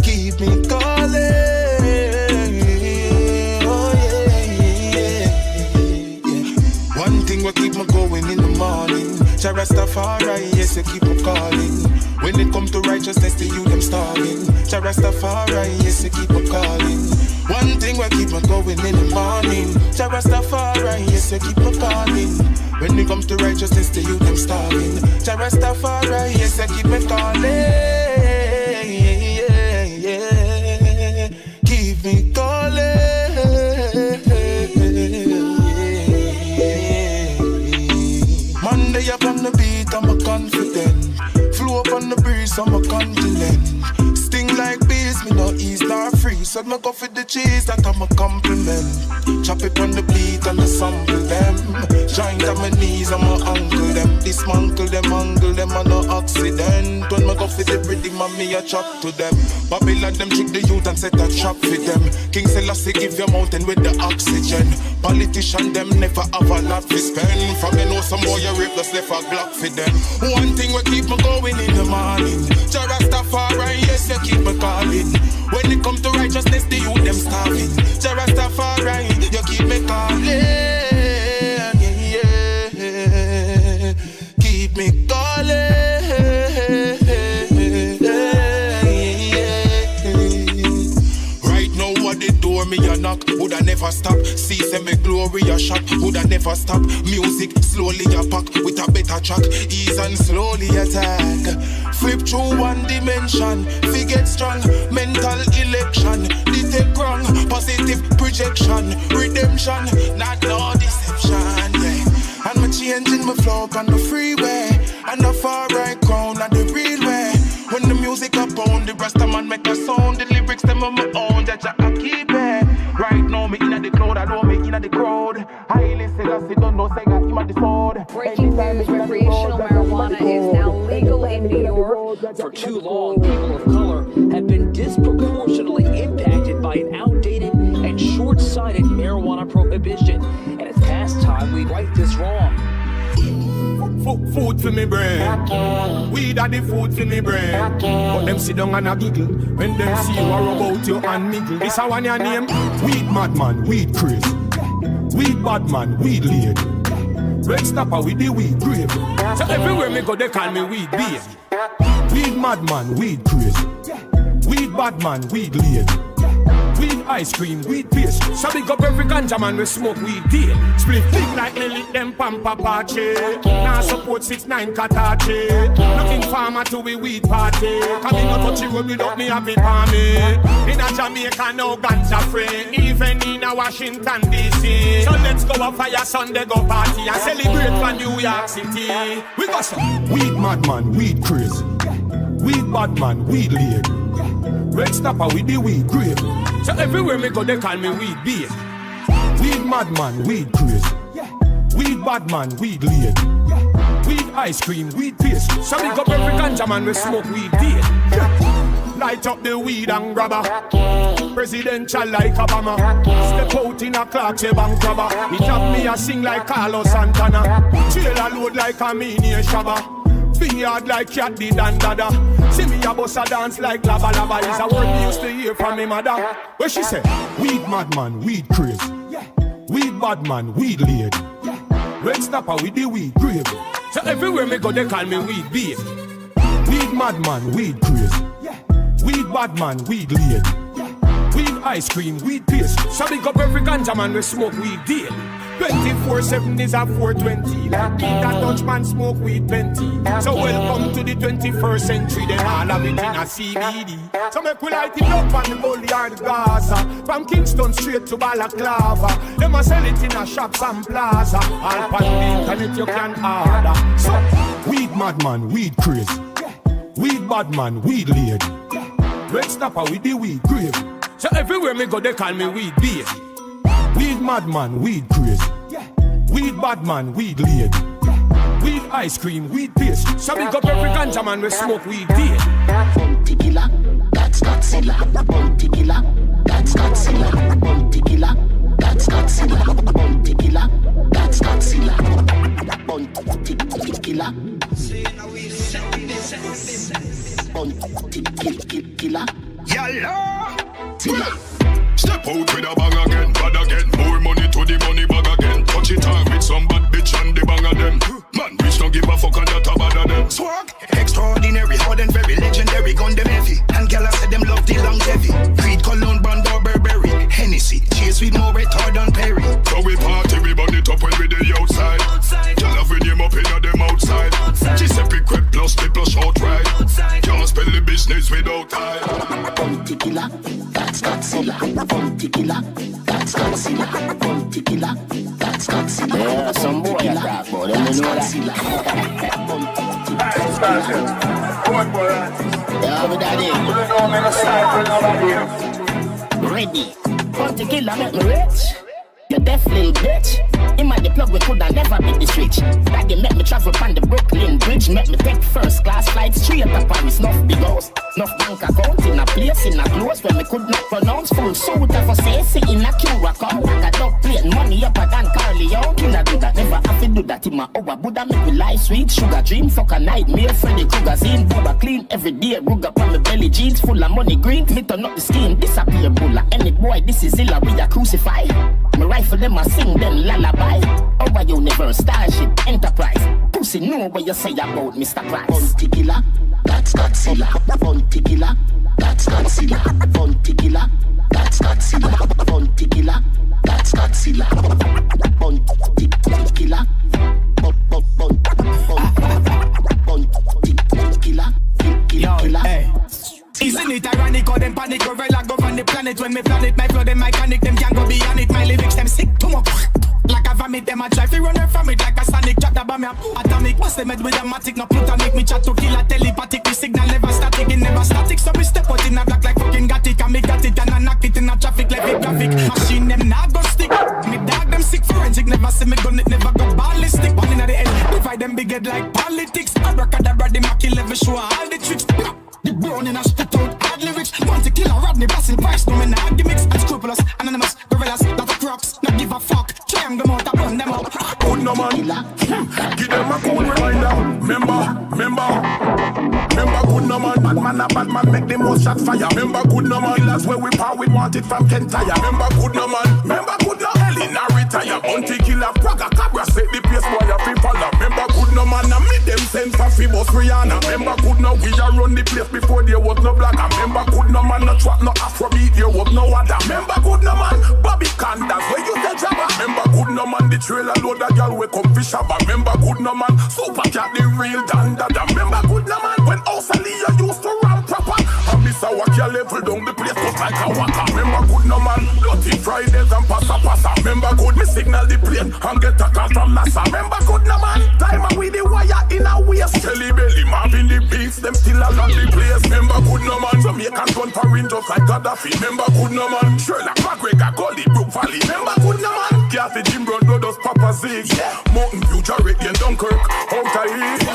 Keep me calling. One thing will keep me going in the morning. Jah Rastafari, yes, you keep me calling. When it come to righteousness, to you them starving. Jah Rastafari, yes, you keep me calling. One thing will keep me going in the morning. Jah Rastafari, yes, you keep me calling. When it comes to righteousness, to you them starving. Jah Rastafari, yes, you keep me calling. Keep me calling. Monday up on the beat, I'm a confident. Flow up on the breeze, I'm a continent. Sting like bees, me no ease nor free. So me go for the cheese, that I'm a compliment. Chop it on the beat and I sample them. Joint on my knees, I'm a uncle them. Dismantle them, angle them, and no accident. When me go for the rhythm, me a chop to them. Babylon them trick the youth and set a trap for them. King Selassie give your mountain with the oxygen. Politician them never have a lot to spend. From me know some boy you rip the left a block for them. One thing will keep me going in the morning. Jah Rastafari, yes, you keep me calling. When it comes to righteousness, the youth them starving. Jah Rastafari, you keep me calling. Yeah. Keep me calling. Right now, what they door me a knock, woulda never stop. See, say me glory a shot, woulda never stop. Music slowly a pack with a better track. Ease and slowly attack. Flip through one dimension, fi get strong. Mental election, detect wrong. Positive projection, redemption, not no deception, yeah. And me changing my flow on the freeway. And the far right crown and the real way. When the music up on, the rest of man make a sound. The lyrics them on my own, that I keep it. Right now me inna the cloud, I know me inna the crowd. I listen, I don't know, say I him at the sword. Breaking news, recreational marijuana is now legal in New York. For too long, people of color have been disproportionately impacted by an outdated and short-sighted marijuana prohibition. And it's past time we right this wrong. Food for me brain. Weed are the food for me brain. But them sit down and a giggle when them see you are about you and niggle. This a one your name. Weed madman, weed crazy. Weed badman, weed lead. Red snapper with the weed grave. So everywhere me go they call me weed baby. Weed madman, weed crazy. Weed badman, weed lead. Weed ice cream, weed paste. So big up every ganja man we smoke weed deal. Split thick like me lick them pampa pache. Now support 6-9 katache. Looking farmer to we weed party. Coming up touchy road without me happy palmy. In a Jamaica no ganja free. Even in a Washington DC. So let's go a fire Sunday go party and celebrate for New York City. We got some weed madman, weed crazy. Weed badman, weed lead. Red snapper with the weed grave. So everywhere me go they call me weed baby. Weed madman, weed crazy. Weed badman, weed lead. Weed ice cream, weed paste. So big up every ganja man we smoke weed deal. Light up the weed and grabber. Presidential like Obama. Step out in a clock, say bank robber. He chop me a sing like Carlos Santana. Trail a load like a mini Shabba. Be hard like cat did and dada. See me a boss a dance like lava lava. Is a word me used to hear from me mother. Where she say, weed madman, weed crazy. Weed badman, weed lead. Red snapper with the weed grave. So everywhere me go they call me weed baby. Weed madman, weed crazy. Weed badman, weed lead. Weed ice cream, weed paste. So big up every ganja man we smoke weed deal. 24/7 is a 420. Like me that Dutch man smoke weed plenty. So welcome to the 21st century. Then all of it in a CBD. So make we light it up on the boulevard Gaza. From Kingston straight to Balaclava. Them a sell it in a shops and plaza. All on the internet you can order. So weed madman, weed crazy. Weed badman, weed lead. Red snapper with the weed grave. So everywhere me go they call me weed baby. Weed madman, weed crazy. Weed badman, weed lead. Weed ice cream, weed paste. So big up every ganja man we smoke weed deal. Bounty killer, that's Godzilla. Bounty killer, that's Godzilla. Bounty killer, that's Godzilla. Godzilla. Bounty killer, that's Godzilla. Bounty killer. Bounty killer. Yalla. Zilla. Step out with a bang again, bad again. More money to the money bag again. Touch it on with some bad bitch and the bang of them. Man, bitch don't give a fuck and that a bad of them. Swag, extraordinary, hard and very legendary. Gun them heavy, and gyal said them love the longevity. Creed, Cologne, Brand or Burberry. Hennessy, chase with more retard than Perry. So we party, we burn it up when we the outside. Gyal have with him up in them outside. Giuseppe Crep plus the plus outright. Can't spell the business without time. Bounty killer, that's Godzilla. Bounty killer, that's Godzilla. Bounty killer, that's Godzilla. Yeah, some boy attack, boy. Them know that. Yeah, with daddy. Ready. Bounty killer make me rich. You deaf little bitch. Him at the plug we coulda never beat the switch. Daddy make me travel on the Brooklyn Bridge. Make me take first class flight straight to Paris. Nuff big house, nuff bank account in a place in a close where me could not pronounce. Full suit of a say in a queue account. Like a dog plane, money up than Carly out. Killer do that, never have to do that in my hour. Buddha make me life sweet, sugar dream, fuck a nightmare. Freddy Krueger's in, Bubba clean every day. Ruga on my belly jeans full of money green. Me turn up the scheme, disappear bulla. Any boy, this is Zilla, we a crucify. Me rifle them, I sing them lullaby. Over universe, starship, enterprise. Pussy know what you say about Mr. Price. Bounty killer, that's Godzilla. Bounty killer, that's Godzilla. Bounty killer, that's Godzilla. Bounty killer, that's Godzilla. Bounty killer. Bounty killer. Killer. Isn't it ironic how them panic gorilla govern the planet? When me planet my flow them mechanic them can't go beyond it. My lyrics them sick too much. Like a vomit them a try to run from it like a sonic. Chat about me atomic. What's the med with a matic? No plutonic. Me chat to kill a telepathic. The signal never static. It never static. So me step out in a black like fucking got it. And me got it and I knock it in a traffic like a graphic. Machine them not go stick. Me dog them sick forensic. Never see me gun it never go ballistic. One in the end. Divide them big head like politics. Abracadabra the Mackie level show all the tricks. The brown in a spit out hard lyrics. Want to kill a Rodney Basil Price. No men not gimmicks. Unscrupulous, anonymous, gorillas, lot of crops. Not give a fuck. Try them out, I burn them up. Good no man. Give them a cool reminder. Remember good no man. Bad man make the most shot fire. Remember good no man. That's where we power, we want it from Kentire. Remember good no man. Remember good no Elena retire. Bounty killer, Praga, Cabra, set the pace boy a free follow. Remember good no man. I made them send for Fibos Rihanna. Remember good no we a run the place before there was no black. Remember good no man, no trap, no Afrobeat, there was no other. Remember good no man, Bobby Candas, where you the jabba. Remember good no man, the trailer load a girl wake up fish up. Remember good no man, Super Cat the real dandada. Remember good no man, when Australia used to run proper. And Miss Awakia level down the place just like a waka. Remember good no man, Bloody Fridays and passa. Remember good me signal the plane and get a call from NASA. Remember good no man, time with the wire in a waist. Kelly Belly, Marvin the beats, them still along the place. Remember good no man, Jamaican gun for in just like Gaddafi. Remember good no man, Sherlock McGregor, Gully, Brook Valley. Remember good no man, Kathy Jim Brown, Dodos, Papa Zig, Mountain View, Jarrett, and Dunkirk, Outer East.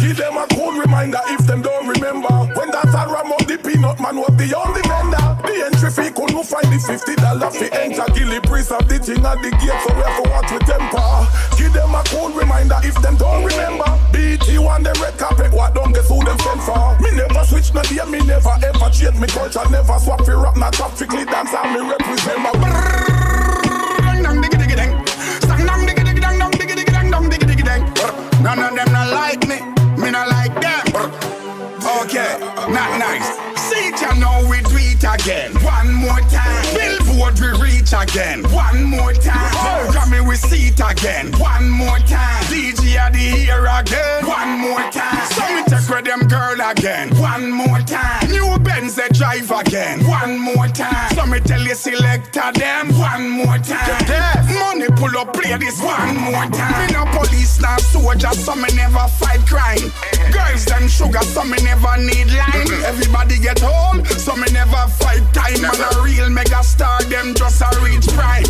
Give them a cool reminder if them don't remember. When that Ram of the peanut man was the only vendor. The entry fee couldn't find the $50 fee enter. Gilly priest of the thing at the gate, so we have to watch with temper. Give them a cool reminder if them don't remember. BT on the red carpet, what don't guess who them send for. Me never switch no day, me never ever change me culture. Never swap for rap, not top strictly dance and me represent my none of them not like me not like them. Okay, not nice. See it, you know we do it again. One more time. Billboard we reach again. One more time. Grammy we see it again. One more time. DJ at the here again. One more time. So we take with them girl again. One more time. New Benz they drive again. One more time. So me tell you selector them. One more time. Money pull up play this one more time. Me no police now soldier, so me never fight crime. Girls them sugar, so me never need line. Everybody get home, so me never fight time. Man a real mega star, them just a reach prime.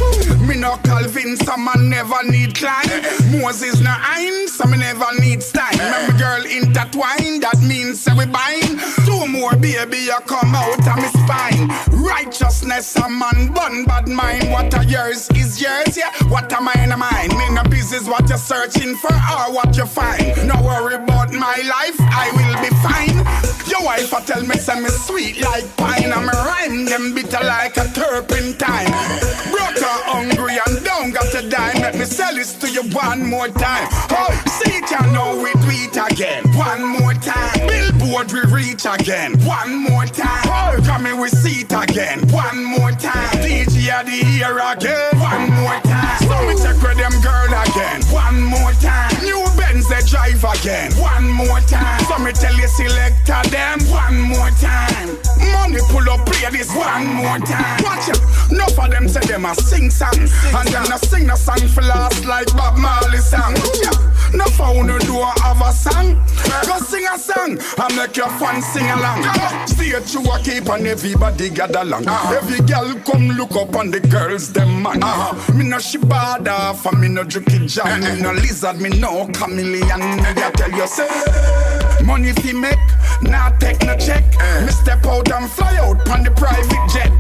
Me no Calvin, so man never need climb. Moses no Ein, so me never need style. Remember girl intertwine, that means say we bind. Two more baby fire come out of my spine. Righteousness a man bun bad mind. What are yours is yours, yeah. What am I in mine? Me no business what you're searching for or what you find. No worry about my life, I will be fine. Your wife a tell me say me sweet like pine, and me rhyme them bitter like a turpentine. Broke her hungry and don't got to die. Let me sell this to you one more time. Oh, see it you know we do it again. One more time. Billboard we reach again. One more time. Oh, come here we see it again. One more time. DJ at the ear again. One more time. So me check with them girl again. One more time. New Benz they drive again. One more time. So me tell you selector them. One more time. Money pull up play this one more time. Watch it. Enough of them say them a sing song, and them a sing a song for last like Bob Marley song. Yeah. Enough of you do have a song. Go sing a song and make your fun sing along. See it you a keep and everybody gather along. Every girl come look up on the girls them man. Me no shibada for me no juki jam. Me no lizard, me no chameleon. I tell you say money fi make, nah take no check. Me step out and fly out on the private jet.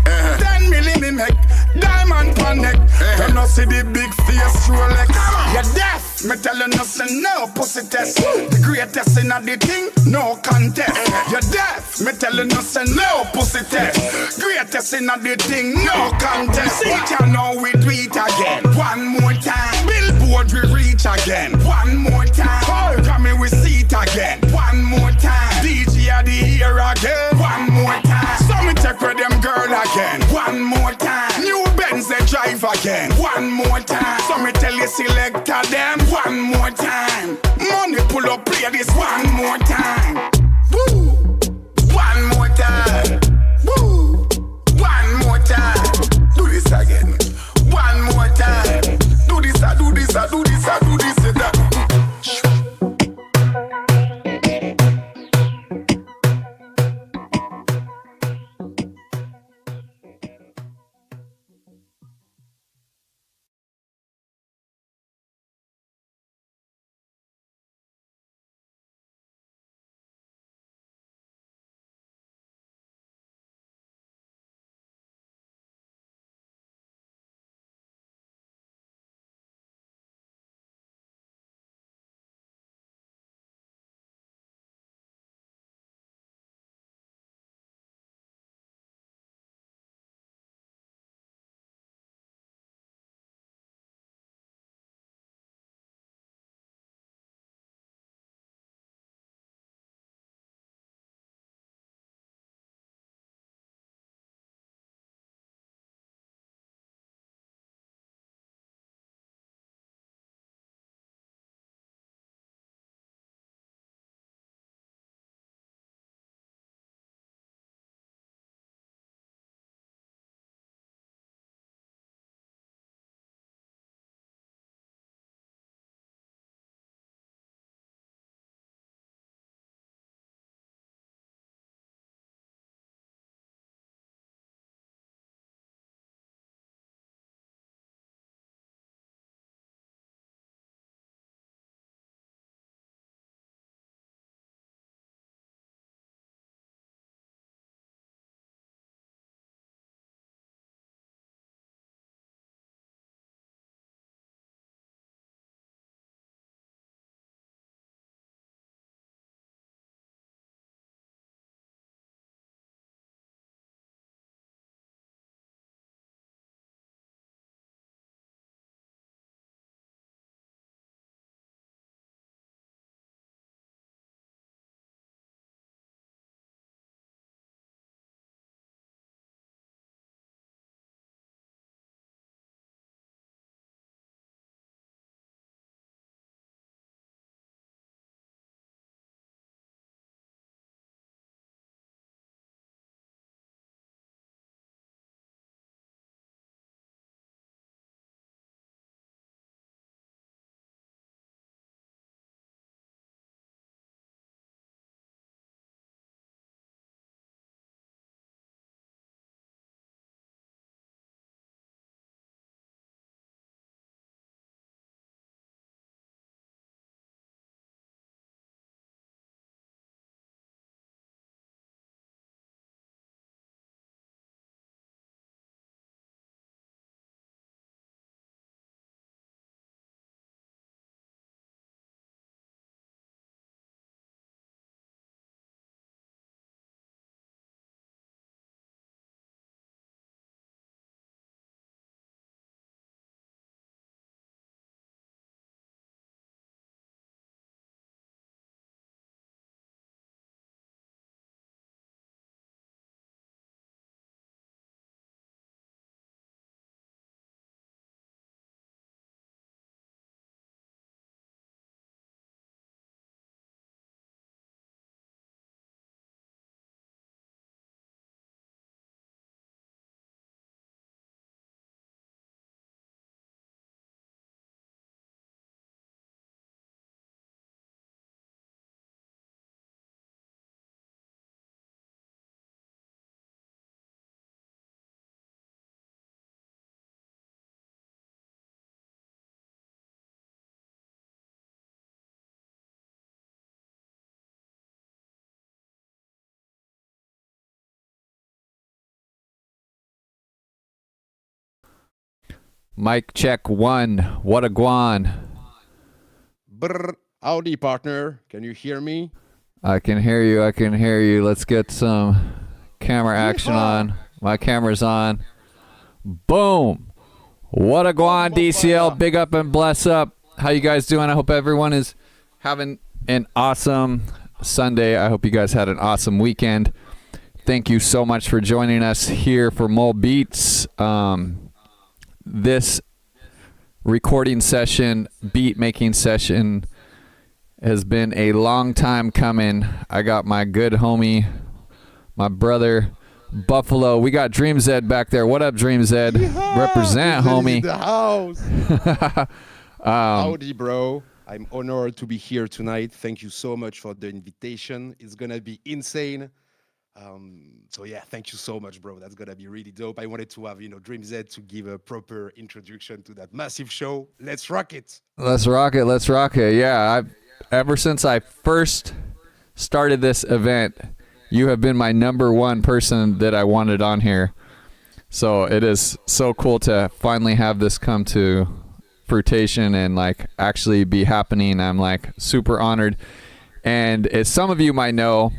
10 million me make, diamond pan neck. You no see the big face Rolex. You're deaf. Me tell you nothing, no pussy test. The greatest in the thing, no contest. You're deaf. Me tell you nothing, no pussy test. Greatest in the thing, no contest. See you know we do it again. One more time. Billboard we reach again. One more time. Oh, come here we see it again. One more time. DJ at the ear again. One more time. So me check with them girl again. One more time. New Benz they drive again. One more time. So me tell you selector them. One more time. Money pull up play this one more time. Woo. One more time. Woo. One more time. Do this again. One more time. Do this, do this, do this, do this, that. Mic check 1. What a guan. Brr. Howdy, partner. Can you hear me? I can hear you. Let's get some camera action on. My camera's on. Boom. What a guan, DCL. Big up and bless up. How you guys doing? I hope everyone is having an awesome Sunday. I hope you guys had an awesome weekend. Thank you so much for joining us here for MoBeatz. This recording session, beat making session, has been a long time coming. I got my good homie, my brother, Bufalo. We got Dream Zed back there. What up, Dream Zed? Yeehaw! Represent, homie. In the house. Howdy, bro. I'm honored to be here tonight. Thank you so much for the invitation. It's gonna be insane. So yeah, thank you so much, bro. That's gonna be really dope. I wanted to have, Dream Z to give a proper introduction to that massive show. Let's rock it. Let's rock it. Yeah, ever since I first started this event, you have been my number one person that I wanted on here. So it is so cool to finally have this come to fruition and like actually be happening. I'm like super honored. And as some of you might know,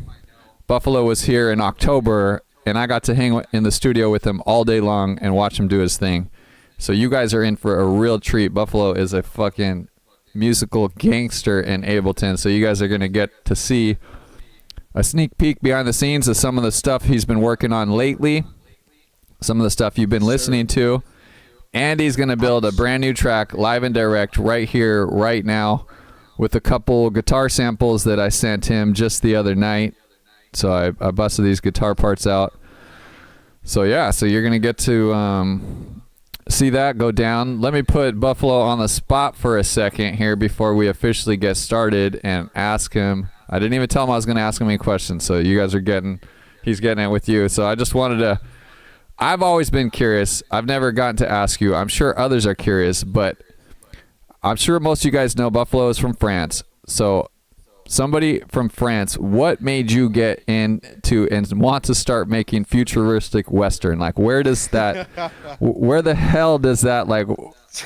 Bufalo was here in October, and I got to hang in the studio with him all day long and watch him do his thing. So you guys are in for a real treat. Bufalo is a fucking musical gangster in Ableton, so you guys are going to get to see a sneak peek behind the scenes of some of the stuff he's been working on lately, some of the stuff you've been listening to, and he's going to build a brand new track live and direct right here, right now, with a couple guitar samples that I sent him just the other night. So I busted these guitar parts out. So yeah, so you're going to get to see that go down. Let me put Bufalo on the spot for a second here before we officially get started and ask him. I didn't even tell him I was going to ask him any questions, so you guys are he's getting it with you. So I just wanted to, I've always been curious. I've never gotten to ask you. I'm sure others are curious, but I'm sure most of you guys know Bufalo is from France. So somebody from France, what made you get into and want to start making futuristic Western? Like, where does that, where the hell does that, like,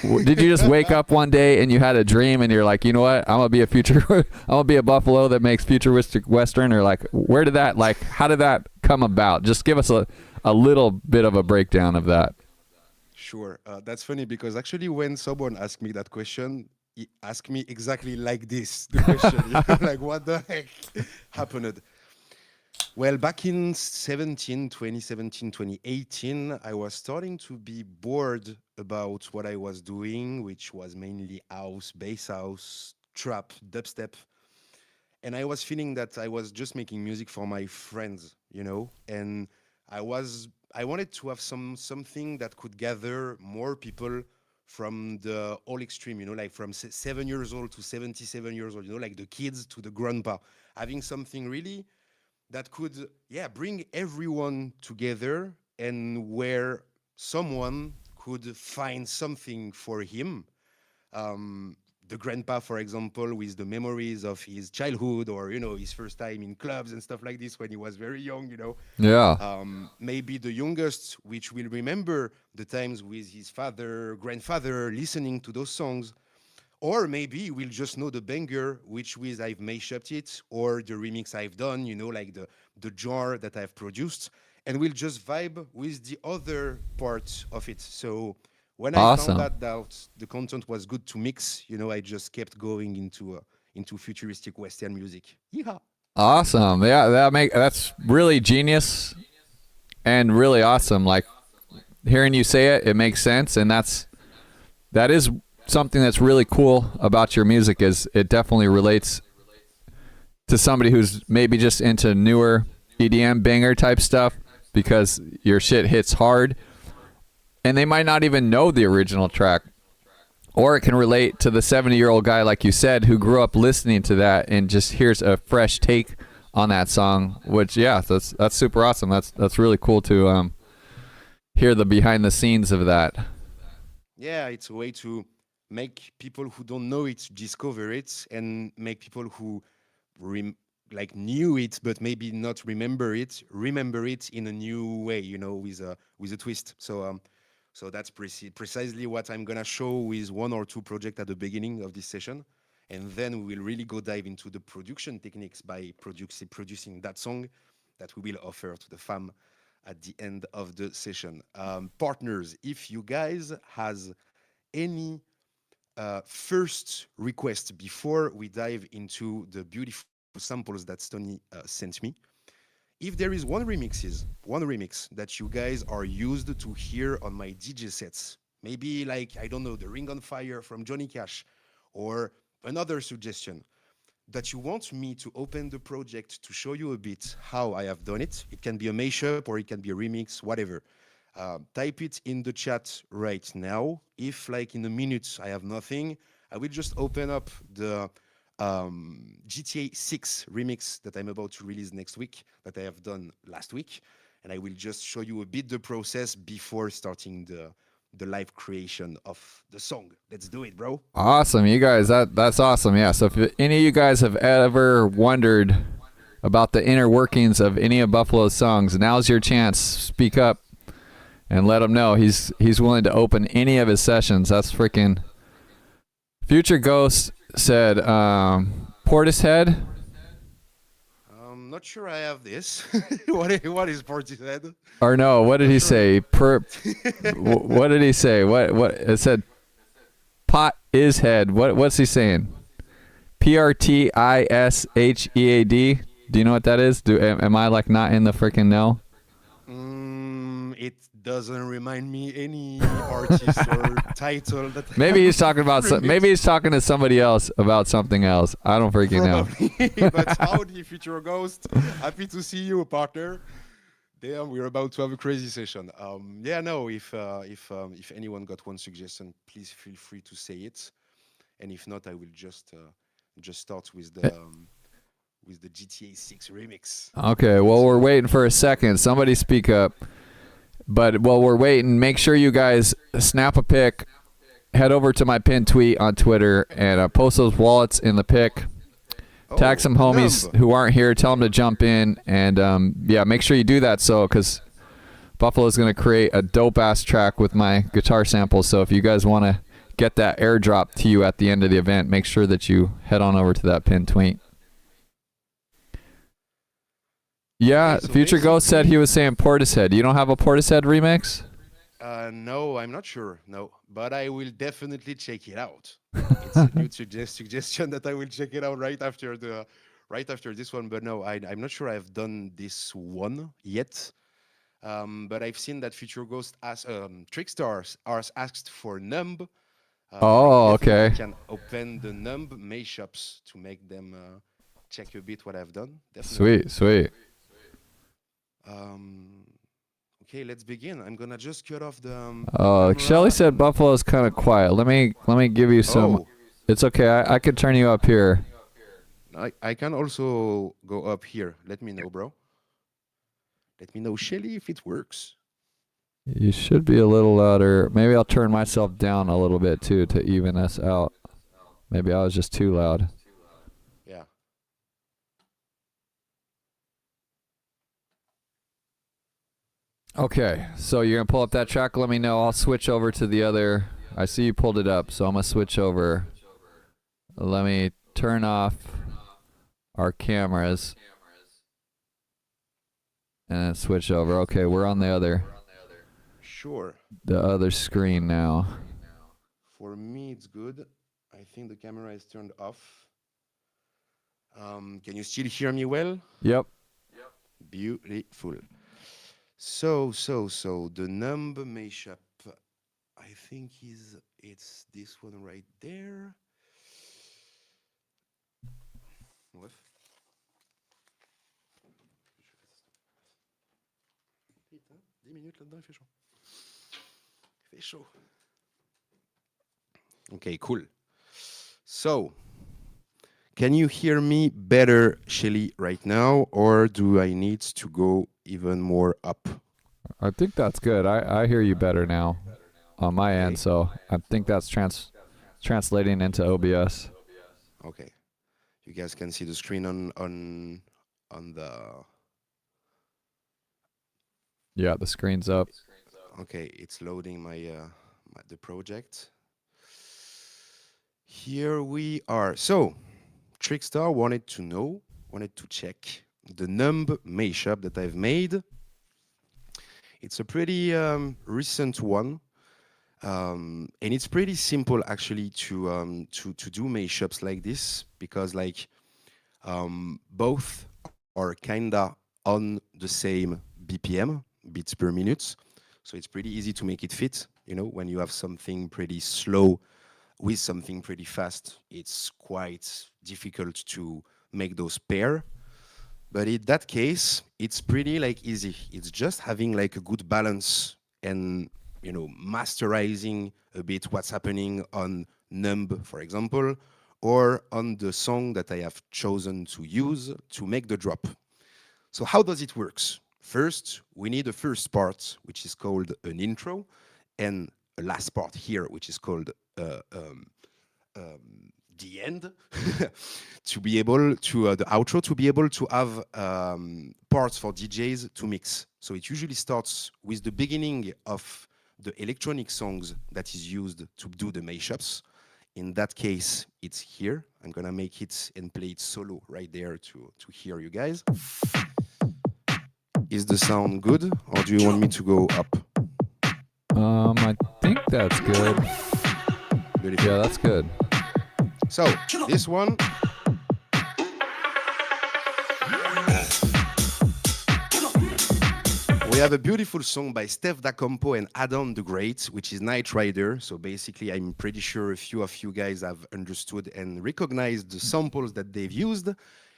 did you just wake up one day and you had a dream and you're like, you know what, I'm gonna be a Bufalo that makes futuristic Western? Or like, where did that, like, how did that come about? Just give us a little bit of a breakdown of that. Sure. That's funny because actually when someone asked me that question, he asked me exactly like this, the question. Like, what the heck happened? Well, back in 2017, 2018, I was starting to be bored about what I was doing, which was mainly house, bass house, trap, dubstep. And I was feeling that I was just making music for my friends, and I wanted to have something that could gather more people from the all extreme, like from 7 years old to 77 years old, like the kids to the grandpa, having something really that could, bring everyone together and where someone could find something for him. The grandpa, for example, with the memories of his childhood or, his first time in clubs and stuff like this when he was very young, Yeah. Maybe the youngest, which will remember the times with his father, grandfather, listening to those songs. Or maybe we'll just know the banger, which with I've mashupped it, or the remix I've done, like the jar that I've produced. And we'll just vibe with the other parts of it. So when Awesome. I found out the content was good to mix, I just kept going into futuristic Western music. Yeehaw. Awesome. Yeah, that's really genius and really awesome. Like, hearing you say it makes sense, and that is something that's really cool about your music. Is it definitely relates to somebody who's maybe just into newer EDM banger type stuff, because your shit hits hard and they might not even know the original track. Or it can relate to the 70-year-old guy, like you said, who grew up listening to that and just hears a fresh take on that song, which, that's super awesome. That's really cool to hear the behind the scenes of that. Yeah, it's a way to make people who don't know it discover it, and make people who knew it but maybe not remember it in a new way, with a twist. So So that's precisely what I'm gonna show with one or two projects at the beginning of this session. And then we will really go dive into the production techniques by producing that song that we will offer to the fam at the end of the session. Partners, if you guys has any first request before we dive into the beautiful samples that Stoney sent me, if there is one remix that you guys are used to hear on my DJ sets, maybe like, I don't know, the Ring on Fire from Johnny Cash, or another suggestion that you want me to open the project to show you a bit how I have done it. It can be a mashup or it can be a remix, whatever. Type it in the chat right now. If like in a minute I have nothing, I will just open up the GTA 6 remix that I'm about to release next week, that I have done last week. And I will just show you a bit the process before starting the live creation of the song. Let's do it, bro. Awesome, you guys. That's awesome. Yeah. So if any of you guys have ever wondered about the inner workings of any of Bufalo's songs, now's your chance. Speak up and let him know he's willing to open any of his sessions. That's freaking. Future Ghost said, Portishead. I'm not sure I have this. What is Portishead? Or no, what did he say? What did he say? What it said? Pot is head. What's he saying? PRTISHEAD. Do you know what that is? Am I like not in the freaking know? It doesn't remind me any artist or title. Maybe he's talking about maybe he's talking to somebody else about something else. I don't freaking know. But howdy, Future Ghost. Happy to see you, partner. Damn, we're about to have a crazy session. Yeah, no. If anyone got one suggestion, please feel free to say it. And if not, I will just start with the GTA 6 remix. Okay. Well, we're waiting for a second. Somebody speak up. But while we're waiting, make sure you guys snap a pic, head over to my pinned tweet on Twitter, and post those wallets in the pic. Tag some homies who aren't here. Tell them to jump in. And, yeah, make sure you do that because Bufalo is going to create a dope-ass track with my guitar samples. So if you guys want to get that airdrop to you at the end of the event, make sure that you head on over to that pinned tweet. Yeah, okay, so Future Ghost said he was saying Portishead. You don't have a Portishead remix? No, I'm not sure. No, but I will definitely check it out. It's a new suggestion that I will check it out right after this one. But no, I'm not sure I've done this one yet. But I've seen that Future Ghost Trickstars asked for Numb. Oh, okay. I can open the Numb mashups to make them check a bit what I've done. Definitely. Sweet. Okay, let's begin. I'm gonna just cut off the. Shelly said Buffalo's kind of quiet. Let me give you some. Oh. It's okay. I could turn you up here. I can also go up here. Let me know, bro. Let me know, Shelly, if it works. You should be a little louder. Maybe I'll turn myself down a little bit too to even us out. Maybe I was just too loud. Yeah. Okay, so you're going to pull up that track. Let me know. I'll switch over to the other. I see you pulled it up, so I'm going to switch over. Let me turn off our cameras and then switch over. Okay, we're on the other. Sure. The other screen now. For me, it's good. I think the camera is turned off. Can you still hear me well? Yep. Beautiful. So the number mashup, I think it's this one right there. What? Putain, 10 minutes là-dedans, il fait chaud. Il fait chaud. Okay, cool. So, can you hear me better, Shelly, right now, or do I need to go even more up? I think that's good. I hear you better now on my end, so I think that's translating into OBS. Okay. You guys can see the screen on the... Yeah, the screen's up. Okay, it's loading the project. Here we are. So, Trickstar wanted to check the numb mashup that I've made. It's a pretty recent one, and it's pretty simple actually to do mashups like this, because like both are kinda on the same BPM, beats per minute. So it's pretty easy to make it fit. You know, when you have something pretty slow with something pretty fast, it's quite difficult to make those pair. But in that case, it's pretty like easy. It's just having like a good balance and, you know, masterizing a bit what's happening on Numb, for example, or on the song that I have chosen to use to make the drop. So how does it work? First, we need a first part, which is called an intro, and a last part here, which is called the end, to be able to, the outro, to be able to have parts for DJs to mix. So it usually starts with the beginning of the electronic songs that is used to do the mashups. In that case, it's here. I'm gonna make it and play it solo right there to hear you guys. Is the sound good, or do you want me to go up? I think that's good. Beautiful. Yeah, that's good. So, this one. We have a beautiful song by Steph Da Campo and Adam the Great, which is Night Rider. So basically, I'm pretty sure a few of you guys have understood and recognized the samples that they've used.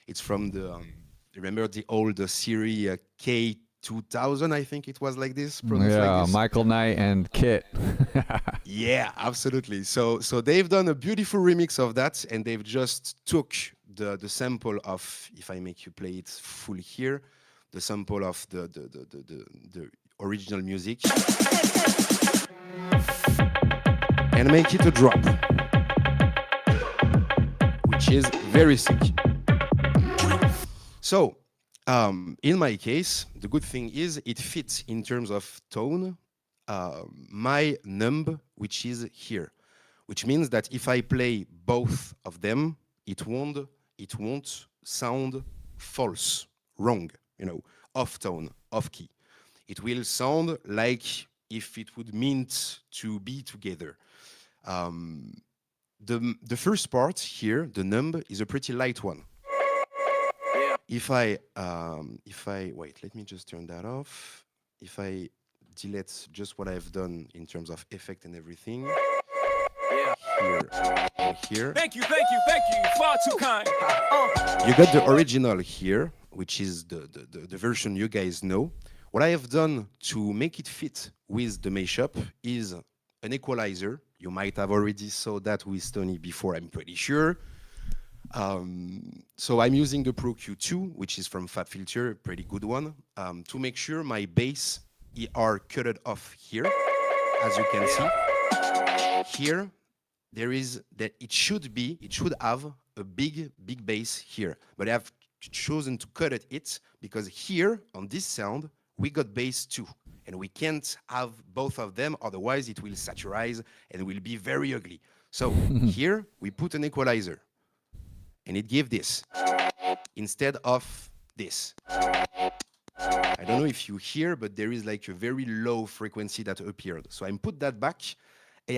It's from the, remember the old Siri K2000, I think it was like this. Yeah, like this. Michael Knight and Kit. Yeah, absolutely. So they've done a beautiful remix of that, and they've just took the sample of, if I make you play it full here, the sample of the original music, and make it a drop, which is very sick. So, in my case, the good thing is it fits in terms of tone my numb, which is here, which means that if I play both of them, it won't sound false, wrong, you know, off tone, off key. It will sound like if it would meant to be together. The first part here, the numb, is a pretty light one. If I wait, let me just turn that off. If I delete just what I've done in terms of effect and everything, here and here. Thank you, far too kind. You got the original here, which is the version you guys know. What I have done to make it fit with the mashup is an equalizer. You might have already saw that with Stoney before, I'm pretty sure. So I'm using the Pro Q2, which is from FabFilter, pretty good one, to make sure my bass are cut off here, as you can see. Here, there is that it should have a big bass here, but I have chosen to cut it because here on this sound we got bass too, and we can't have both of them, otherwise it will saturize and will be very ugly. So here we put an equalizer, and it gives this instead of this. I don't know if you hear, but there is like a very low frequency that appeared. So I put that back. I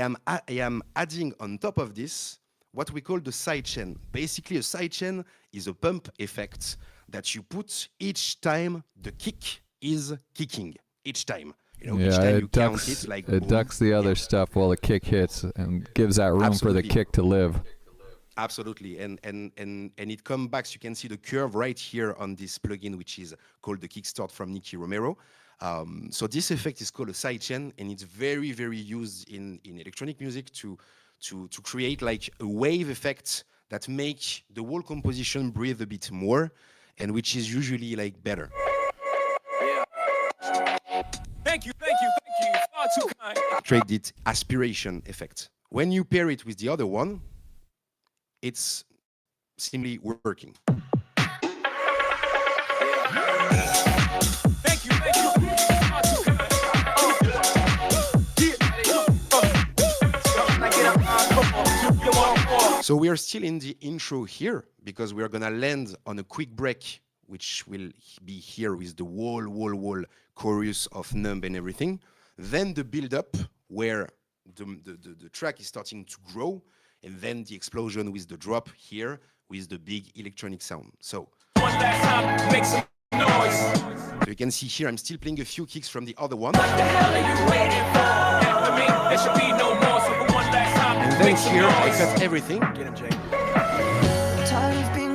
am adding on top of this what we call the sidechain. Basically, a sidechain is a pump effect that you put each time the kick is kicking. Each time. You know, each time you count it, like it ducks the other stuff while the kick hits and gives that room for the kick to live. Absolutely, and it comes back. You can see the curve right here on this plugin, which is called the Kickstart from Nicky Romero. So this effect is called a sidechain, and it's very, very used in electronic music to create like a wave effect that makes the whole composition breathe a bit more, and which is usually like better. Thank you. Far too kind. Create this aspiration effect. When you pair it with the other one, it's simply working. Thank you. So we are still in the intro here because we are gonna land on a quick break, which will be here with the wall chorus of numb and everything. Then the build up where the track is starting to grow, and then the explosion with the drop here with the big electronic sound. So One last time, make some noise. so you can see here I'm still playing a few kicks from the other one. What the hell are you waiting for? After me, there should be no more. So for one last time, And then make some here I noise. got everything. Get him, Jay.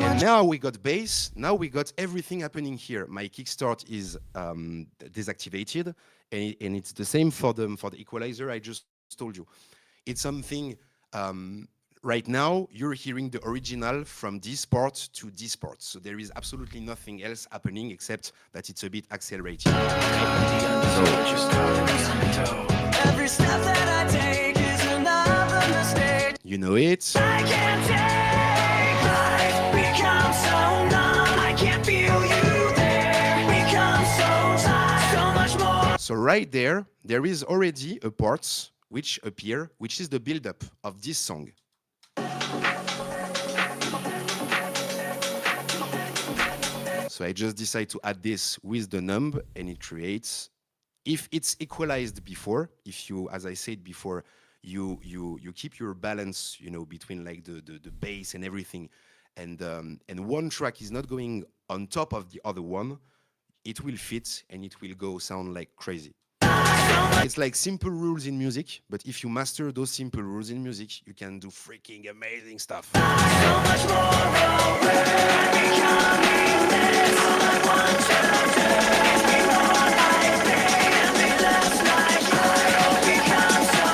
And now we got bass. Now we got everything happening here. My kickstart is deactivated, and it's the same for the equalizer I just told you. It's something right now you're hearing the original from this part to this part. So there is absolutely nothing else happening except that it's a bit accelerated. Every step that I take is another mistake. You know it. I can't take life, become so numb. I can't feel you there, become so tired, so much more. So right there is already a part which appear, which is the build-up of this song. So I just decide to add this with the numb, and it creates, if it's equalized before, if you, as I said before, you keep your balance, you know, between like the bass and everything, and one track is not going on top of the other one, it will fit and it will go sound like crazy. It's like simple rules in music, but if you master those simple rules in music, you can do freaking amazing stuff. So much more aware, becoming this. All I want to do is be more like me and be less like I. Become so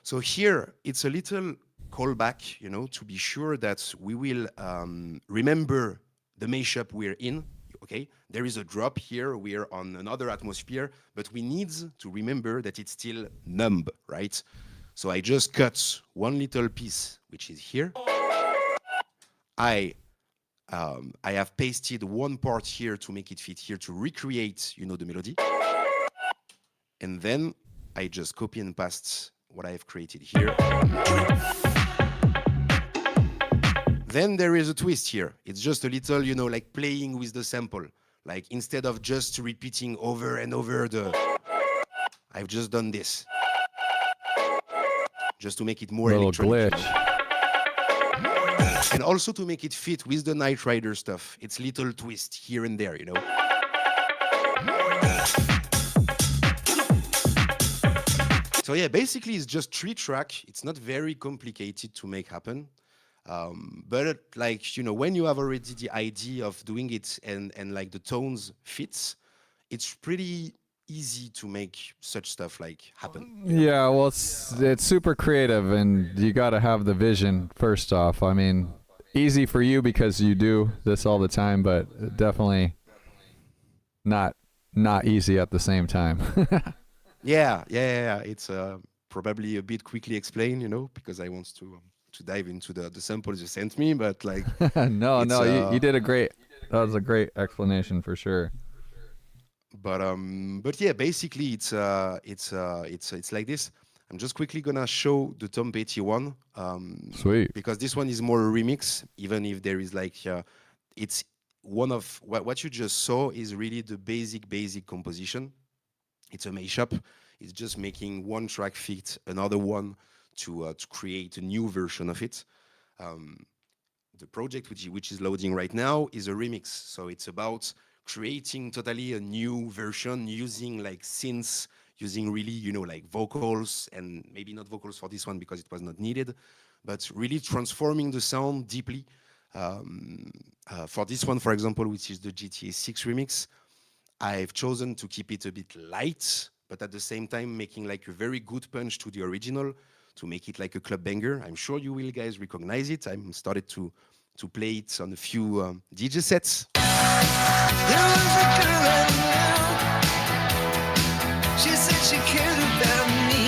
So here, it's a little callback, you know, to be sure that we will remember the mashup we're in, okay? There is a drop here, we're on another atmosphere, but we need to remember that it's still numb, right? So I just cut one little piece, which is here. I have pasted one part here to make it fit here to recreate, you know, the melody. And then I just copy and paste what I have created here. Then there is a twist here. It's just a little, you know, like playing with the sample. Like instead of just repeating over and over I've just done this. Just to make it more Little electronic. glitch. You know? And also to make it fit with the Knight Rider stuff. It's little twist here and there, you know. So yeah, basically it's just 3 track. It's not very complicated to make happen. But like, you know, when you have already the idea of doing it and like the tones fits, it's pretty easy to make such stuff like happen. Yeah, well, it's super creative, and you got to have the vision first off. I mean, easy for you because you do this all the time, but definitely not easy at the same time. Yeah. It's probably a bit quickly explained, you know, because I want to dive into the samples you sent me, but like no, you did that was a great explanation for sure. But yeah, basically it's like this. I'm just quickly gonna show the Tom Petty one. Sweet. Because this one is more a remix, even if there is like it's one of what you just saw is really the basic composition. It's a mashup. It's just making one track fit another one to create a new version of it. The project which is loading right now is a remix. So it's about creating totally a new version using like synths, using really, you know, like vocals, and maybe not vocals for this one because it was not needed, but really transforming the sound deeply. For this one, for example, which is the GTA 6 remix, I've chosen to keep it a bit light, but at the same time making like a very good punch to the original to make it like a club banger. I'm sure you will guys recognize it. I'm started to play it on a few DJ sets. There was a girl I knew. She said she cared about me.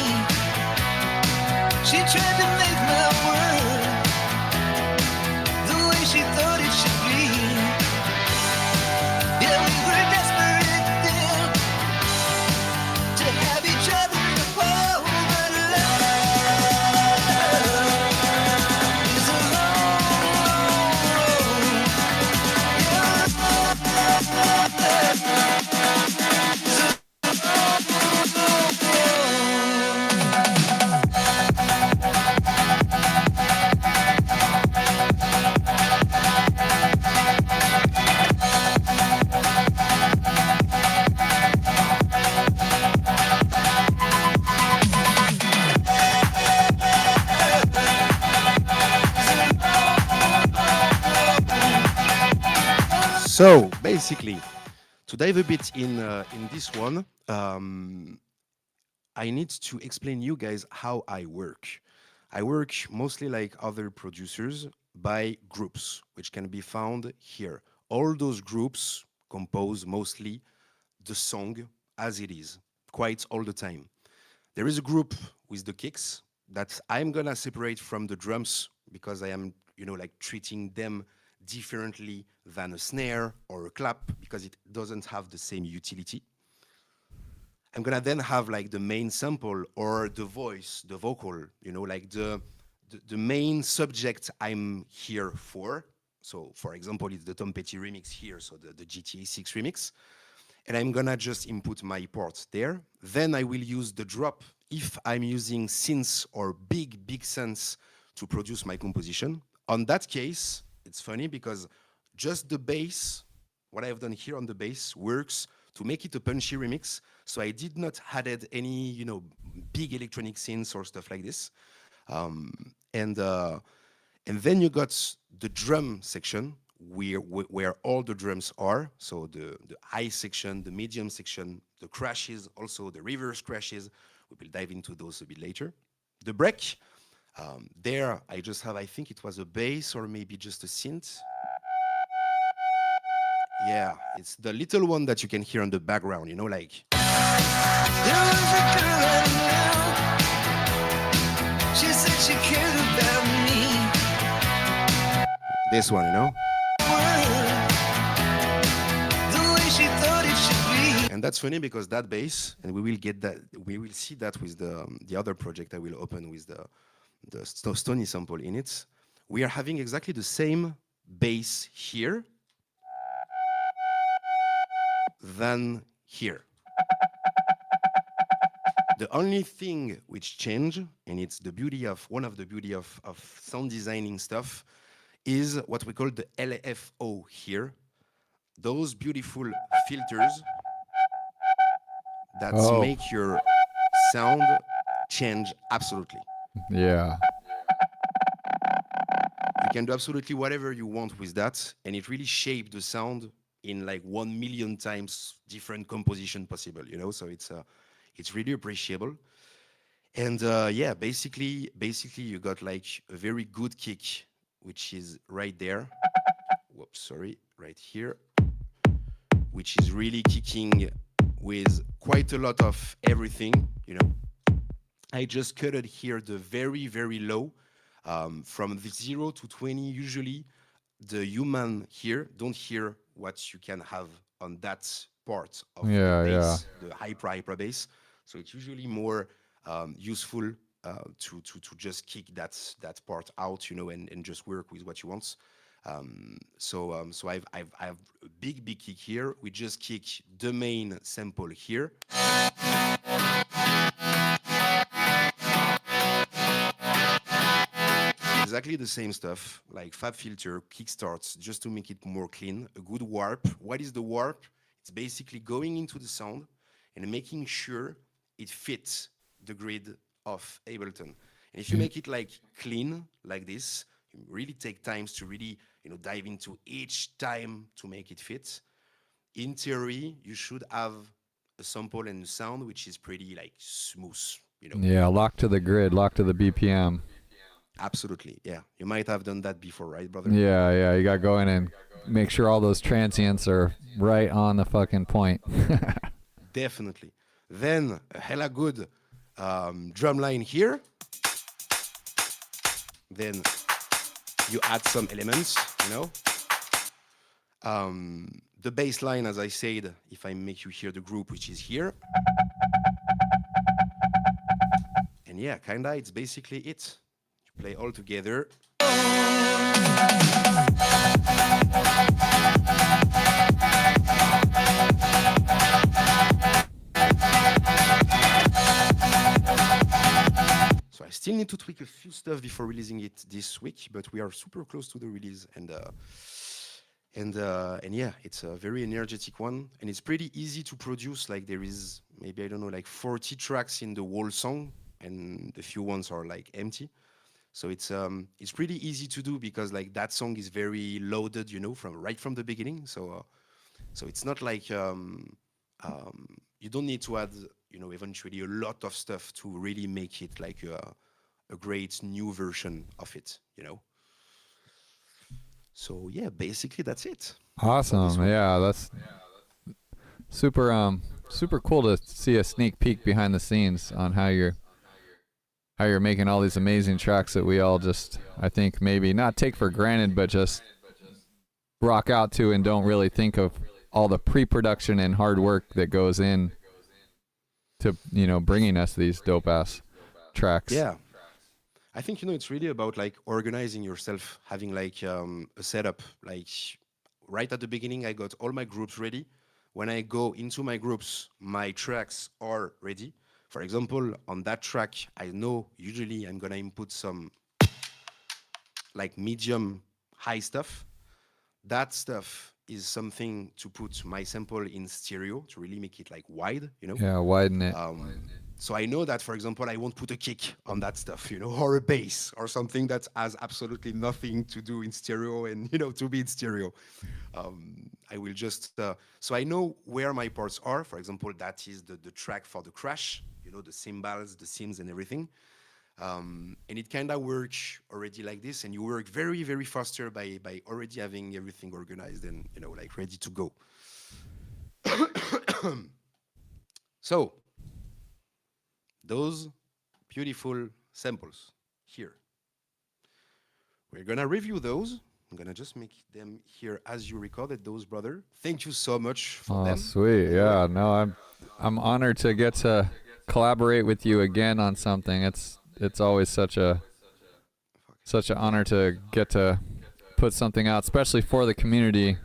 She tried to make my world the way she thought. So basically, to dive a bit in this one, I need to explain you guys how I work. I work mostly like other producers by groups, which can be found here. All those groups compose mostly the song as it is, quite all the time. There is a group with the kicks that I'm gonna separate from the drums because I am, like treating them differently than a snare or a clap because it doesn't have the same utility. I'm gonna then have like the main sample or the voice, the vocal, like the main subject I'm here for. So for example, it's the Tom Petty remix here, so the GTA 6 remix. And I'm gonna just input my part there. Then I will use the drop if I'm using synths or big synths to produce my composition. On that case, it's funny because just the bass, what I've done here on the bass works to make it a punchy remix. So I did not added any, big electronic synths or stuff like this. And then you got the drum section where all the drums are. So the high section, the medium section, the crashes, also the reverse crashes. We will dive into those a bit later. The break, there I just have, I think it was a bass or maybe just a synth. Yeah, it's the little one that you can hear in the background, like. There was a girl I knew. She said she cared about me. This one, The way she thought it should be. And that's funny because that bass, and we will see that with the other project I will open with the Stoney sample in it. We are having exactly the same bass here than here. The only thing which changed, and it's the beauty of one of the beauty of sound designing stuff, is what we call the LFO here. Those beautiful filters that make your sound change absolutely. Yeah. You can do absolutely whatever you want with that, and it really shaped the sound in like 1 million times different composition possible, So it's really appreciable. And yeah, basically you got like a very good kick, which is right there. Whoops, sorry, right here, which is really kicking with quite a lot of everything, I just cut it here the very, very low, from the 0 to 20. Usually the human here don't hear what you can have on that part of the bass, the hyper bass. So it's usually more useful to just kick that part out, and just work with what you want. So I've a big kick here. We just kick the main sample here. Exactly the same stuff, like fab filter, kick starts, just to make it more clean. A good warp. What is the warp? It's basically going into the sound and making sure it fits the grid of Ableton. And if you make it like clean, like this, you really take times to really, dive into each time to make it fit. In theory, you should have a sample and a sound which is pretty like smooth, Yeah, lock to the grid, lock to the BPM. Absolutely, yeah. You might have done that before, right, brother? Yeah. You got to go in and make sure all those transients are right on the fucking point. Definitely. Then a hella good drum line here. Then you add some elements, The bass line, as I said, if I make you hear the group, which is here. And yeah, kinda, it's basically it. You play all together. So I still need to tweak a few stuff before releasing it this week, but we are super close to the release, and yeah, it's a very energetic one, and it's pretty easy to produce. Like there is maybe, I don't know, like 40 tracks in the whole song, and the few ones are like empty. So it's pretty easy to do because like that song is very loaded, you know, from the beginning. So it's not like you don't need to add, you know, eventually a lot of stuff to really make it like a great new version of it, you know. So yeah, basically that's it. Awesome. Yeah, that's super cool to see a sneak peek behind the scenes on how you're making all these amazing tracks that we all just, I think, maybe not take for granted, but just rock out to and don't really think of all the pre-production and hard work that goes in to, you know, bringing us these dope-ass tracks. Yeah. I think, you know, it's really about like organizing yourself, having like a setup. Like right at the beginning, I got all my groups ready. When I go into my groups, my tracks are ready. For example, on that track, I know usually I'm gonna input some like medium high stuff. That stuff is something to put my sample in stereo to really make it like wide, you know? Yeah, widen it. So I know that, for example, I won't put a kick on that stuff, you know, or a bass or something that has absolutely nothing to do in stereo and, you know, to be in stereo. I will just, so I know where my parts are. For example, that is the track for the crash, you know, the cymbals, the sims and everything. And it kind of works already like this. And you work very, very faster by already having everything organized and, you know, like ready to go. So, those beautiful samples here. We're gonna review those. I'm gonna just make them here as you recorded those, brother. Thank you so much for them. Oh, sweet. Yeah, no, I'm honored to get to collaborate with you again on something. It's always such an honor to get to put something out, especially for the community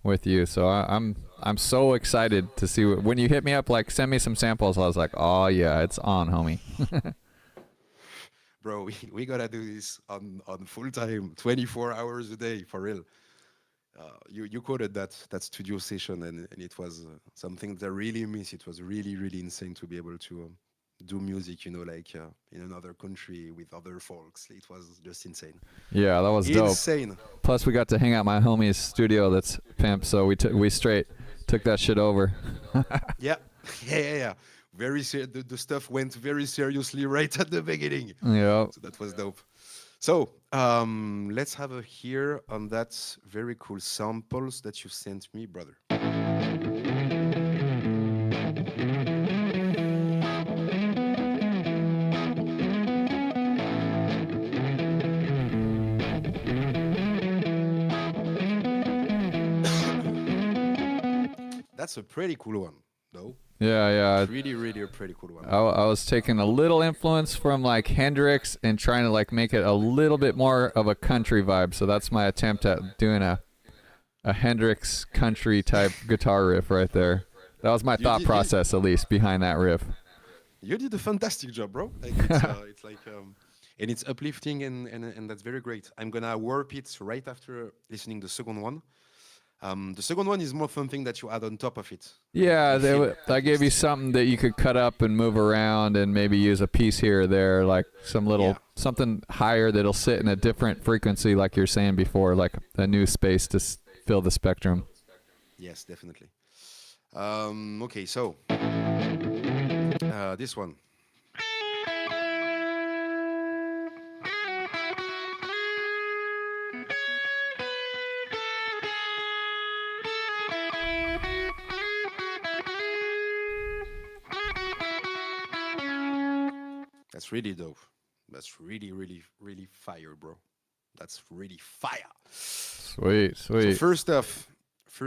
with you. So I'm so excited to see when you hit me up, like send me some samples. I was like, oh yeah, it's on, homie. Bro, we gotta do this on full time, 24 hours a day, for real. You quoted that studio session, and it was something that I really miss. It was really, really insane to be able to do music, you know, like in another country with other folks. It was just insane. Yeah, that was dope. Insane. Plus, we got to hang out my homie's studio that's pimp, so we straight took that shit over. Yeah. The stuff went very seriously right at the beginning. Yeah. So that was dope. So let's have a hear on that very cool samples that you sent me, brother. That's a pretty cool one, though. Yeah. It's really, really a pretty cool one. I was taking a little influence from like Hendrix and trying to like make it a little bit more of a country vibe. So that's my attempt at doing a Hendrix country type guitar riff right there. That was my thought process, at least, behind that riff. You did a fantastic job, bro. Like, it's like, and it's uplifting and that's very great. I'm gonna warp it right after listening the second one. The second one is more something that you add on top of it. Yeah, I gave you something that you could cut up and move around and maybe use a piece here or there, like some little something higher that'll sit in a different frequency, like you're saying before, like a new space to fill the spectrum. Yes, definitely. Okay, so this one. That's really dope. That's really, really, really fire, bro. That's really fire. Sweet. So first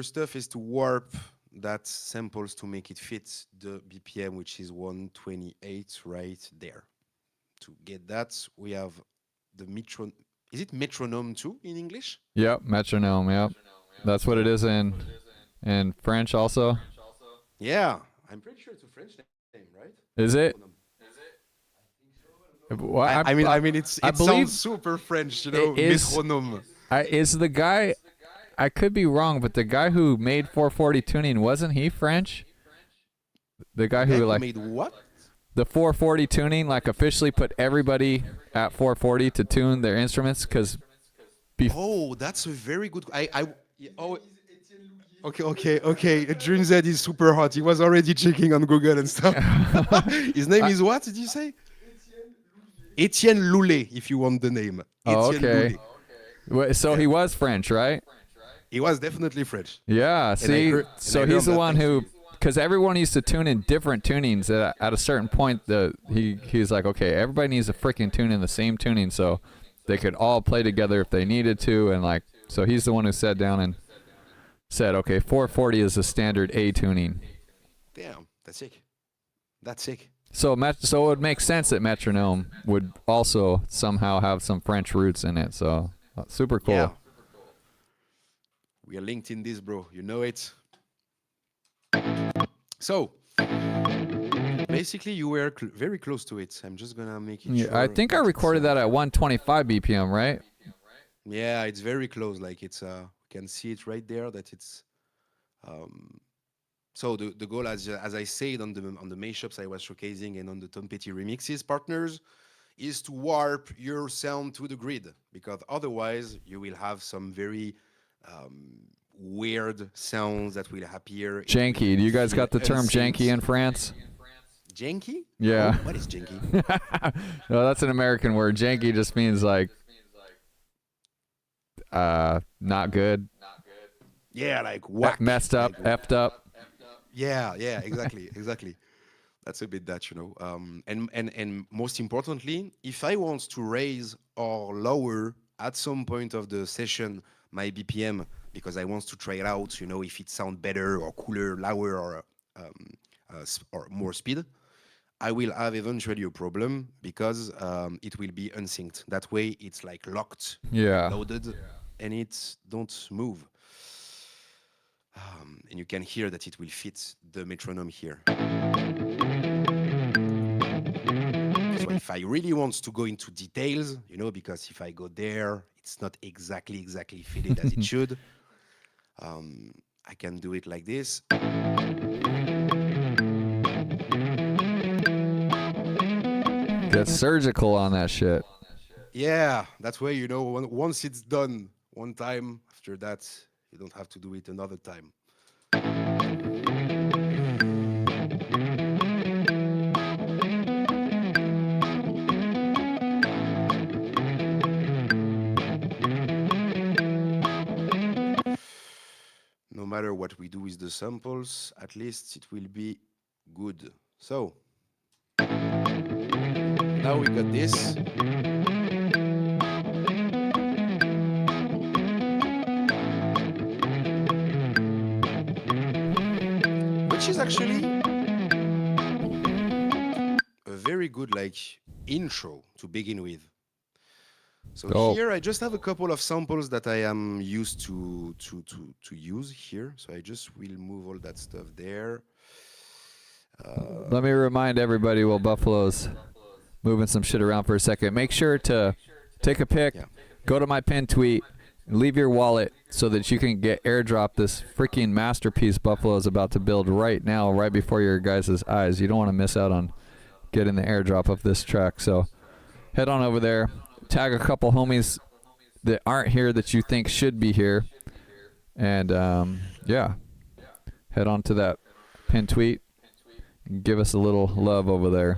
stuff is to warp that samples to make it fit the BPM, which is 128 right there. To get that, we have the metronome. Is it metronome too in English? Yep, metronome. Yep, that's what it is in French also. Yeah, I'm pretty sure it's a French name, right? Is it? Well, I mean, it sounds super French, you know. Metronome. Is the guy? I could be wrong, but the guy who made 440 tuning, wasn't he French? The guy who like made what? the 440 tuning, like officially put everybody at 440 to tune their instruments? Because Oh, that's a very good. Oh. Okay. Dream's Head is super hot. He was already checking on Google and stuff. His name is what? Did you say? Etienne Loulet, if you want the name. Oh, Etienne okay. Loulet. So he was French, right? He was definitely French. Yeah. See, so he's the one who, because everyone used to tune in different tunings. At a certain point, he's like, okay, everybody needs to freaking tune in the same tuning so they could all play together if they needed to, and like, so he's the one who sat down and said, okay, 440 is the standard A tuning. Damn, that's sick. That's sick. So it would make sense that metronome would also somehow have some French roots in it. So super cool. Yeah. We are linked in this, bro. You know it. So basically, you were very close to it. I'm just gonna make it. Yeah, sure I think I recorded that at 125 BPM, right? Yeah, it's very close. Like it's you can see it right there that it's. So the goal, as I said on the mashups I was showcasing and on the Tom Petty remixes partners, is to warp your sound to the grid, because otherwise you will have some very weird sounds that will appear. Janky. Do you guys got the term janky in France? Janky? Yeah. Oh, what is janky? No, that's an American word. Janky just means like not good. Yeah, like whack. Messed up, like, effed up. Yeah, exactly. That's a bit that, and most importantly, if I want to raise or lower at some point of the session my BPM because I want to try it out, if it sounds better or cooler, lower or more speed, I will have eventually a problem because it will be unsynced. That way, it's like locked, loaded, and it don't move. And you can hear that it will fit the metronome here. So if I really want to go into details, because if I go there, it's not exactly fitted as it should. I can do it like this. Get surgical on that shit. Yeah, that's why, once it's done one time, after that, you don't have to do it another time. No matter what we do with the samples, at least it will be good. So, now we got this. Which is actually a very good intro to begin with. So here I just have a couple of samples that I am used to use here. So I just will move all that stuff there. Let me remind everybody while Buffalo's moving some shit around for a second. Make sure to take a pic, go to my pinned tweet, leave your wallet so that you can get airdrop this freaking masterpiece Buffalo is about to build right now, right before your guys' eyes. You don't want to miss out on getting the airdrop of this track. So head on over there, tag a couple homies that aren't here that you think should be here, and head on to that pinned tweet and give us a little love over there.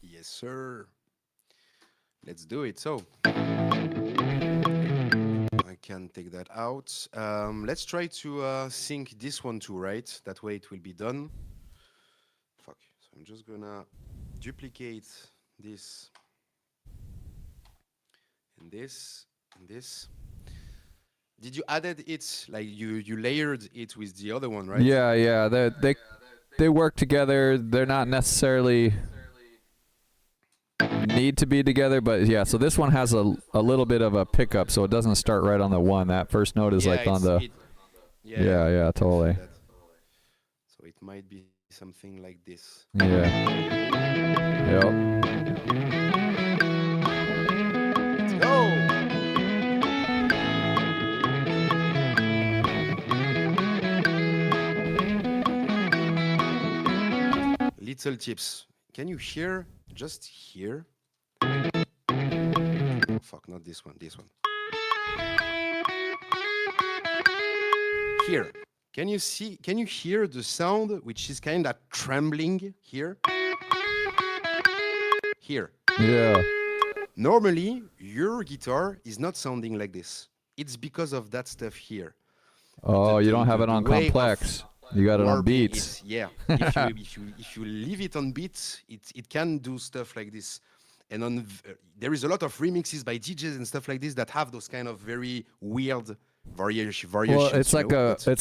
Yes, sir. Let's do it. So I can take that out. Let's try to sync this one too, right? That way it will be done. Fuck. So I'm just gonna duplicate this and this and this. Did you added it like you layered it with the other one, right? Yeah. They work together. They're not necessarily need to be together, but yeah. So this one has a little bit of a pickup, so it doesn't start right on the one. That first note is like on the. Yeah, totally. So it might be something like this. Yeah. Yep. Let's go. Little tips. can you hear, just here? Fuck, not this one, this one. Here, can you hear the sound which is kind of trembling here? Here. Yeah. Normally, your guitar is not sounding like this. It's because of that stuff here. Oh, you don't have it on complex. You got it on beats. Yeah. If you leave it on beats, it can do stuff like this. And there is a lot of remixes by DJs and stuff like this that have those kind of very weird variations. Well, it's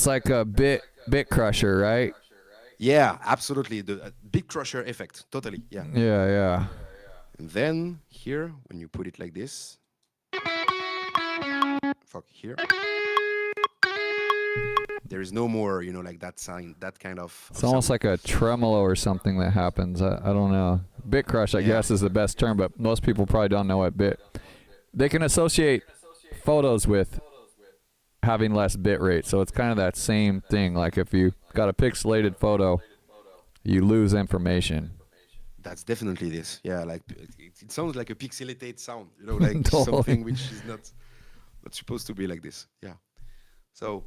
like a bit crusher, right? Yeah, absolutely. The bit crusher effect, totally. Yeah. Yeah. And then here, when you put it like this, fuck here. There is no more, like that sign, that kind of. It's almost like a tremolo or something that happens. I don't know. Bit crush, I guess, is the best term, but most people probably don't know what bit. They can associate photos with having less bit rate, so it's kind of that same thing. Like if you got a pixelated photo, you lose information. That's definitely this. Yeah, like it sounds like a pixelated sound, like Totally. something which is not supposed to be like this. Yeah. So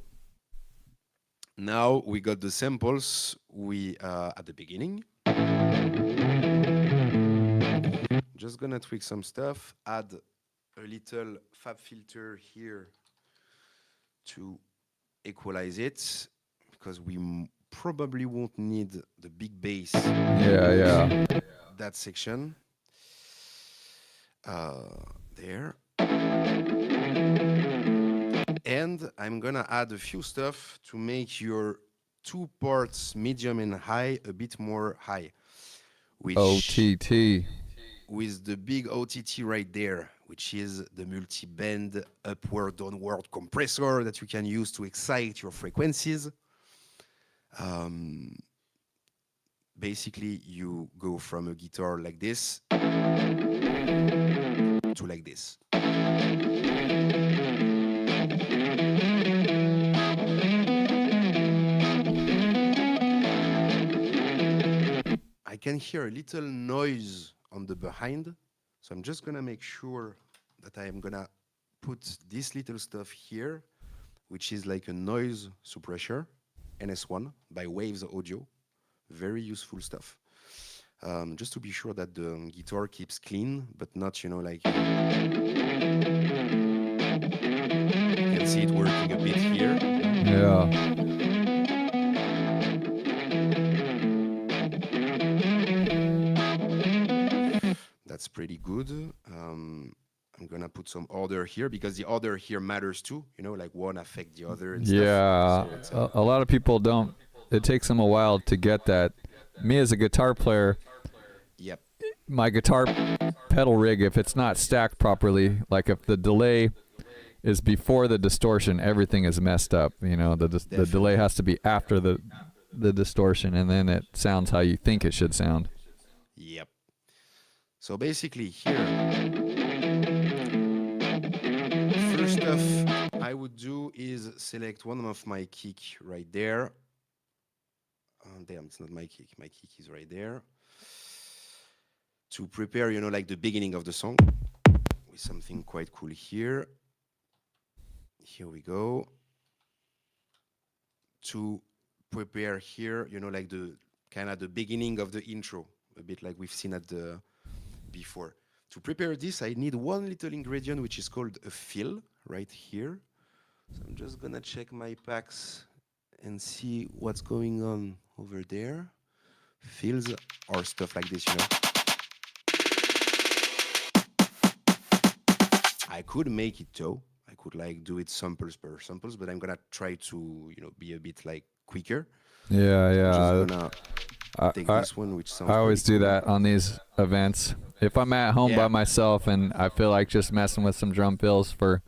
now we got the samples at the beginning. Just gonna tweak some stuff, add a little fab filter here to equalize it, because we probably won't need the big bass. Yeah. That section. There. And I'm gonna add a few stuff to make your 2 parts medium and high a bit more high. Which OTT. With the big OTT right there, which is the multi-band upward downward compressor that you can use to excite your frequencies. Basically, you go from a guitar like this to like this. I can hear a little noise on the behind, so I'm just gonna make sure that I am gonna put this little stuff here, which is like a noise suppressor, NS1 by Waves Audio. Very useful stuff. Just to be sure that the guitar keeps clean, but not, like you can see it working a bit here. Yeah. That's pretty good. I'm gonna put some order here, because the order here matters too. Like one affect the other. And Yeah. stuff. A lot of people don't. It takes them a while to get that. Me as a guitar player, Yep. my guitar pedal rig, if it's not stacked properly, like if the delay is before the distortion, everything is messed up. The delay has to be after the distortion, and then it sounds how you think it should sound. Yep. So basically here, first stuff I would do is select one of my kick right there. Damn, it's not my kick. My kick is right there. To prepare, like the beginning of the song with something quite cool here. Here we go. To prepare here, like the kind of the beginning of the intro, a bit like we've seen at the before. To prepare this, I need one little ingredient, which is called a fill right here. So I'm just gonna check my packs and see what's going on over there. Fills or stuff like this, I could make it though. I could do it samples per samples, but I'm gonna try to, be a bit quicker. Yeah. I'm just gonna take this one, which sounds. I always pretty do cool. that on these events. If I'm at home by myself and I feel like just messing with some drum fills for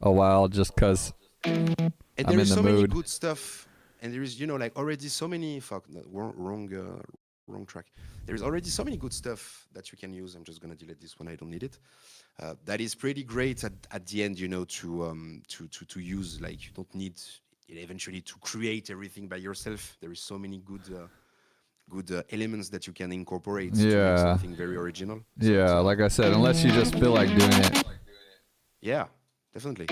a while, just because And I'm there in is the so many mood. good stuff, and there is, already so many. Wrong track. There is already so many good stuff that you can use. I'm just gonna delete this one. I don't need it. That is pretty great at the end, to use. You don't need eventually to create everything by yourself. There is so many good elements that you can incorporate to Yeah. make something very original. Yeah, like I said, unless you just feel like doing it. Yeah, definitely.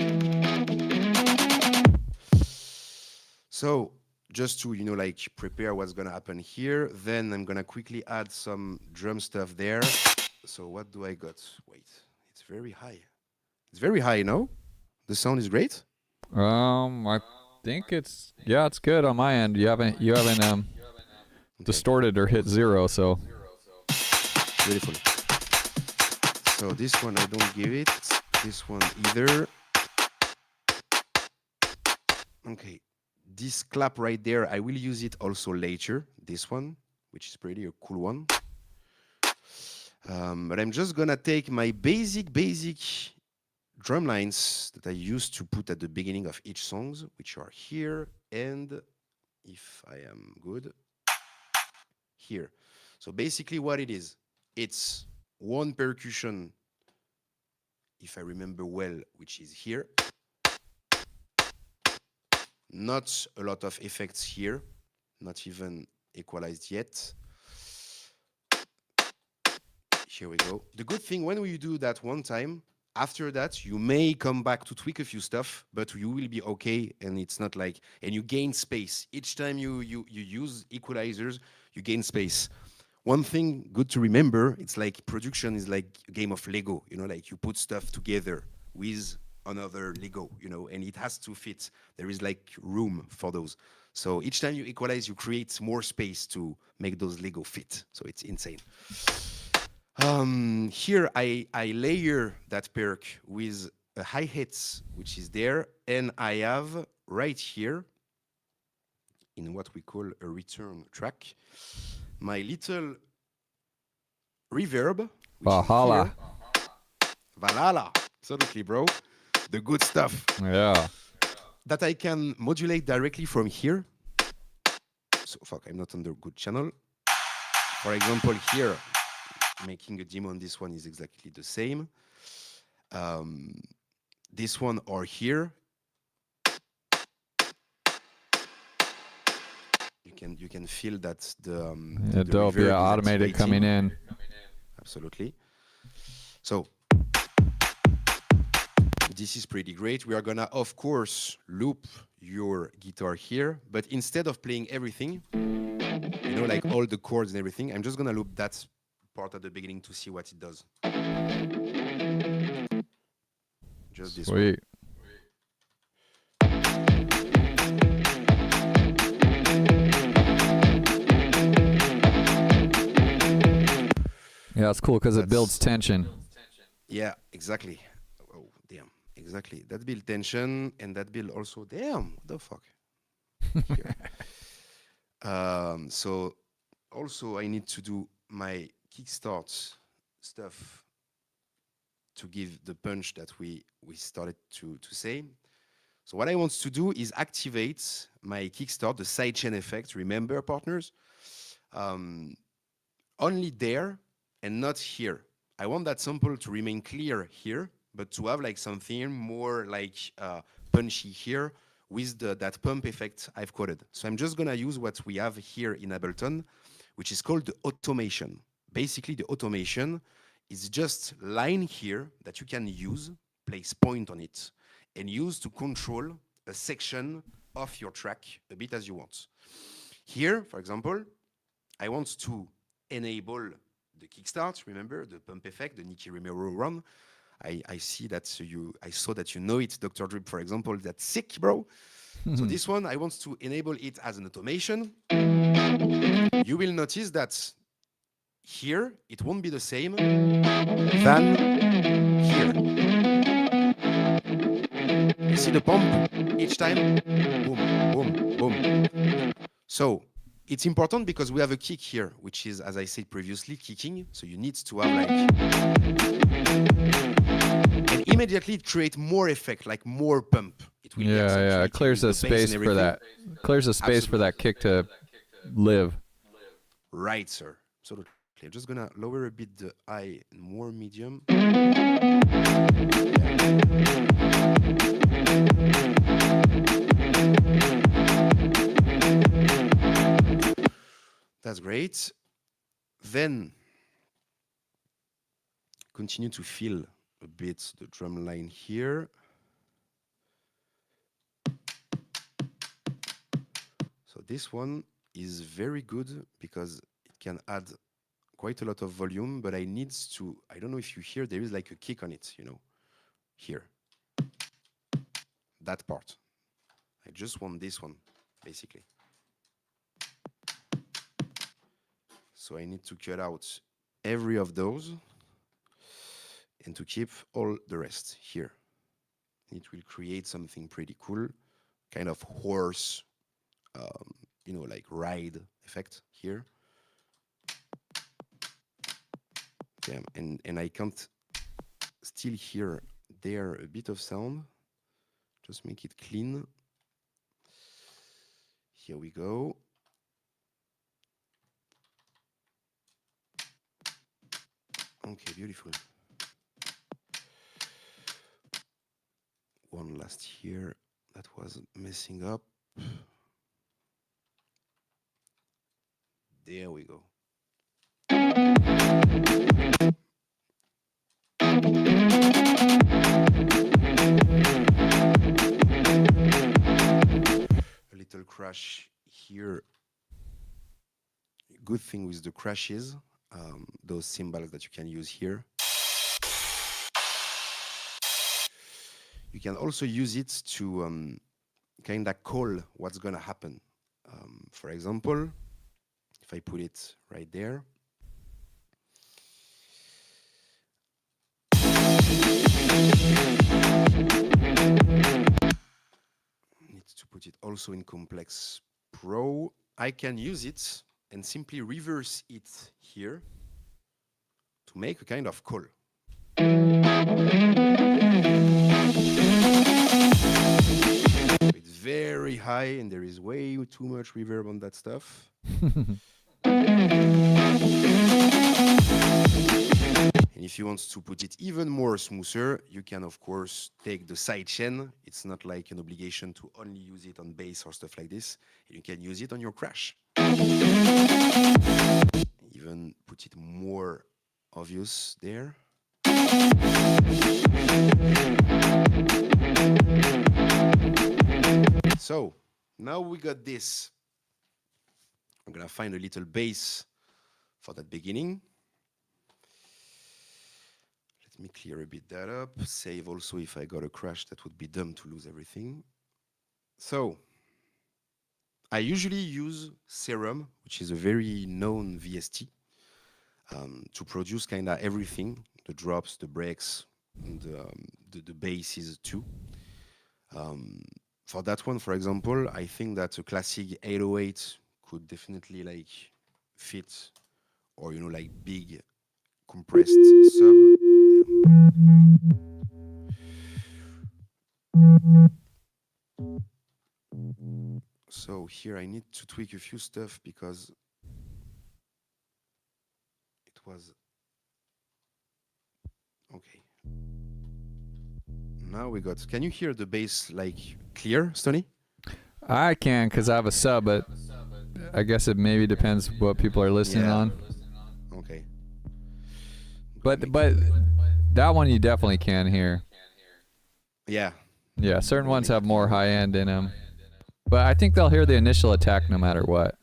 So just to, like prepare what's gonna happen here, then I'm gonna quickly add some drum stuff there. So what do I got? Wait, it's very high. It's very high, no? The sound is great? I think it's good on my end. You haven't distorted or hit 0, so Beautiful. So this one I don't give it. This one either. Okay. This clap right there, I will use it also later. This one, which is pretty a cool one. But I'm just gonna take my basic drum lines that I used to put at the beginning of each songs, which are here, and if I am good, here. So basically what it is, it's one percussion, if I remember well, which is here. Not a lot of effects here, not even equalized yet. Here we go. The good thing, when you do that one time, after that, you may come back to tweak a few stuff, but you will be okay, and it's not like, and you gain space. Each time you use equalizers, you gain space. One thing good to remember, it's like production is like a game of Lego, like you put stuff together with another Lego, and it has to fit. There is like room for those. So each time you equalize, you create more space to make those Lego fit. So it's insane. Here I layer that perk with a hi-hats, which is there, and I have right here, in what we call a return track, my little reverb. Valhalla. Valhalla, absolutely, bro. The good stuff. Yeah. That I can modulate directly from here. So, fuck, I'm not on the good channel. For example, here, making a demo on this one is exactly the same. This one or here. You can feel that the dope, reverb is automated coming in. Absolutely. So this is pretty great. We are gonna, of course, loop your guitar here, but instead of playing everything, like all the chords and everything, I'm just gonna loop that part at the beginning to see what it does. Just this one. Sweet. Yeah, it's cool because it builds tension. Yeah, exactly. Oh, damn. Exactly. That build tension, and that build also, damn, what the fuck? So also I need to do my kickstart stuff to give the punch that we started to say. So what I want to do is activate my kickstart, the sidechain effect. Remember, partners, only there and not here. I want that sample to remain clear here, but to have like something more like punchy here with that pump effect I've quoted. So I'm just gonna use what we have here in Ableton, which is called the automation. Basically, the automation is just line here that you can use, place point on it, and use to control a section of your track a bit as you want. Here, for example, I want to enable the kickstart, remember, the pump effect, the Nicky Romero run. I see that I saw that you know it, Dr. Drip, for example. That's sick, bro. So this one, I want to enable it as an automation. You will notice that here, it won't be the same than here. You see the pump each time? Boom, boom, boom. So it's important because we have a kick here, which is, as I said previously, kicking. So you need to have like... And immediately create more effect, like more pump. It will it clears the space for that. Clears the space for that kick to live. Right, sir. Absolutely. I'm just gonna lower a bit the high and more medium. That's great. Then continue to fill a bit the drum line here. So this one is very good because it can add quite a lot of volume, but I don't know if you hear, there is like a kick on it, here. That part. I just want this one, basically. So I need to cut out every of those and to keep all the rest here. It will create something pretty cool, kind of horse, like ride effect here. Yeah, and I can't still hear there a bit of sound. Just make it clean. Here we go. Okay, beautiful. One last here that was messing up. There we go. A little crash here. Good thing with the crashes, those cymbals that you can use here. You can also use it to kind of call what's going to happen. For example, if I put it right there. Need to put it also in Complex Pro. I can use it and simply reverse it here to make a kind of call. It's very high and there is way too much reverb on that stuff. And if you want to put it even more smoother, you can of course take the sidechain. It's not like an obligation to only use it on bass or stuff like this. You can use it on your crash. Even put it more obvious there. So now we got this. I'm gonna find a little bass for that beginning. Let me clear a bit that up. Save also if I got a crash, that would be dumb to lose everything. So I usually use Serum, which is a very known VST, to produce kind of everything, the drops, the breaks, and the basses too. For that one, for example, I think that a classic 808 could definitely like fit, or like big compressed sub. So here I need to tweak a few stuff because it was okay. Now we got. Can you hear the bass like clear, Stoney? I can because I have a sub, but I guess it maybe depends what people are listening on. Okay. But that one you definitely can hear. Yeah. Yeah, certain ones have more high end in them. But I think they'll hear the initial attack no matter what.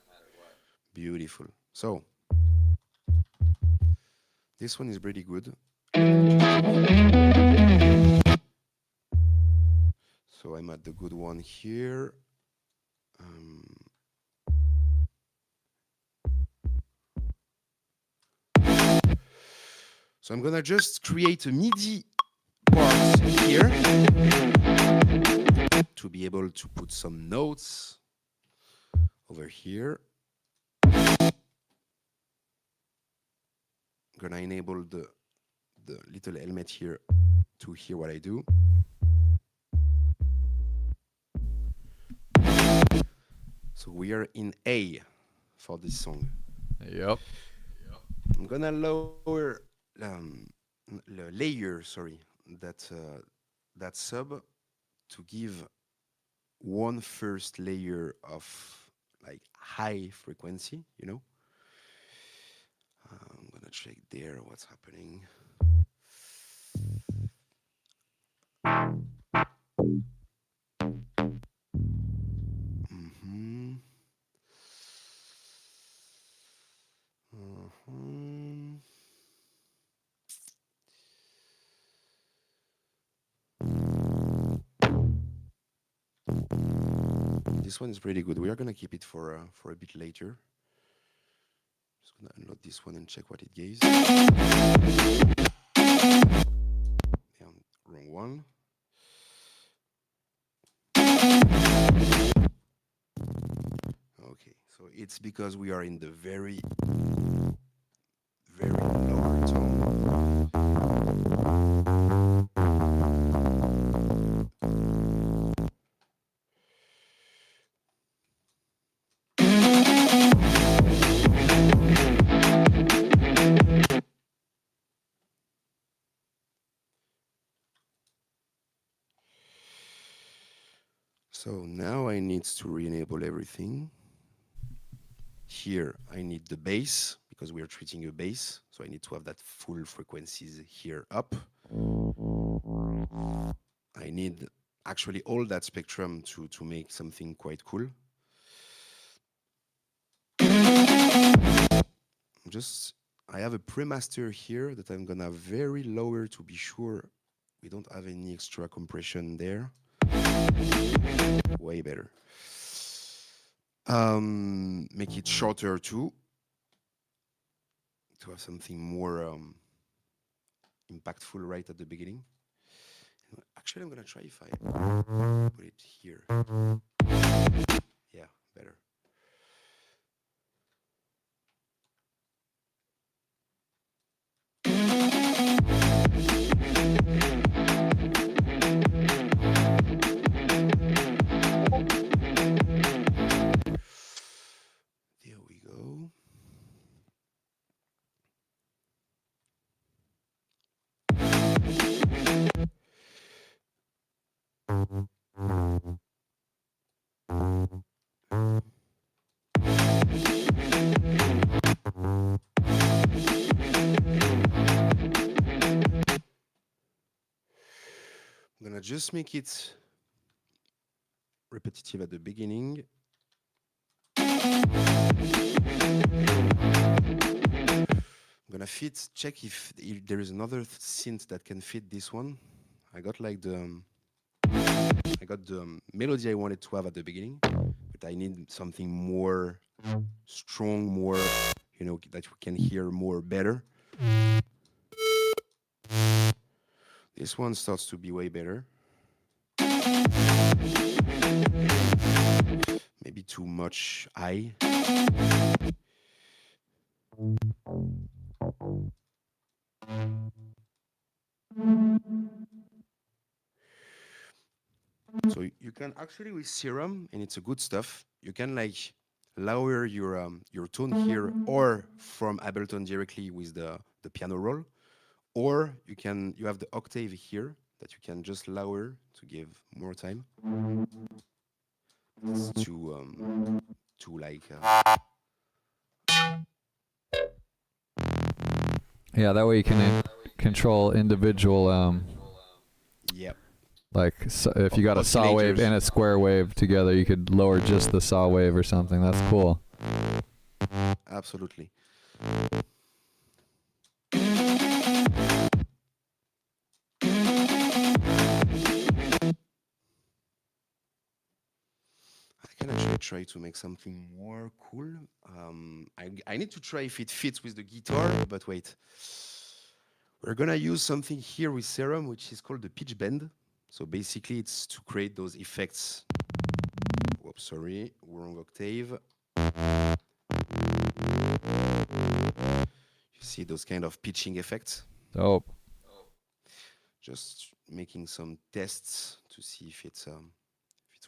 Beautiful. So this one is pretty good. So I'm at the good one here. So I'm gonna just create a MIDI part here to be able to put some notes over here. I'm gonna enable the little helmet here to hear what I do. So we are in A for this song. Yep. I'm gonna lower layer, that sub to give one first layer of like high frequency, I'm gonna check there what's happening. Mhm. Mhm. This one is pretty good. We are gonna keep it for a bit later. Just gonna unload this one and check what it gives. Yeah, wrong one. Okay, so it's because we are in the very lower tone. So now I need to re-enable everything. Here I need the bass because we are treating a bass. So I need to have that full frequencies here up. I need actually all that spectrum to make something quite cool. I have a pre-master here that I'm gonna very lower to be sure we don't have any extra compression there. Way better. Make it shorter too, to have something more impactful right at the beginning. Actually, I'm gonna try if I put it here. Yeah, better. There we go. I'm gonna just make it repetitive at the beginning. I'm gonna check if there is another synth that can fit this one. I got the melody I wanted to have at the beginning, but I need something more strong, more, that we can hear more better. This one starts to be way better. Maybe too much high. So you can actually, with Serum, and it's a good stuff, you can like lower your tone here, or from Ableton directly with the piano roll, or you have the octave here that you can just lower to give more time. It's to like. Yeah, that way you can control individual. Yep. Like if you got a saw wave and a square wave together, you could lower just the saw wave or something. That's cool. Absolutely. I can actually try to make something more cool. I need to try if it fits with the guitar, but wait. We're gonna use something here with Serum, which is called the pitch bend. So basically it's to create those effects. Whoops, sorry, wrong octave. You see those kind of pitching effects? Dope. Just making some tests to see if it's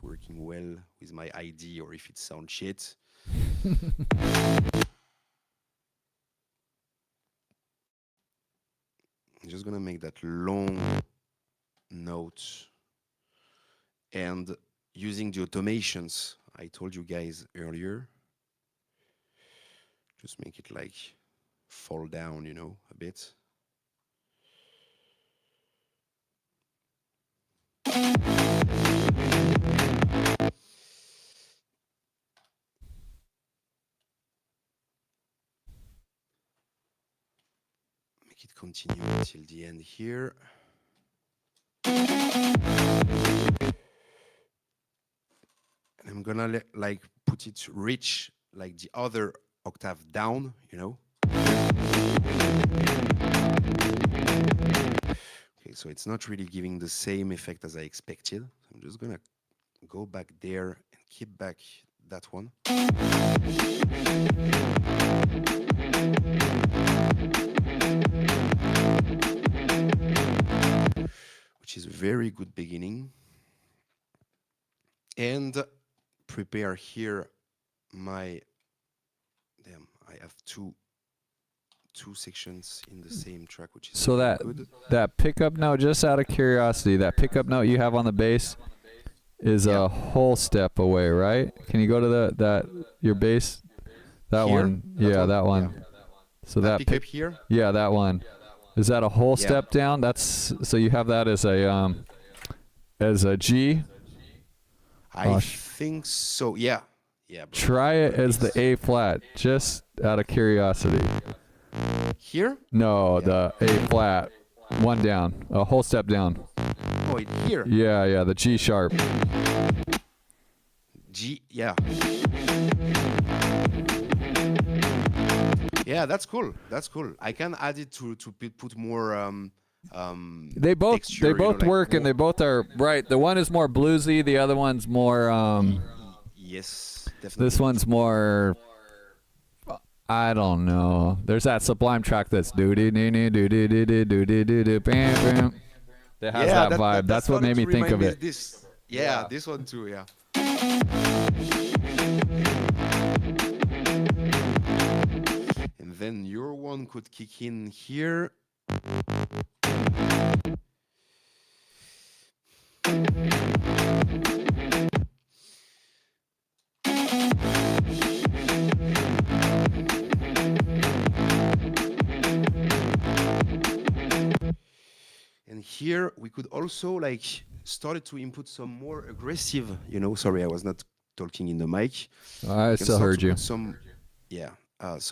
working well with my ID or if it sounds shit. I'm just gonna make that long note, and using the automations I told you guys earlier, just make it like fall down, you know, a bit. Make it continue until the end here. And I'm gonna like put it rich like the other octave down, you know. Okay, so it's not really giving the same effect as I expected. I'm just gonna go back there and keep back that one. Which is a very good beginning. And prepare here my, damn, I have two sections in the same track, which is So that good. that pickup note, just out of curiosity, that pickup note you have on the bass is a whole step away, right? Can you go to your bass? That Here? one, That one? Yeah. So that pickup here? Yeah, that one. Is that a whole step down? That's so you have that as a G. I think so. Yeah. Yeah. Bro. Try it as the A flat, just out of curiosity. Here? No, the A flat, one down, a whole step down. Oh, here. Yeah, the G sharp. G, yeah. Yeah, that's cool. That's cool. I can add it to put more They both texture, like work, and they both are right. The one is more bluesy, the other one's more yes, definitely. This one's more, I don't know. There's that Sublime track that's do do do do do do do do do do do bam bam. That has that vibe. That's what made me think of it. This, this one too, yeah. And then your one could kick in here. And here we could also like started to input some more aggressive, you know, sorry, I was not talking in the mic. I still heard you. Some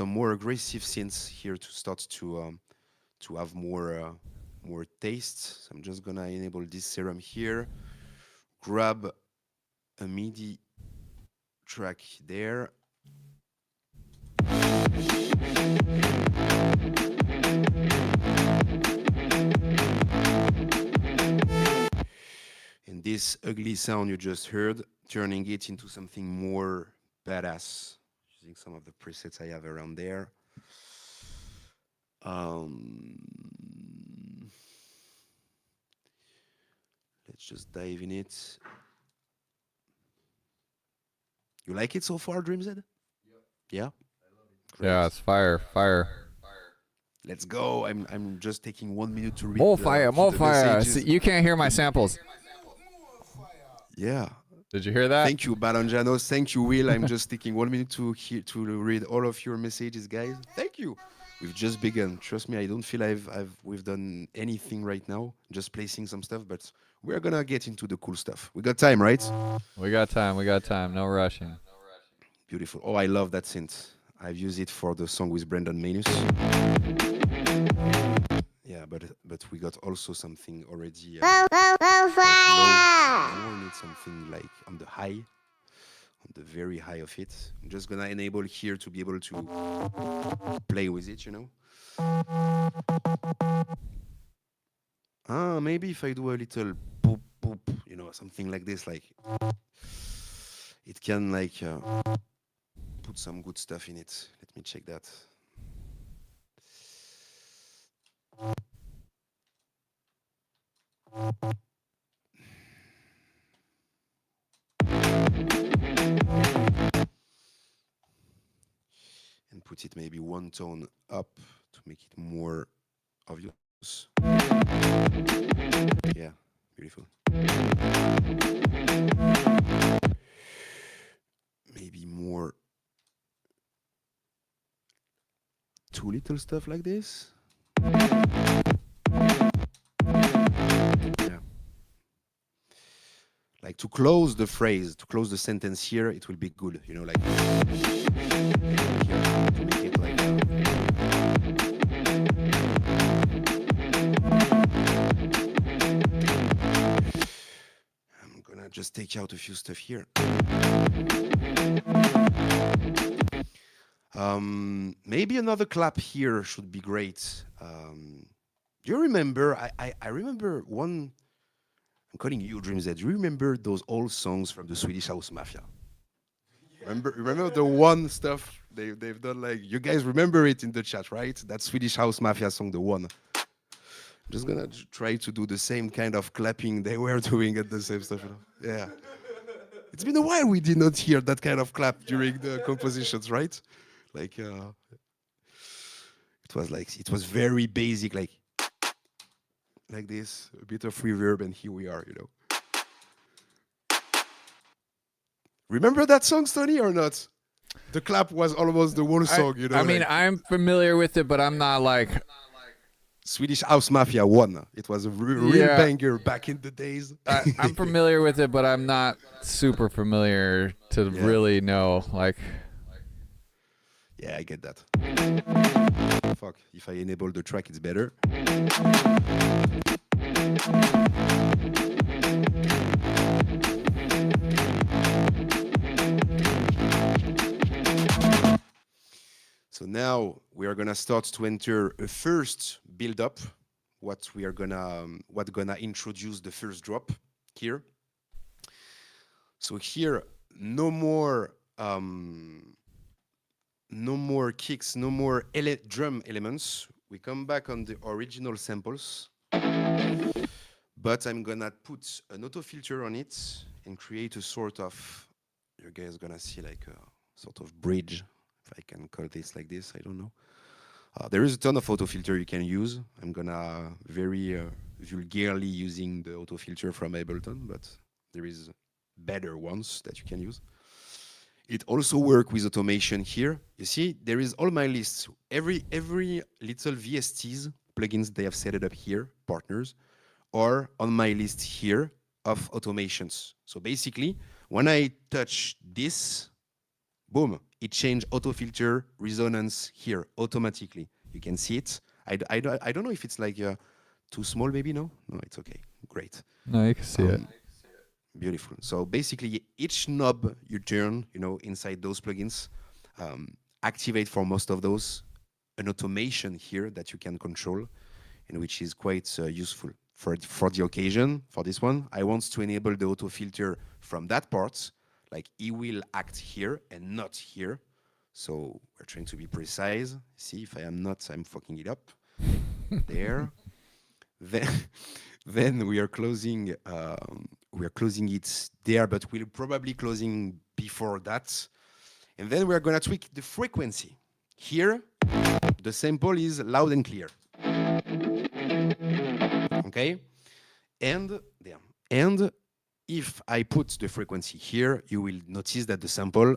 more aggressive synths here to start to have more taste. So I'm just gonna enable this serum here, grab a MIDI track there. And this ugly sound you just heard, turning it into something more badass, using some of the presets I have around there. Let's just dive in it. You like it so far, DreamZ? Yeah? Great. Yeah, it's fire. Let's go. I'm just taking 1 minute to read More fire. messages. See, you can't hear my samples. Yeah. Did you hear that? Thank you, Balanjanos. Thank you, Will. I'm just taking 1 minute to read all of your messages, guys. Thank you. We've just begun. Trust me, I don't feel we've done anything right now. Just placing some stuff, but we're gonna get into the cool stuff. We got time, right? We got time. No rushing. Beautiful. Oh, I love that synth. I've used it for the song with Brendan Manus. Yeah, but we got also something already. Low. We need something like on the high, on the very high of it. I'm just gonna enable here to be able to play with it, you know. Maybe if I do a little boop boop, you know, something like this, like it can like put some good stuff in it. Let me check that. And put it maybe one tone up to make it more obvious. Yeah, beautiful. Maybe more to two little stuff like this. Yeah. Like to close the phrase, to close the sentence here, it will be good, you know, like here, to make it like I'm gonna just take out a few stuff here. Maybe another clap here should be great. Do you remember? I remember one. I'm calling you Dreams. Do you remember those old songs from the Swedish House Mafia? Remember the one stuff they've done, like, you guys remember it in the chat, right? That Swedish House Mafia song, the one. I'm just gonna try to do the same kind of clapping they were doing at the same stuff. You know? Yeah. It's been a while we did not hear that kind of clap during the compositions, right? Like, it was very basic, like this, a bit of reverb, and here we are, you know. Remember that song, Stoney, or not? The clap was almost the whole song, you know. I mean, I'm familiar with it, but I'm not like... Swedish House Mafia 1. It was a real banger back in the days. I'm familiar with it, but I'm not super familiar to really know, like... Yeah, I get that. Fuck, if I enable the track, it's better. So now we are gonna start to enter a first build-up. What gonna introduce the first drop here. So here, no more kicks, no more drum elements. We come back on the original samples, but I'm gonna put an auto filter on it and create a sort of, you guys gonna see like a sort of bridge, if I can call this like this, I don't know. There is a ton of auto filter you can use. I'm gonna very vulgarly using the auto filter from Ableton, but there is better ones that you can use. It also works with automation here. You see, there is all my lists. Every little VSTs plugins they have set it up here, partners, or on my list here of automations. So basically, when I touch this, boom, it changed auto filter resonance here automatically. You can see it. I don't know if it's like too small, maybe. No, it's okay. Great. No, you can see it. Beautiful. So basically, each knob you turn, you know, inside those plugins, activate for most of those an automation here that you can control, and which is quite useful for the occasion. For this one, I want to enable the auto filter from that part, like it will act here and not here. So we're trying to be precise. See, if I am not, I'm fucking it up. There. Then we are closing. We are closing it there, but we'll probably closing before that. And then we're gonna tweak the frequency. Here, the sample is loud and clear. Okay? And there. And if I put the frequency here, you will notice that the sample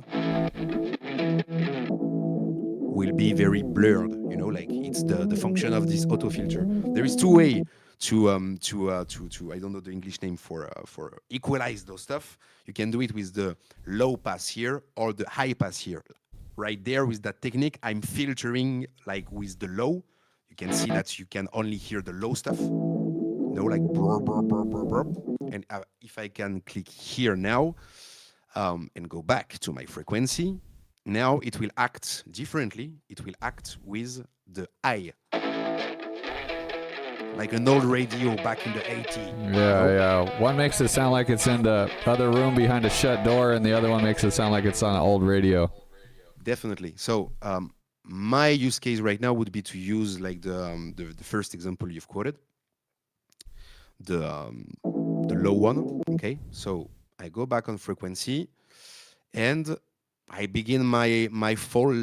will be very blurred. You know, like it's the function of this auto filter. There is two ways to I don't know the English name for equalize those stuff. You can do it with the low pass here or the high pass here. Right there with that technique, I'm filtering like with the low. You can see that you can only hear the low stuff. You know, like brr, brr, brr, brr, brr. And if I can click here now and go back to my frequency, now it will act differently. It will act with the high. Like an old radio back in the 80s. Yeah. One makes it sound like it's in the other room behind a shut door, and the other one makes it sound like it's on an old radio. Definitely. So my use case right now would be to use like the first example you've quoted, the low one. Okay. So I go back on frequency, and I begin my fall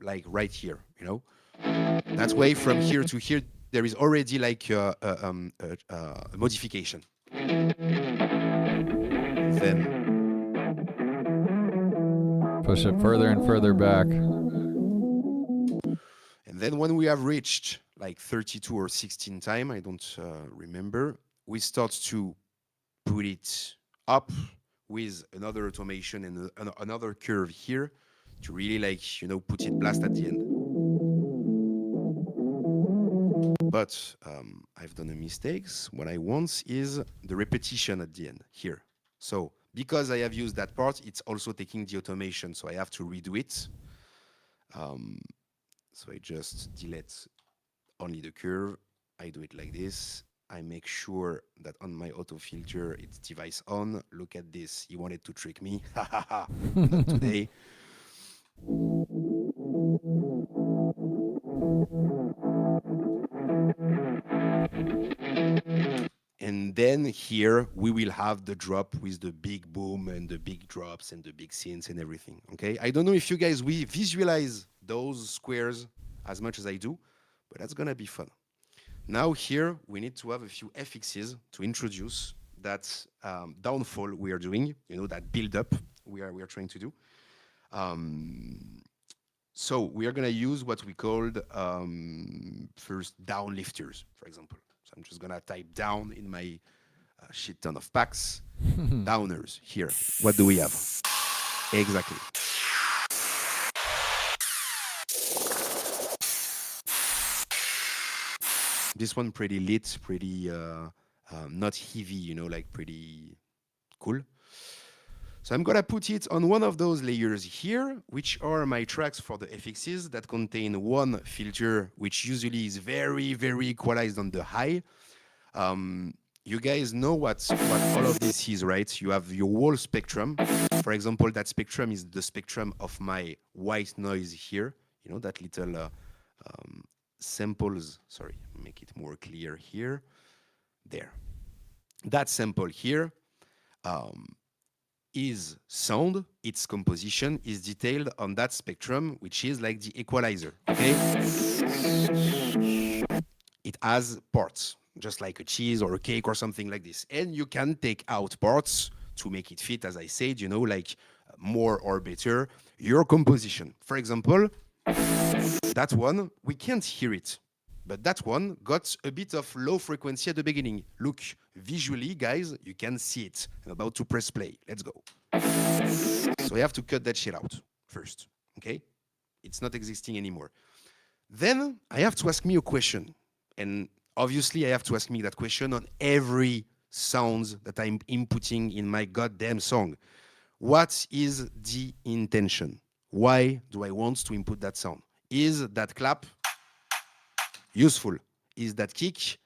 like right here. You know, that's way from here to here. There is already like a modification. Then push it further and further back. And Then when we have reached like 32 or 16 time, I don't remember, we start to put it up with another automation and another curve here to really like, you know, put it blast at the end. But I've done a mistake. What I want is the repetition at the end here. So because I have used that part, it's also taking the automation. So I have to redo it. So I just delete only the curve. I do it like this. I make sure that on my auto filter, it's device on. Look at this. He wanted to trick me. Ha ha ha. Not today. And then here we will have the drop with the big boom and the big drops and the big synths and everything. Okay. I don't know if you guys we visualize those squares as much as I do, but that's gonna be fun. Now here we need to have a few FXs to introduce that downfall we are doing. You know, that build up we are trying to do. So we are gonna use what we called first down lifters, for example. So I'm just gonna type down in my shit ton of packs. Downers here. What do we have? Exactly. This one pretty lit, pretty not heavy, you know, like pretty cool. So I'm gonna put it on one of those layers here, which are my tracks for the FXs that contain one filter, which usually is very, very equalized on the high. You guys know what all of this is, right? You have your whole spectrum. For example, that spectrum is the spectrum of my white noise here. You know, that little samples, sorry, make it more clear here. There. That sample here is sound, its composition is detailed on that spectrum, which is like the equalizer, okay? It has parts, just like a cheese or a cake or something like this. And you can take out parts to make it fit, as I said, you know, like more or better, your composition. For example, that one, we can't hear it. But that one got a bit of low frequency at the beginning. Look, visually, guys, you can see it. I'm about to press play. Let's go. So I have to cut that shit out first, okay? It's not existing anymore. Then I have to ask me a question. And obviously, I have to ask me that question on every sound that I'm inputting in my goddamn song. What is the intention? Why do I want to input that sound? Is that clap useful? Is that kick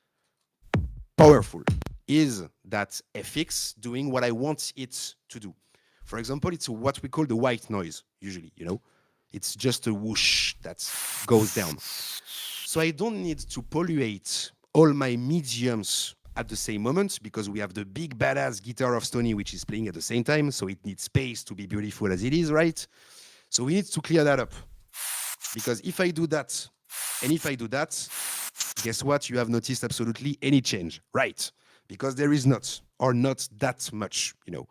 powerful? Is that FX doing what I want it to do? For example, it's what we call the white noise, usually, you know? It's just a whoosh that goes down. So I don't need to pollute all my mediums at the same moment because we have the big badass guitar of Stoney, which is playing at the same time, so it needs space to be beautiful as it is, right? So we need to clear that up. Because if I do that, and if I do that, guess what? You have noticed absolutely any change, right? Because there is not, or not that much, you know.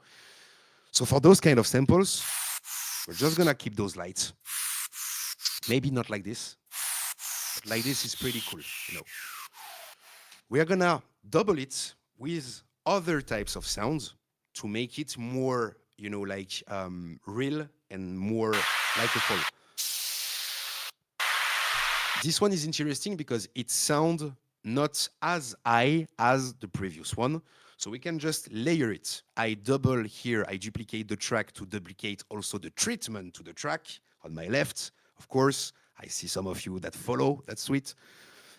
So for those kind of samples, we're just gonna keep those lights. Maybe not like this, but like this is pretty cool, you know. We are gonna double it with other types of sounds to make it more, you know, like real and more like a folk. This one is interesting because it sounds not as high as the previous one. So we can just layer it. I double here, I duplicate the track to duplicate also the treatment to the track on my left. Of course, I see some of you that follow, that's sweet.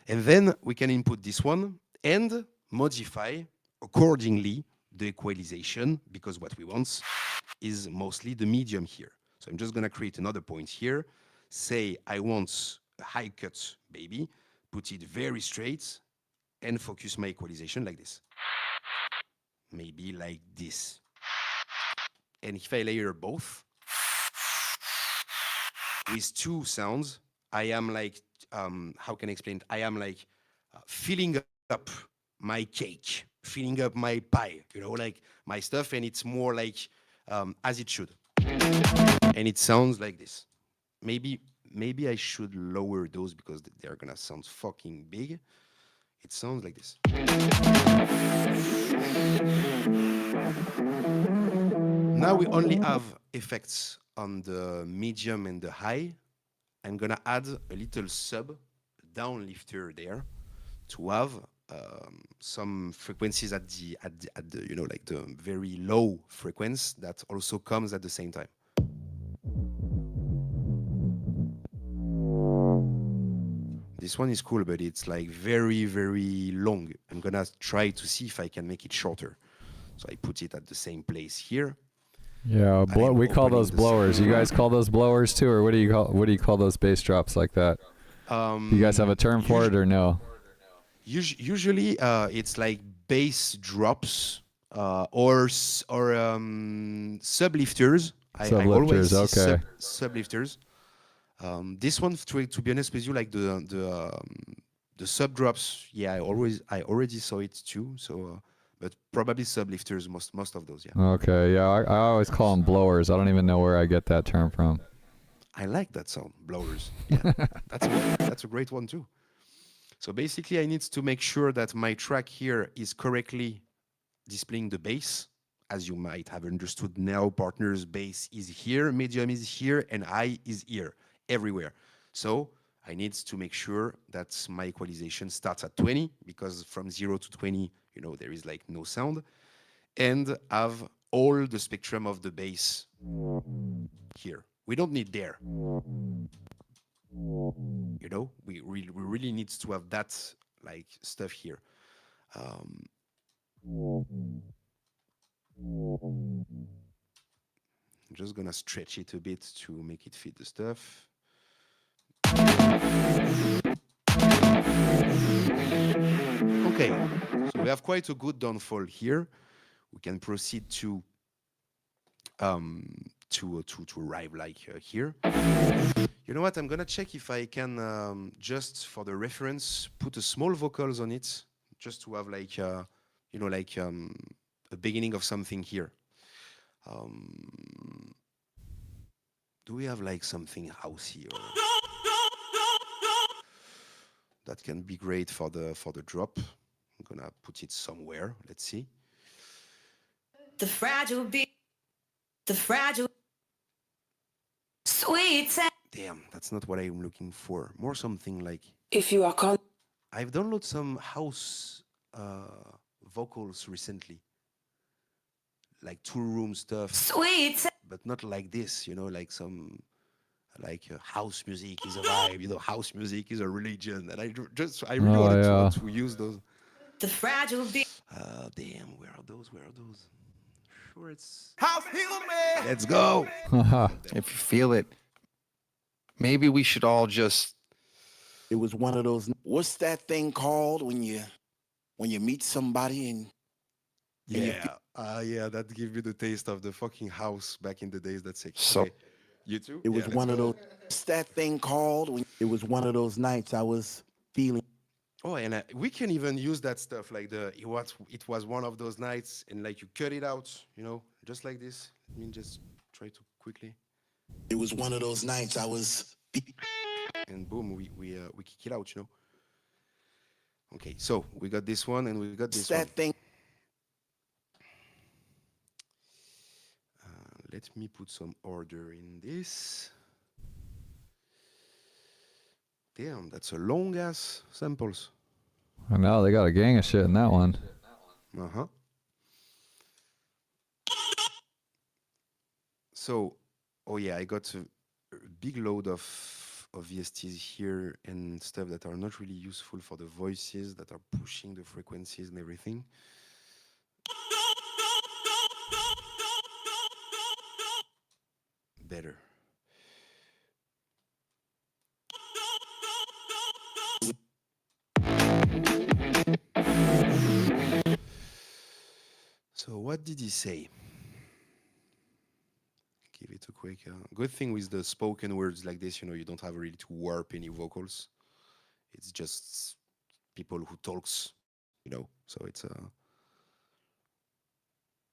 And then we can input this one and modify accordingly the equalization because what we want is mostly the medium here. So I'm just gonna create another point here. Say I want a high cut, baby, put it very straight and focus my equalization like this. Maybe like this. And if I layer both with two sounds, I am like, how can I explain it? I am like filling up my cake, filling up my pie, you know, like my stuff, and it's more like as it should. And it sounds like this. Maybe maybe I should lower those because they're gonna sound fucking big. It sounds like this. Now we only have effects on the medium and the high. I'm gonna add a little sub down lifter there to have some frequencies at the you know, like the very low frequency that also comes at the same time. This one is cool, but it's like very, very long. I'm gonna try to see if I can make it shorter. So I put it at the same place here. Yeah, we call those blowers. You guys call those blowers too, or what do you call those bass drops like that? You guys have a term for it or no? Usually, it's like bass drops or sublifters. I always see okay. sublifters. This one, to be honest with you, like the sub drops, yeah, I already saw it too. So, but probably sublifters, most of those, yeah. Okay, yeah, I always call them blowers. I don't even know where I get that term from. I like that sound, blowers. Yeah, that's a great one too. So basically, I need to make sure that my track here is correctly displaying the bass. As you might have understood now, partner's bass is here, medium is here, and high is here, everywhere. So I need to make sure that my equalization starts at 20, because from 0 to 20, you know, there is like no sound, and have all the spectrum of the bass here. We don't need there. You know, we really need to have that like stuff here. I'm just gonna stretch it a bit to make it fit the stuff. Okay, so we have quite a good downfall here. We can proceed to arrive like here. You know what? I'm gonna check if I can just for the reference put a small vocals on it, just to have like you know, like a beginning of something here. Do we have like something housey or that can be great for the drop? I'm gonna put it somewhere. Let's see. The fragile beat, the fragile sweet. Damn, that's not what I'm looking for. More something like. If you are called, I've downloaded some house vocals recently, like 2-room stuff. Sweet. But not like this, you know, like some, like house music is a vibe, you know, house music is a religion, and I really wanted to use those. The fragile beat. Damn, where are those? Sure, it's House heal me. Let's go. If you feel it, maybe we should all just. It was one of those. What's that thing called when you meet somebody and yeah, that gives me the taste of the fucking house back in the days. That's it. So, okay. You too? it was one of those. What's that thing called when it was one of those nights I was feeling. Oh, and we can even use that stuff like it was one of those nights, and like you cut it out, you know, just like this. I mean, just try to quickly. It was one of those nights I was. And boom, we kick it out, you know. Okay, so we got this one and we got this one. That thing. Let me put some order in this. Damn, that's a long ass samples. I know, they got a gang of shit in that one. Uh-huh. So, oh yeah, I got a big load of VSTs here and stuff that are not really useful for the voices, that are pushing the frequencies and everything. Better. So what did he say? Give it a quick. Good thing with the spoken words like this, you know, you don't have really to warp any vocals. It's just people who talks, you know. So it's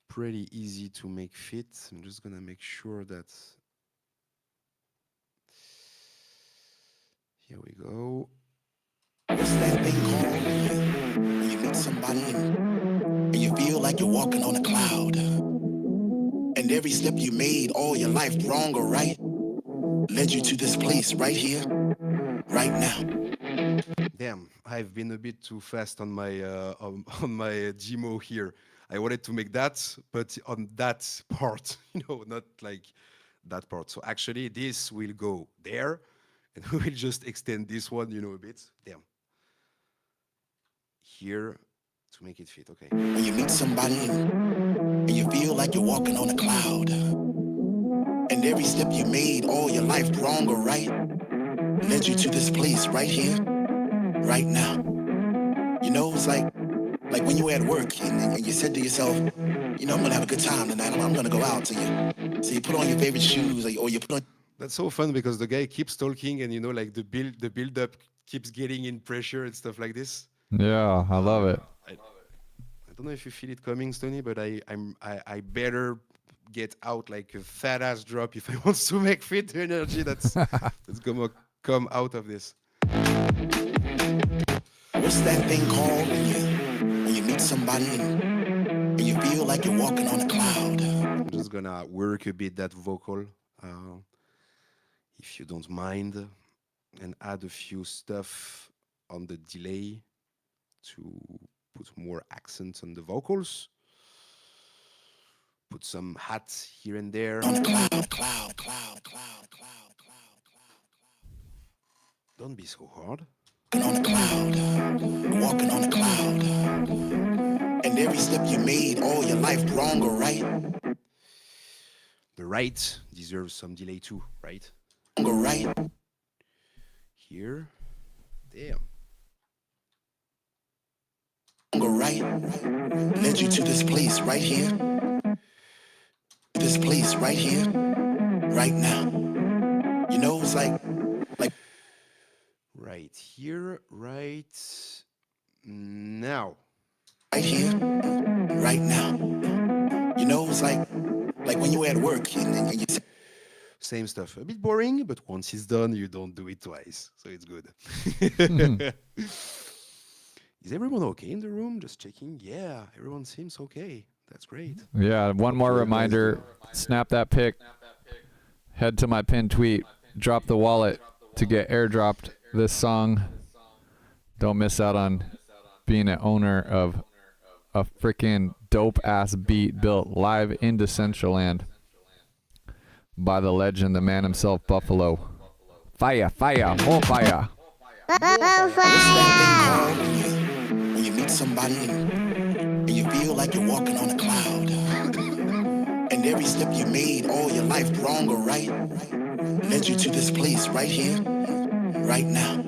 pretty easy to make fit. I'm just gonna make sure that Here we go. What's that thing called when you meet somebody and you feel like you're walking on a cloud? And every step you made all your life, wrong or right, led you to this place right here, right now. Damn, I've been a bit too fast on my on my Gmo here. I wanted to make that, but on that part, not like that part. So actually, this will go there, and we will just extend this one, a bit. Damn. Here to make it fit. Okay. When you meet somebody and you feel like you're walking on a cloud, and every step you made all your life, wrong or right, led you to this place right here, right now. It's like when you were at work and you said to yourself, I'm gonna have a good time tonight. I'm gonna go out. So you put on your favorite shoes, or you put on. That's so fun because the guy keeps talking, and like the build up keeps getting in pressure and stuff like this. Yeah, I love it. I don't know if you feel it coming, Stoney, but I better get out like a fat ass drop if I want to make fit the energy that's gonna come out of this. What's that thing called when you meet somebody and you feel like you're walking on a cloud? I'm just gonna work a bit that vocal, if you don't mind, and add a few stuff on the delay to put more accents on the vocals. Put some hats here and there. On a cloud. Don't be so hard. On a cloud, walking on a cloud. And every step you made all your life, wrong or right. The right deserves some delay too, right? Wrong or right. Here. Damn. Wrong or right. Led you to this place right here. This place right here, right now. It's like right here, right now. Right here, right now. It's like when you were at work and you said. Same stuff. A bit boring, but once it's done, you don't do it twice. So it's good. Is everyone okay in the room? Just checking. Yeah, everyone seems okay. That's great. Yeah, one more reminder. Snap that pic. Head to my pinned tweet. Drop the wallet to get airdropped this song. Don't miss out on being an owner of a freaking dope-ass beat built live in Decentraland by the legend, the man himself, Bufalo. Fire, more fire. When you meet somebody and you feel like you're walking on a cloud, and every step you made all your life, wrong or right, led you to this place right here, right now.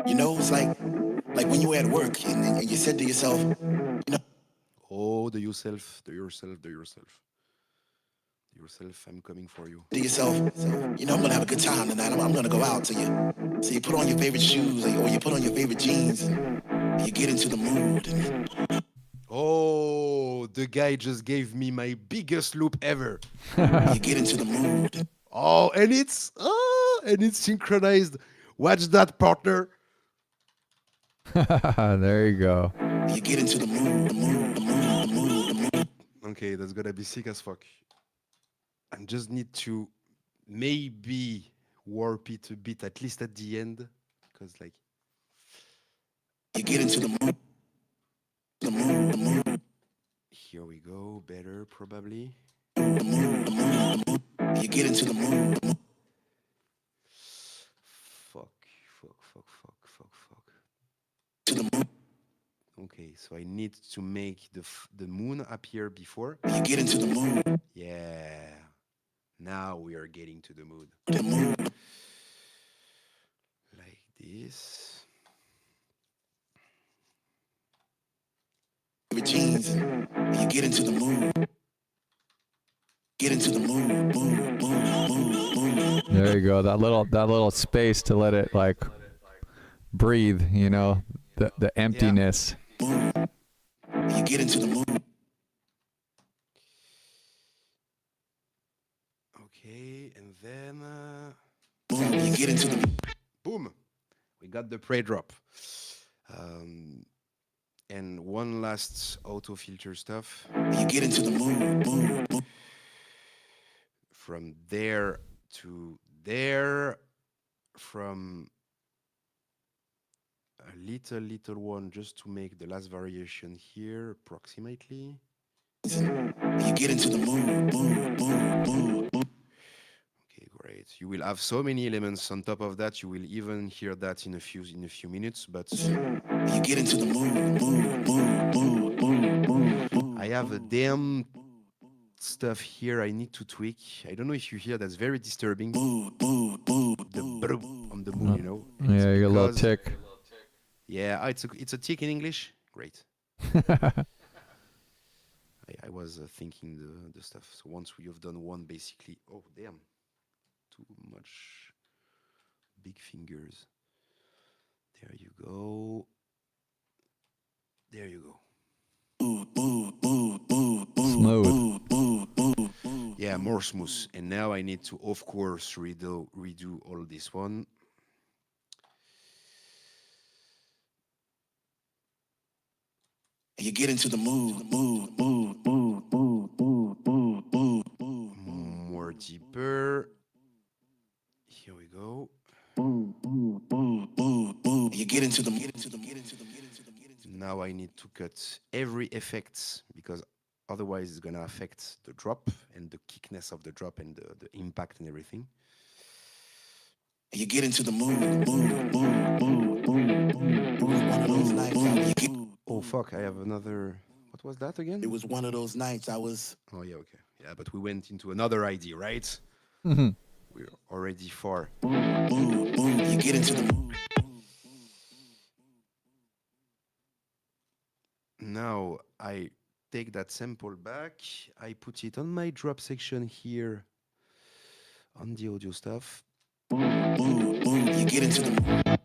It's like when you were at work and you said to yourself, Oh, do yourself, I'm coming for you. To yourself, I'm gonna have a good time tonight. I'm gonna go out. So you put on your favorite shoes, or you put on your favorite jeans, and you get into the mood. Oh, the guy just gave me my biggest loop ever. You get into the mood. Oh, and it's synchronized. Watch that, partner. There you go. You get into the mood. Okay, that's gonna be sick as fuck. I just need to maybe warp it a bit, at least at the end, because you get into the mood. The mood. Here we go. Better probably. You get into the mood. Fuck. To the mood. Okay, so I need to make the moon appear before. You get into the mood. Yeah. Now we are getting to the mood. The mood. Like this. With jeans, you get into the mood. Get into the mood. There you go. That little space to let it breathe. The emptiness. You get into the mood. Okay, and then You get into the boom. got the pre-drop. And one last auto filter stuff. You get into the mood. From there to there, from a little one just to make the last variation here approximately. You get into the mood. Okay, great. You will have so many elements on top of that. You will even hear that in a few minutes. But you get into the mood. I have a damn stuff here I need to tweak. I don't know if you hear. That's very disturbing. The brr on the moon, you know. Yeah, you got a little tick. Yeah, it's a tick in English. Great. I was thinking the stuff. So once we have done one, basically. Oh damn. Too much big fingers. There you go. There you go. Smooth. Yeah, more smooth. And now I need to, of course, redo all this one. You get into the mood. More deeper. Here we go. You get into the Now I need to cut every effect because otherwise it's gonna affect the drop and the kickness of the drop and the impact and everything. You get into the mood. Oh fuck! I have another. What was that again? It was one of those nights I was. Oh yeah, okay, yeah. But we went into another idea, right? Mm-hmm. We're already far. You get into the mood. Now I take that sample back. I put it on my drop section here on the audio stuff. You get into the mood.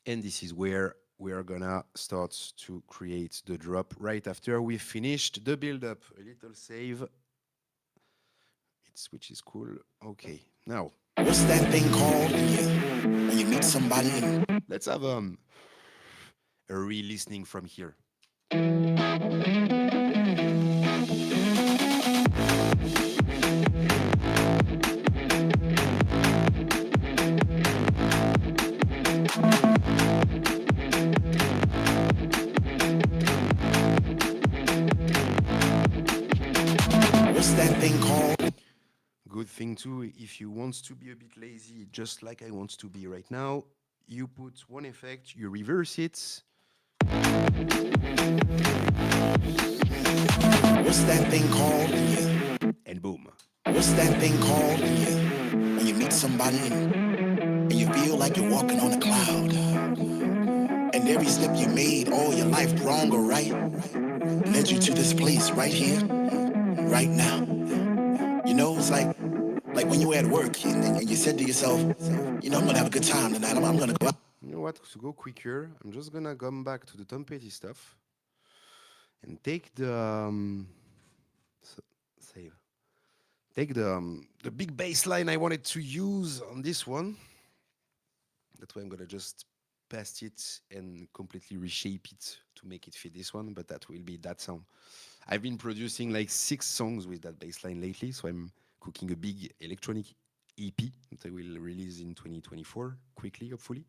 And this is where we are gonna start to create the drop right after we finished the build-up. A little save. Which is cool. Okay, now. What's that thing called when you meet somebody? Let's have a re-listening from here. What's that thing called? Good thing too, if you want to be a bit lazy, just like I want to be right now, you put one effect, you reverse it. What's that thing called? And boom. What's that thing called when you meet somebody and you feel like you're walking on a cloud? And every step you made all your life, wrong or right, led you to this place right here, right now. You know, it's like when you were at work and you said to yourself, you know, I'm gonna have a good time tonight. I'm gonna go out. You know what? To go quicker, I'm just gonna come back to the Tom Petty stuff and take the save. Take the big bass line I wanted to use on this one. That's why I'm gonna just paste it and completely reshape it to make it fit this one. But that will be that sound. I've been producing like 6 songs with that bass line lately, so I'm cooking a big electronic EP that I will release in 2024 quickly, hopefully.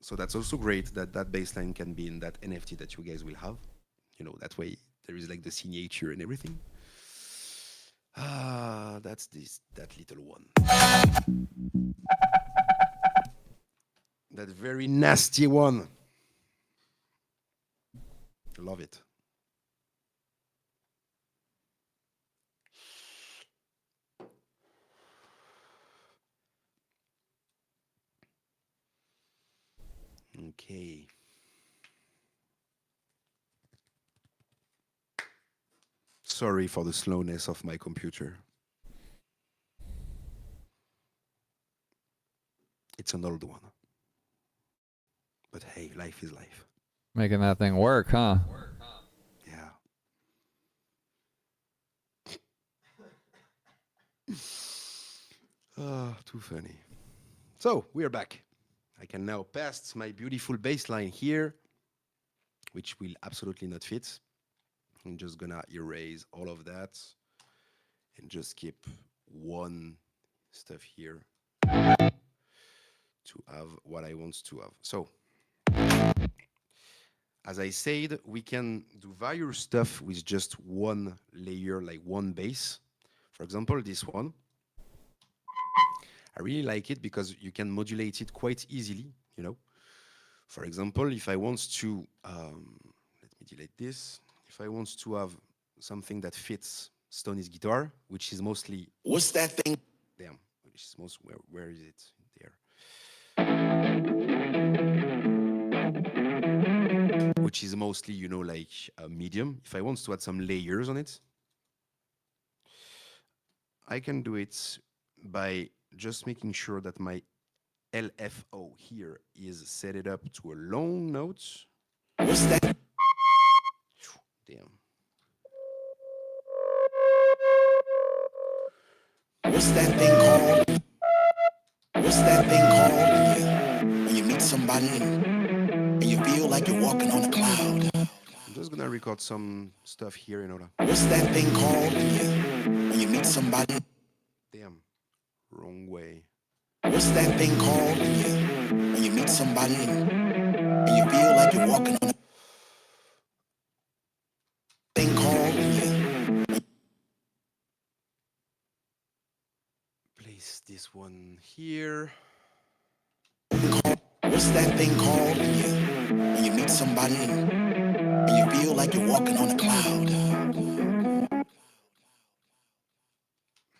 So that's also great that that bass line can be in that NFT that you guys will have. You know, that way there is like the signature and everything. That's that little one. That very nasty one. Love it. Okay. Sorry for the slowness of my computer. It's an old one. But hey, life is life. Making that thing work, huh? Yeah. Too funny. So we are back. I can now paste my beautiful bass line here, which will absolutely not fit. I'm just gonna erase all of that and just keep one stuff here to have what I want to have. So, as I said, we can do various stuff with just one layer, like one bass. For example, this one. I really like it because you can modulate it quite easily, you know. For example, if I want to, let me delete this. If I want to have something that fits Stoney's guitar, which is mostly... What's that thing? Damn, which is most, where is it? There. Which is mostly, you know, like a medium. If I want to add some layers on it, I can do it by just making sure that my LFO here is set it up to a long note. What's that? Damn. What's that thing called? What's that thing called? When you meet somebody and you feel like you're walking on a cloud. I'm just gonna record some stuff here in order. What's that thing called? When you meet somebody. Damn. Wrong way. What's that thing called? When you meet somebody and you feel like you're walking on a thing called. Place this one here. What's that thing called? When you meet somebody and you feel like you're walking on a cloud.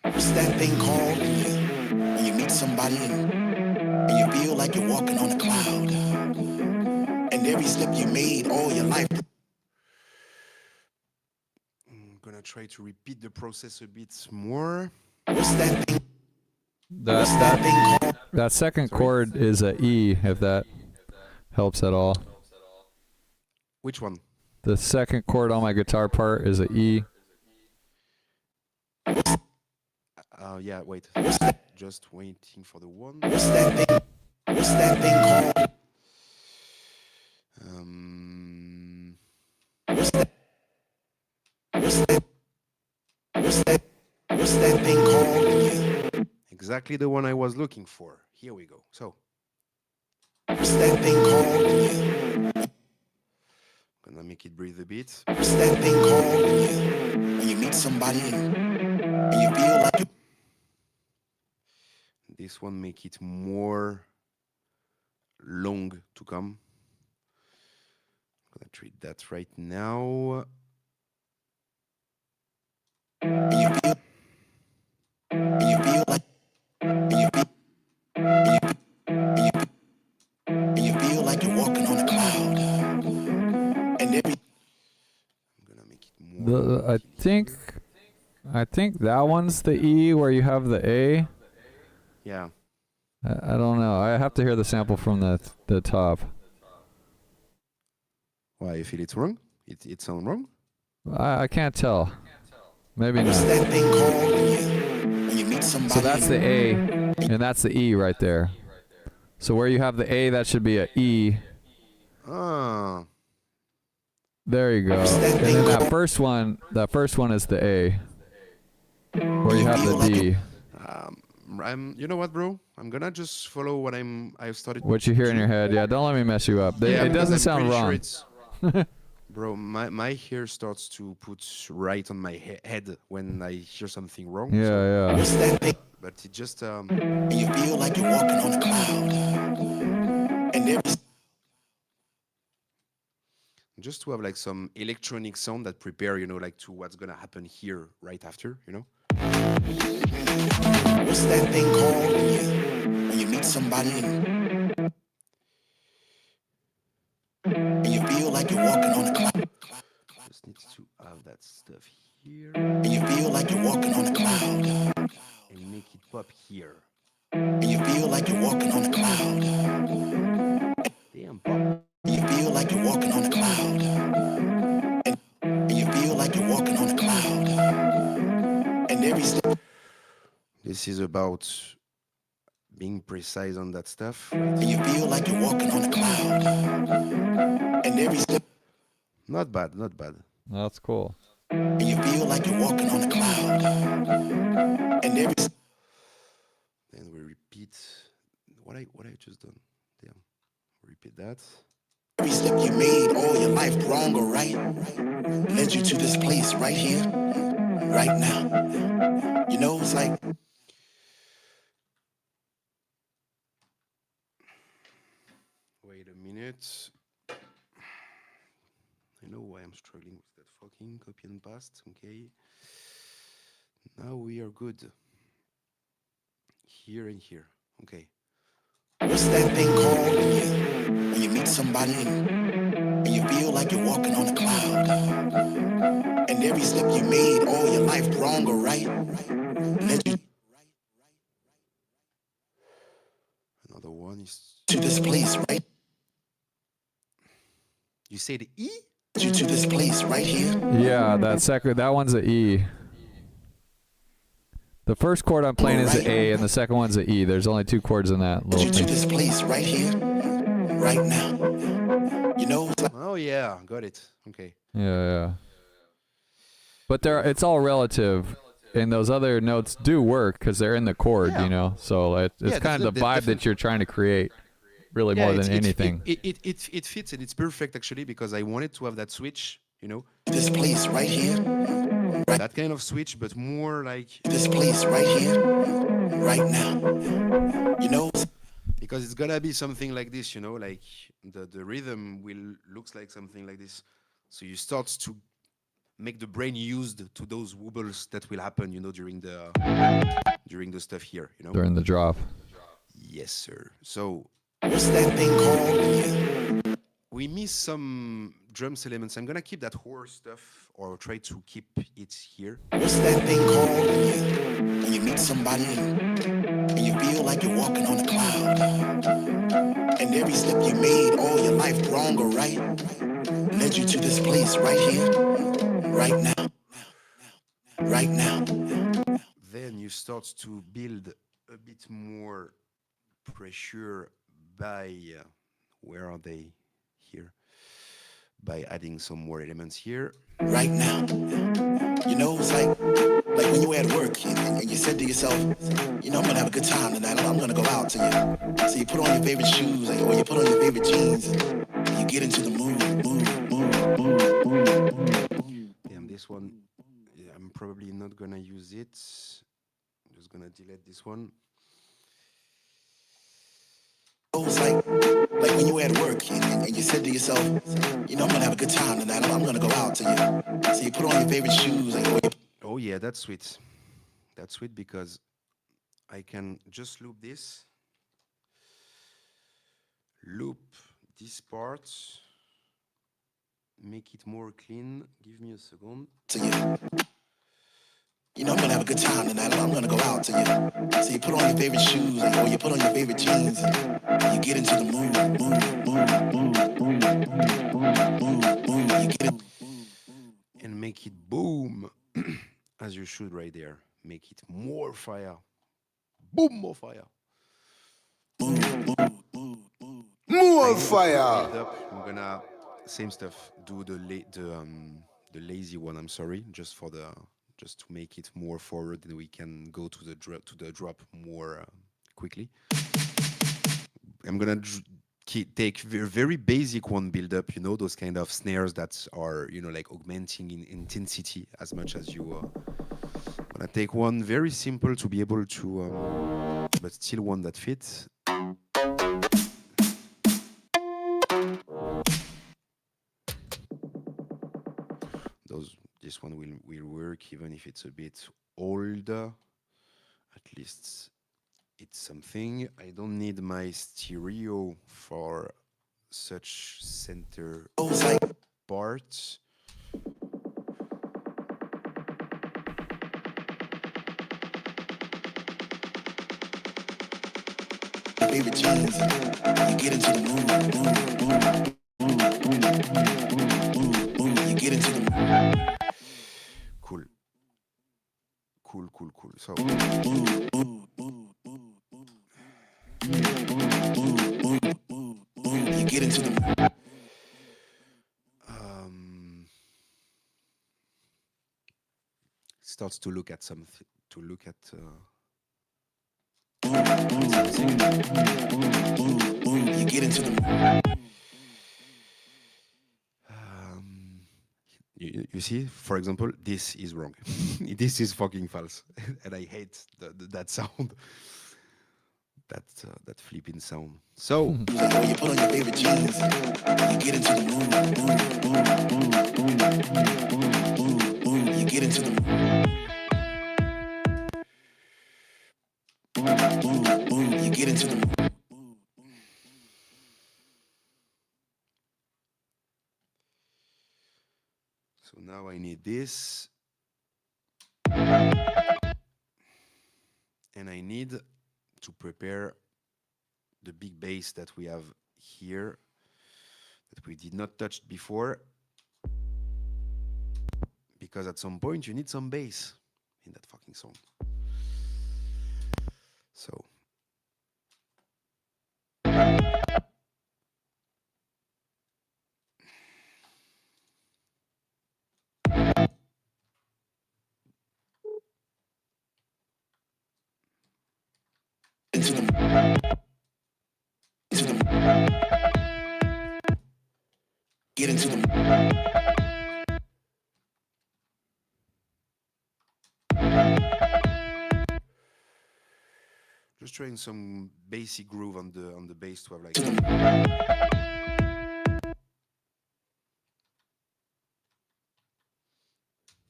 What's that thing called? When you meet somebody and you feel like you're walking on a cloud. And every step you made all your life. I'm gonna try to repeat the process a bit more. What's that thing? That second chord is a E, if that helps at all. Which one? The second chord on my guitar part is a E. Yeah, wait. Just waiting for the one. What's that thing? What's that thing called? What's that? What's that? What's that? What's that thing called? Exactly the one I was looking for. Here we go. So. What's that thing called? Gonna make it breathe a bit. What's that thing called? When you meet somebody and you feel like you. This one make it more long to come. I'm gonna treat that right now. You feel like you feel like you're walking on a cloud. And every I'm gonna make it more. I think that one's the E where you have the A. Yeah. I don't know. I have to hear the sample from the top. Why, you feel it's wrong? It sounds wrong? I can't tell. Maybe not. that thing called when you meet somebody. So that's the A, and that's the E right there. So where you have the A, that should be a E. Ah. There you go. And then that first one is the A. Where you have the D. You know what, bro? I'm gonna just follow what I've started. What you hear in your head, yeah. Don't let me mess you up. It doesn't sound wrong. Sure bro, my hair starts to put right on my head when I hear something wrong. Yeah, yeah. But it just you feel like you're walking on a cloud, and every just to have like some electronic sound that prepare, like to what's gonna happen here right after, What's that thing called when you meet somebody and you feel like you're walking on a cloud? Just need to have that stuff here. And you feel like you're walking on a cloud. And make it pop here. And you feel like you're walking on a cloud. Damn, pop. You feel like you're walking on a cloud. And you feel like you're walking on a cloud. And every step. This is about being precise on that stuff. And you feel like you're walking on a cloud. And every step. Not bad, not bad. That's cool. And you feel like you're walking on a cloud. And every. Then we repeat what I just done. Damn. Repeat that. Every step you made all your life, wrong or right, led you to this place right here, right now. You know, it's like. Wait a minute. I know why I'm struggling with that fucking copy and paste. Okay. Now we are good. Here and here. Okay. What's that thing called when you meet somebody and you feel like you're walking on a cloud? And every step you made all your life, wrong or right, led you Another one is to this place, right? You say the E? Led you to this place right here. Yeah, that one's a E. The first chord I'm playing is the A, and the second one's the E. There's only 2 chords in that Led little you to thing. this place right here, right now. You know, it's like. Oh yeah, got it. Okay. Yeah. But it's all relative, and those other notes do work because they're in the chord, you know. So it's kind of the vibe that you're trying to create, really more than anything. It fits and it's perfect actually because I wanted to have that switch, you know. This place right here. Right. That kind of switch, but more like This place right here, right now. You know. Because it's gonna be something like this, you know, like the rhythm looks like something like this. So you start to make the brain used to those wobbles that will happen, you know, during the stuff here, you know. During the drop. Yes, sir. So What's that thing called? we miss some drums elements. I'm gonna keep that horror stuff or try to keep it here. What's that thing called when you meet somebody and you feel like you're walking on a cloud? And every step you made all your life, wrong or right, led you to this place right here, right now, right now. Then you start to build a bit more pressure by where are they? Here. By adding some more elements here. Right now. You know, it's like when you were at work and you said to yourself, you know, I'm gonna have a good time tonight. I'm gonna go out. So you put on your favorite shoes or you put on your favorite jeans and you get into the mood. Damn, this one, yeah, I'm probably not gonna use it. I'm just gonna delete this one. It's like when you were at work and you said to yourself, you know, I'm gonna have a good time tonight. I'm gonna go out. So you put on your favorite shoes. Oh yeah, that's sweet. That's sweet because I can just loop this part, make it more clean. Give me a second. You know, I'm gonna have a good time tonight. I'm gonna go out. So you put on your favorite shoes or you put on your favorite jeans and you get into the mood. You get it. And make it boom, as you should right there. Make it more fire. Boom, more fire. More fire. I'm gonna same stuff. Do the lazy one. I'm sorry, just to make it more forward, and we can go to the drop more quickly. I'm gonna take very basic one build up. You know, those kind of snares that are, you know, like augmenting in intensity as much as you. I'm gonna take one very simple to be able to, but still one that fits. This one will work even if it's a bit older. At least it's something. I don't need my stereo for such center parts. Favorite jeans, you get into the mood. You get into the mood. Cool. So Get into the starts to look at something. To look at. You get into the You see, for example, this is wrong. This is fucking false, and I hate that sound. That flipping sound. So you put on your favorite jeans. You get into the You get into the You get into the So now I need this. And I need to prepare the big bass that we have here that we did not touch before. Because at some point you need some bass in that fucking song. So Get into the just trying some basic groove on the bass to have like.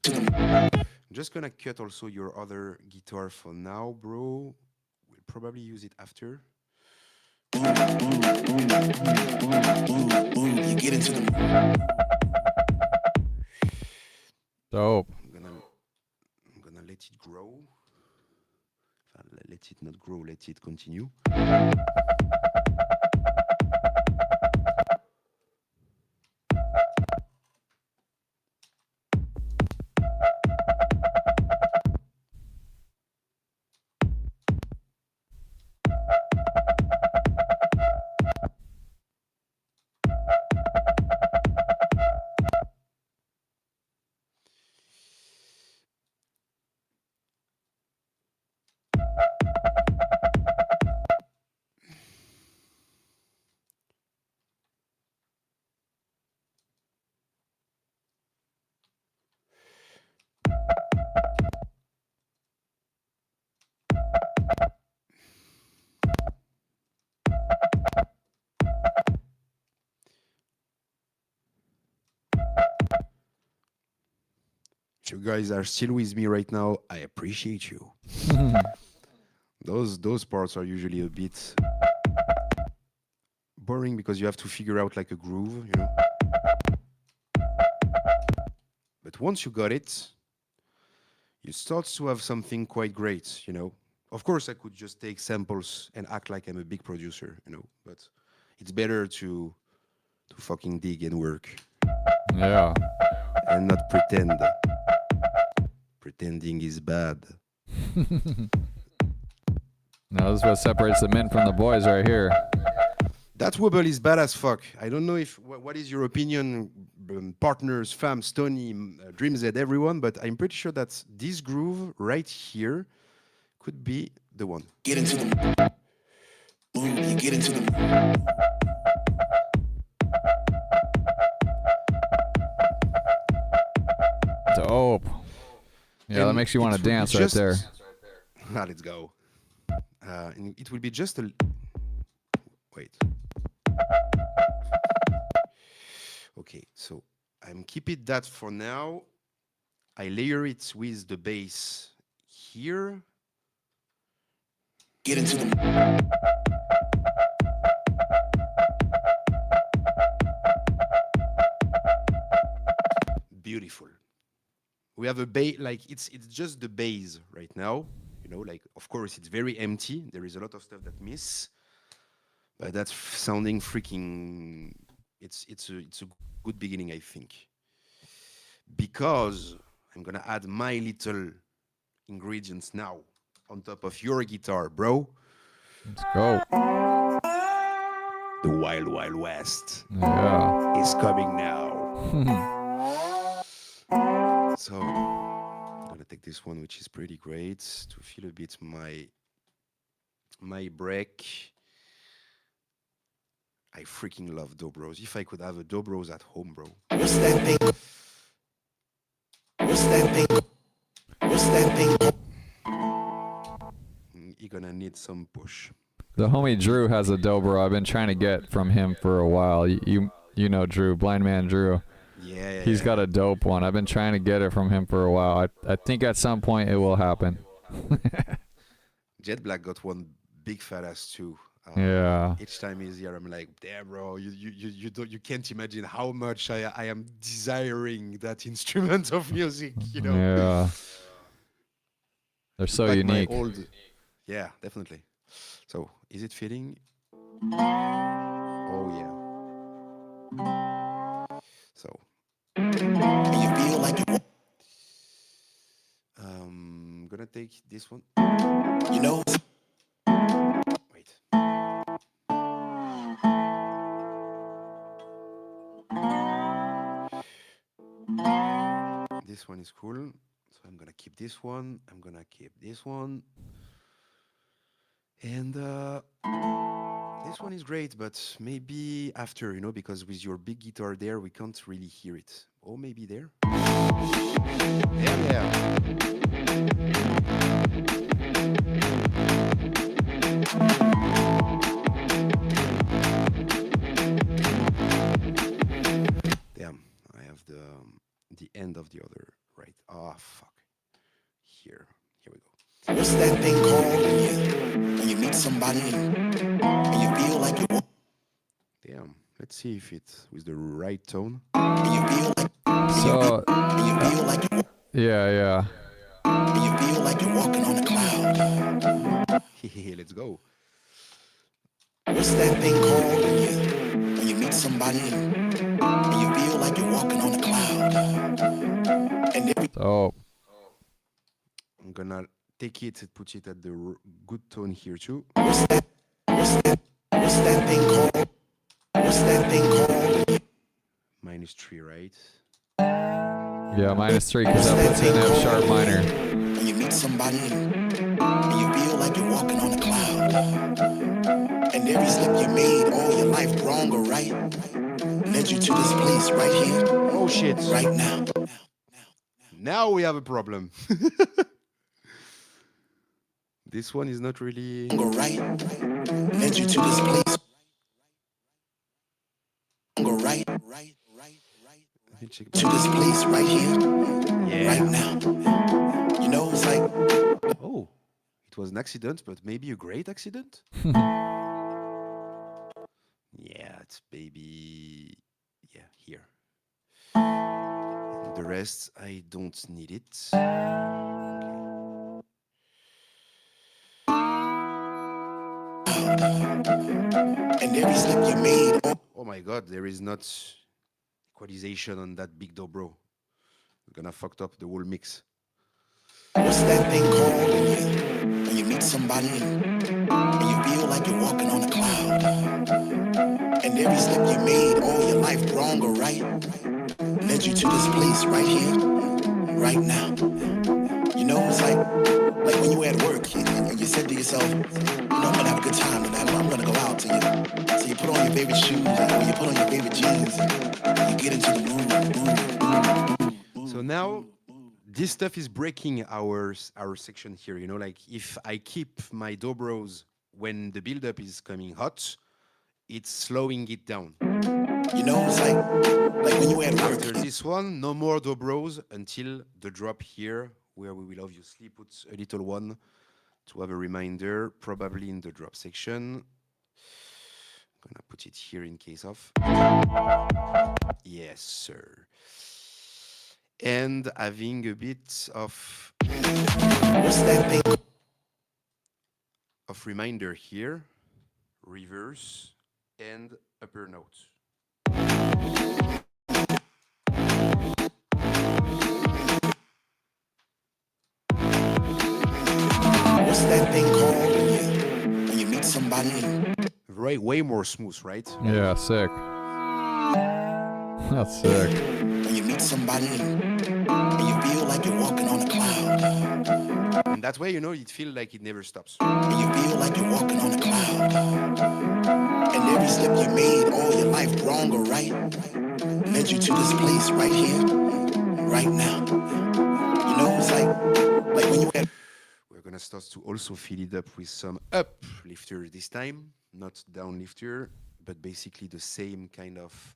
I'm just gonna cut also your other guitar for now, bro. We'll probably use it after. You get into the Dope. I'm gonna let it grow. Let it not grow, let it continue. If you guys are still with me right now, I appreciate you. Those parts are usually a bit boring because you have to figure out like a groove, you know. But once you got it, you start to have something quite great, you know. Of course, I could just take samples and act like I'm a big producer, you know. But it's better to fucking dig and work. Yeah. And not pretend. Pretending is bad. No, this is what separates the men from the boys right here. That wobble is bad as fuck. I don't know if what is your opinion, partners, fam, Stoney, Dreamz, everyone, but I'm pretty sure that this groove right here could be the one. Get into the You get into the Dope. Yeah, And that makes you want to dance right there. Let's go. And it will be just a. Wait. Okay, so I'm keeping that for now. I layer it with the bass here. Get into the Beautiful. We have a bass, like it's just the bass right now. You know, like of course it's very empty. There is a lot of stuff that miss, but that's sounding freaking. It's a good beginning, I think. Because I'm gonna add my little ingredients now on top of your guitar, bro. Let's go. The Wild Wild West Yeah. is coming now. So I'm gonna take this one, which is pretty great to feel a bit my break. I freaking love dobros. If I could have a dobros at home, bro. What's that thing? What's that thing? What's that thing? You're gonna need some push. The homie Drew has a dobro I've been trying to get from him for a while. You know Drew, Blind Man Drew. Yeah. He's got a dope one. I've been trying to get it from him for a while. I think at some point it will happen. Jet Black got one big fat ass too. Yeah. Each time he's here, I'm like, damn, bro, you can't imagine how much I am desiring that instrument of music, you know. Yeah. They're so Like my unique. Yeah, definitely. So, is it fitting? Oh yeah. So. You feel like you Gonna take this one. You know. Wait. This one is cool. So I'm gonna keep this one. I'm gonna keep this one. And this one is great, but maybe after, you know, because with your big guitar there, we can't really hear it. Or maybe there. Yeah. Damn, I have the end of the other right. Oh fuck. Here we go. What's that thing called when you meet somebody and you feel like you Damn. Let's see if it's with the right tone. you feel like So, you feel like you yeah. feel like you're walking on a cloud. Let's go. What's that thing called when you meet somebody and you feel like you're walking on a cloud? And every So, I'm gonna take it and put it at the good tone here too. what's that thing called? What's that thing called? -3, right? yeah, -3 because that puts in F sharp minor. When you meet somebody and you feel like you're walking on a cloud. And every step you made all your life, wrong or right, led you to this place right here. Oh shit. Right now. Now we have a problem. This one is not really. Wrong or right, led you to this place. Wrong or right, Let me check. to this place right here. Yeah. Right now. You know, it's like Oh, it was an accident, but maybe a great accident. Yeah, it's maybe. Yeah, here. And the rest, I don't need it. and every step you made. Oh my god, there is not equalization on that big dobro. We're gonna fucked up the whole mix. What's that thing called when you meet somebody and you feel like you're walking on a cloud? And every step you made all your life, wrong or right, led you to this place right here, right now. You know, it's like when you were at work and you said to yourself, you know, I'm gonna have a good time tonight. I'm gonna go out to you. So you put on your favorite shoes or you put on your favorite jeans and you get into the mood. So now this stuff is breaking our section here, you know, like if I keep my dobros when the build-up is coming hot, it's slowing it down. You know, it's like when you were at work. After this one, no more dobros until the drop here, where we will obviously put a little one to have a reminder, probably in the drop section. I'm gonna put it here in case of. Yes, sir. And having a bit of reminder here, reverse and upper note. What's that thing called when you meet somebody and way more smooth, right? Yeah, sick. That's sick. When you meet somebody and you feel like you're walking on a cloud. And that way, it feels like it never stops. And you feel like you're walking on a cloud. And every step you made all your life, wrong or right, led you to this place right here, right now. It's like when you had... We're gonna start to also fill it up with some uplifter this time, not downlifter, but basically the same kind of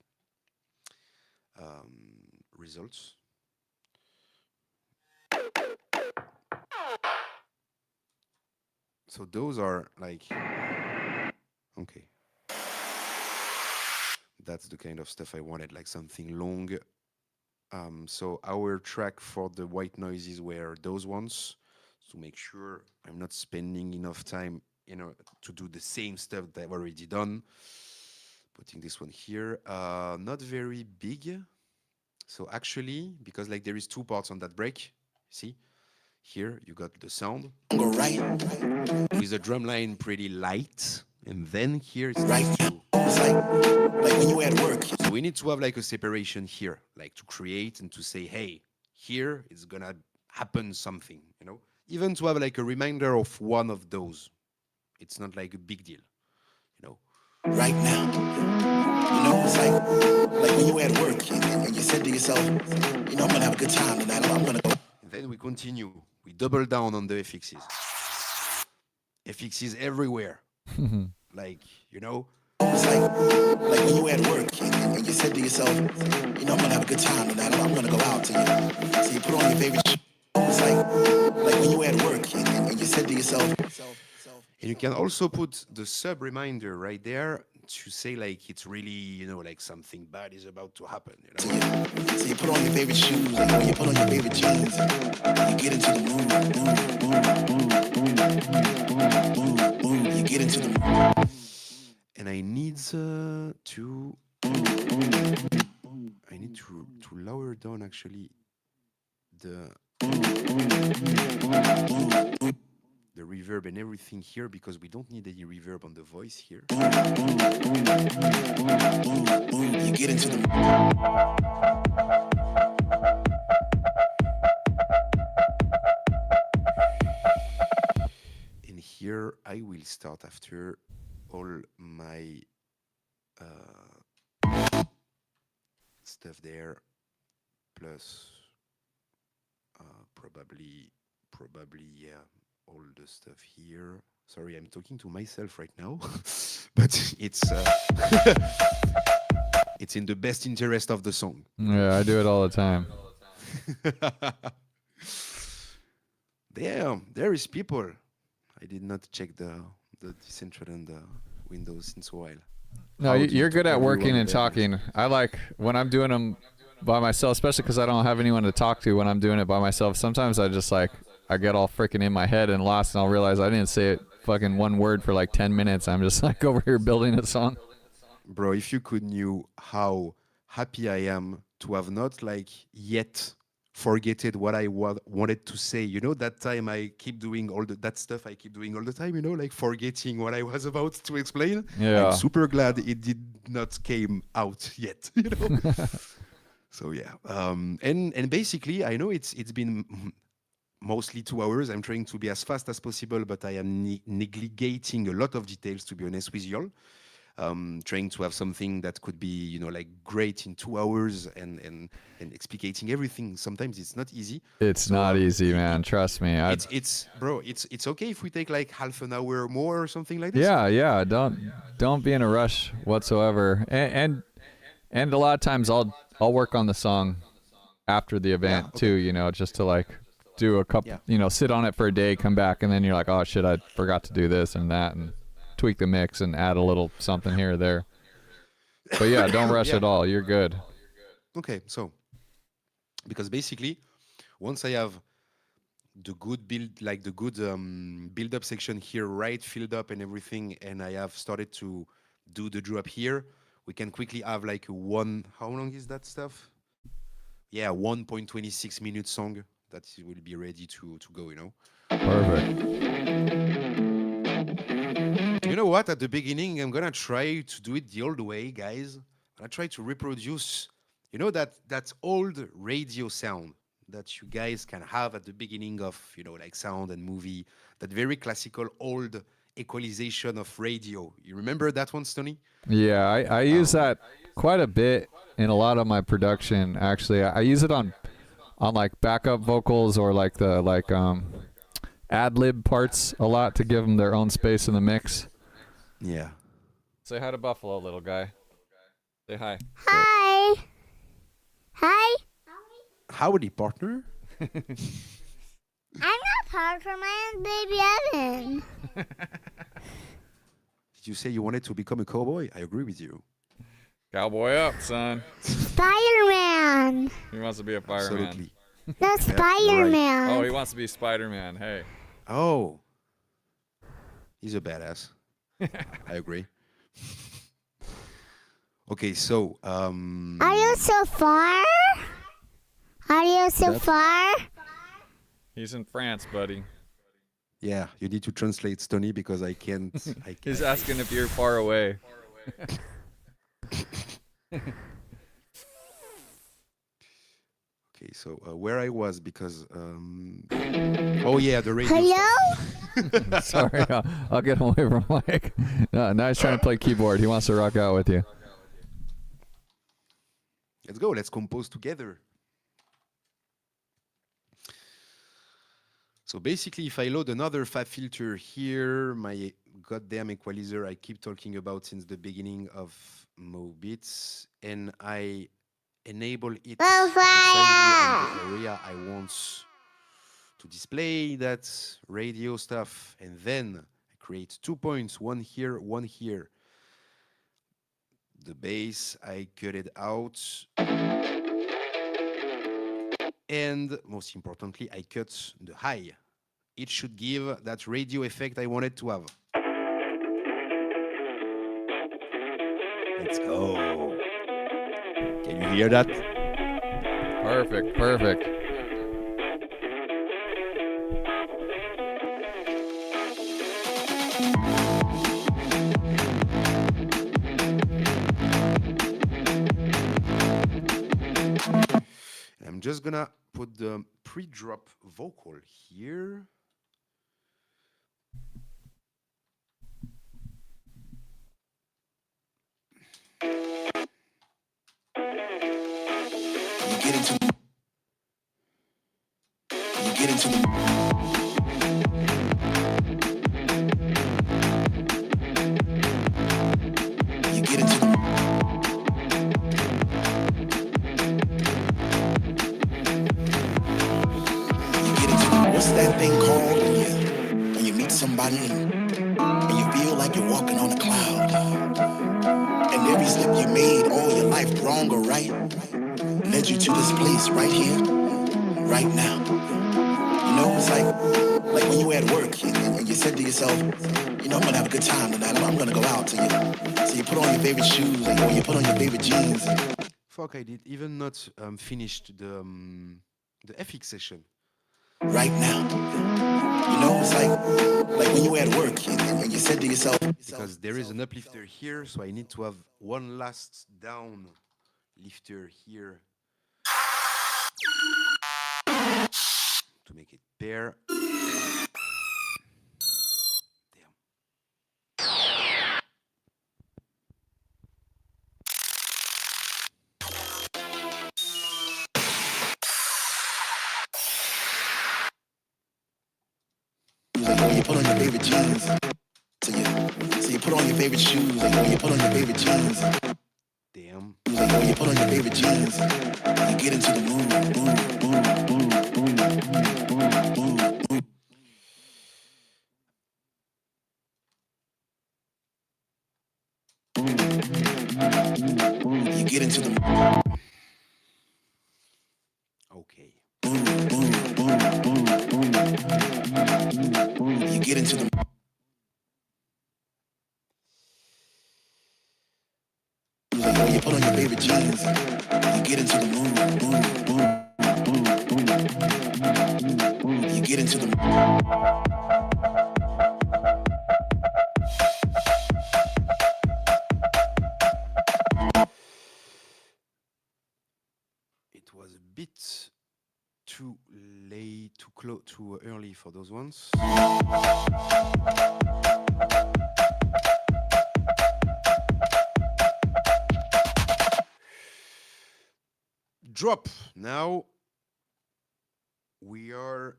results. So those are like, okay. That's the kind of stuff I wanted, like something long. So our track for the white noises were those ones, to make sure I'm not spending enough time, to do the same stuff that I've already done. Putting this one here, not very big. So actually, because like there is two parts on that break, see? Here you got the sound with the drum line pretty light, and then here it's right now. It's like when you at work. So we need to have like a separation here, like to create and to say, hey, here it's gonna happen something, Even to have like a reminder of one of those, it's not like a big deal, Right now, it's like when you at work and you said to yourself, I'm gonna have a good time tonight. I'm gonna go. And then we continue. We double down on the FXs. FXs everywhere. Like, It's like when you at work and you said to yourself, I'm gonna have a good time tonight. I'm gonna go out to you. So you put on your favorite shit. It's like when you at work and you said to yourself. And you can also put the sub reminder right there to say like it's really, like something bad is about to happen. So you put on your favorite shoes, or you put on your favorite jeans, and you get into the mood. You get into the mood. And I need to lower down actually the reverb and everything here, because we don't need any reverb on the voice here. You get into the And here I will start after all my stuff there, plus probably all the stuff here. Sorry, I'm talking to myself right now, but it's it's in the best interest of the song. Yeah, I do it all the time. There is people. I did not check the Central and the Windows since a while. No, you're good at working and talking. I like when I'm doing them by myself, especially because I don't have anyone to talk to when I'm doing it by myself. Sometimes I just I get all freaking in my head and lost, and I'll realize I didn't say it fucking one word for like 10 minutes. I'm just like over here building a song. Bro, if you could knew how happy I am to have not like yet forgetted what I wanted to say. That time I keep doing that stuff I keep doing all the time, like forgetting what I was about to explain. Yeah. I'm super glad it did not came out yet, So yeah. And basically I know it's been mostly 2 hours. I'm trying to be as fast as possible, but I am neglecting a lot of details, to be honest with y'all. Trying to have something that could be, like great in 2 hours and explicating everything. Sometimes it's not easy. It's not easy, man. Trust me. It's okay if we take like half an hour more or something like this. Yeah. Don't be in a rush whatsoever. And a lot of times I'll work on the song after the event too, just to like do a couple, sit on it for a day, come back, and then you're like, oh shit, I forgot to do this and that, and tweak the mix and add a little something here or there. But yeah, don't rush at all. You're good. Okay, so because basically once I have the good build up section here filled up and everything, and I have started to do the drop here, we can quickly have like how long is that stuff? 1.26 minute song that will be ready to go, Perfect. You know what? At the beginning, I'm gonna try to do it the old way, guys. I try to reproduce, you know, that old radio sound that you guys can have at the beginning of, you know, like sound and movie. That very classical old equalization of radio. You remember that one, Stoney? Yeah, I use that quite a bit in a lot of my production. Actually, I use it on like backup vocals or like the ad lib parts a lot to give them their own space in the mix. Yeah. Say hi to Buffalo, little guy. Say hi. Hi. Hi. Howdy, partner. I'm not Parker, my name's Baby Evan. Did you say you wanted to become a cowboy? I agree with you. Cowboy up, son. Spider-Man. He wants to be a fireman. Absolutely. No, Spider-Man. Oh, he wants to be Spider-Man. Hey. Oh. He's a badass. I agree. Okay, so Are you so far? Are you so far? He's in France, buddy. yeah, you need to translate, Stoney, because I can't. He's asking if you're far away. Okay, so where I was, because oh yeah, the radio. Hello? Sorry, I'll get him away from Mike. No, now he's trying to play keyboard. He wants to rock out with you. Let's go. Let's compose together. So basically, if I load another fab filter here, my goddamn equalizer I keep talking about since the beginning of MoBeatz, and I enable it precisely on the area I want to display that radio stuff, and then I create 2 points, one here, one here. The bass, I cut it out. And most importantly, I cut the high. It should give that radio effect I wanted to have. Let's go. Can you hear that? Perfect, perfect. I'm just gonna put the pre-drop vocal here. You get into What's that thing called when you meet somebody and you feel like you're walking on a cloud? And every step you made all your life, wrong or right, led you to this place right here, right now. You know, it's like when you were at work and you said to yourself, you know, I'm gonna have a good time tonight. I'm gonna go out. So you put on your favorite shoes or you put on your favorite jeans. Fuck, I did even not finished the FX session. Right now. You know, it's like when you were at work and you said to yourself, because there is an uplifter here, so I need to have one last down lifter here to make it pair. You put on your favorite jeans. So you put on your favorite shoes. You put on your favorite jeans. Damn. You put on your favorite jeans. You get into the mood. You get into the okay. You get into the you put on your favorite jeans. You get into the mood. You get into the too early for those ones. Drop. Now we are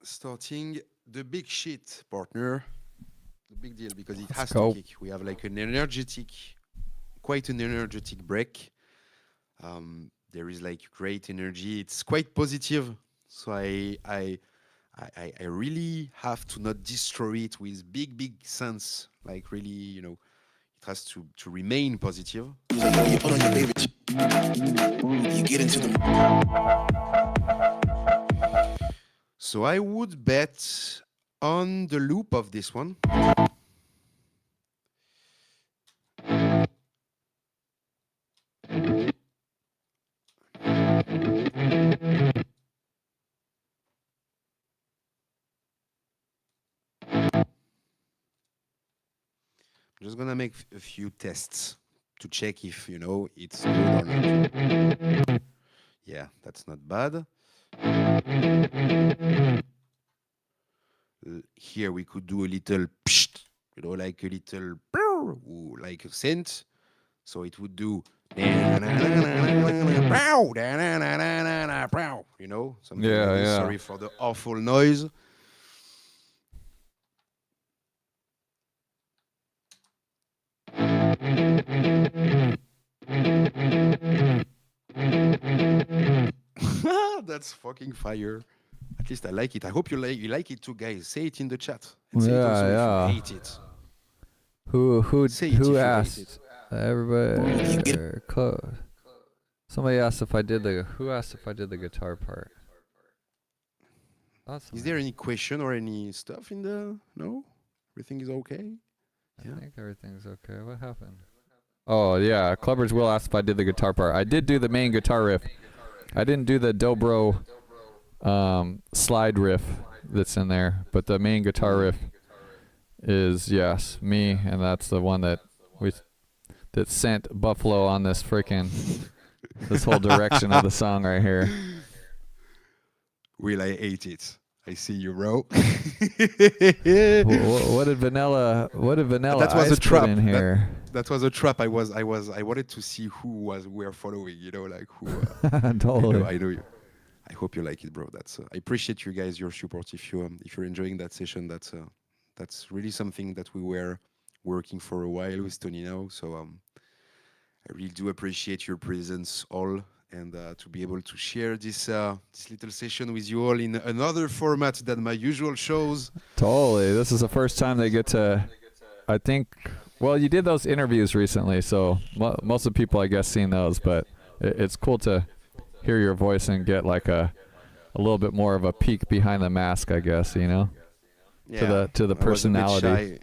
starting the big shit, partner. The big deal, because it has to kick. We have like quite an energetic break. There is like great energy. It's quite positive. So I really have to not destroy it with big sense. Like really, you know, it has to remain positive. You put on your baby. You get into the. So I would bet on the loop of this one. I'm just gonna make a few tests to check if, you know, it's good or not. Yeah, that's not bad. Here we could do a little psht, you know, like a little like a synth. So it would do, you know, something like this. Sorry for the awful noise. That's fucking fire. At least I like it. I hope you like it too, guys. Say it in the chat. And say it also if you hate it. Who asked? Everybody. Somebody asked if I did the. Who asked if I did the guitar part? Is there any question or any stuff in the? No, everything is okay. I think everything's okay. What happened? Oh yeah, Clubbers will ask if I did the guitar part. I did do the main guitar riff. I didn't do the dobro slide riff that's in there, but the main guitar riff is me, and that's the one that sent Bufalo on this freaking this whole direction of the song right here. Will I hate it? I see you, bro. What did Vanilla? That was a trap in here. That was a trap. I wanted to see who we're following. You know, like who. Totally. I know you. I hope you like it, bro. That's. I appreciate you guys, your support. If you're enjoying that session, that's really something that we were working for a while with Stoney now. So I really do appreciate your presence all. And to be able to share this little session with you all in another format than my usual shows. Totally. This is the first time they get to, I think, well, you did those interviews recently, so most of the people, I guess, seen those, but it's cool to hear your voice and get like a little bit more of a peek behind the mask, I guess, you know, to the personality.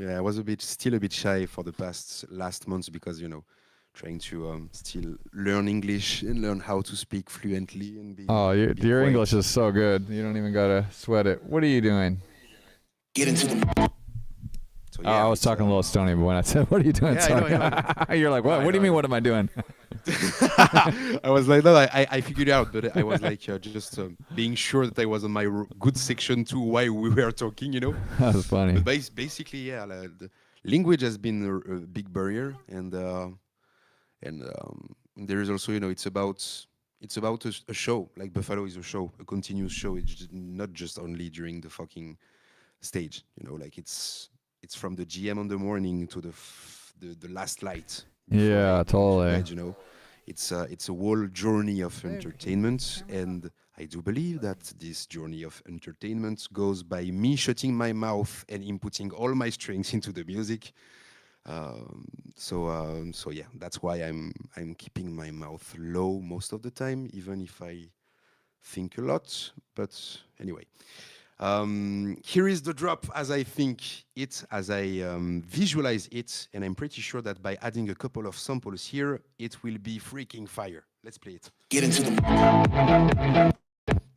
I was still a bit shy for the last months because, you know, trying to still learn English and learn how to speak fluently and be. Oh, your English is so good. You don't even gotta sweat it. What are you doing? Get into the. So, I was talking a little Stoney, but when I said, "What are you doing?" I know. You're like, "What? What do you mean? What am I doing?" I was like, no, I figured it out, but I was like, just being sure that I was on my good section too while we were talking, you know. That was funny. But basically, like, the language has been a big barrier, and there is also, you know, it's about a show. Like Bufalo is a show, a continuous show. It's not just only during the fucking stage, you know. Like it's from the GM on the morning to the last light. Yeah, totally. Bed, you know, it's a whole journey of entertainment, and I do believe that this journey of entertainment goes by me shutting my mouth and inputting all my strings into the music. So yeah, that's why I'm keeping my mouth low most of the time, even if I think a lot. But anyway, here is the drop as I think it, as I visualize it, and I'm pretty sure that by adding a couple of samples here, it will be freaking fire. Let's play it. Get into the.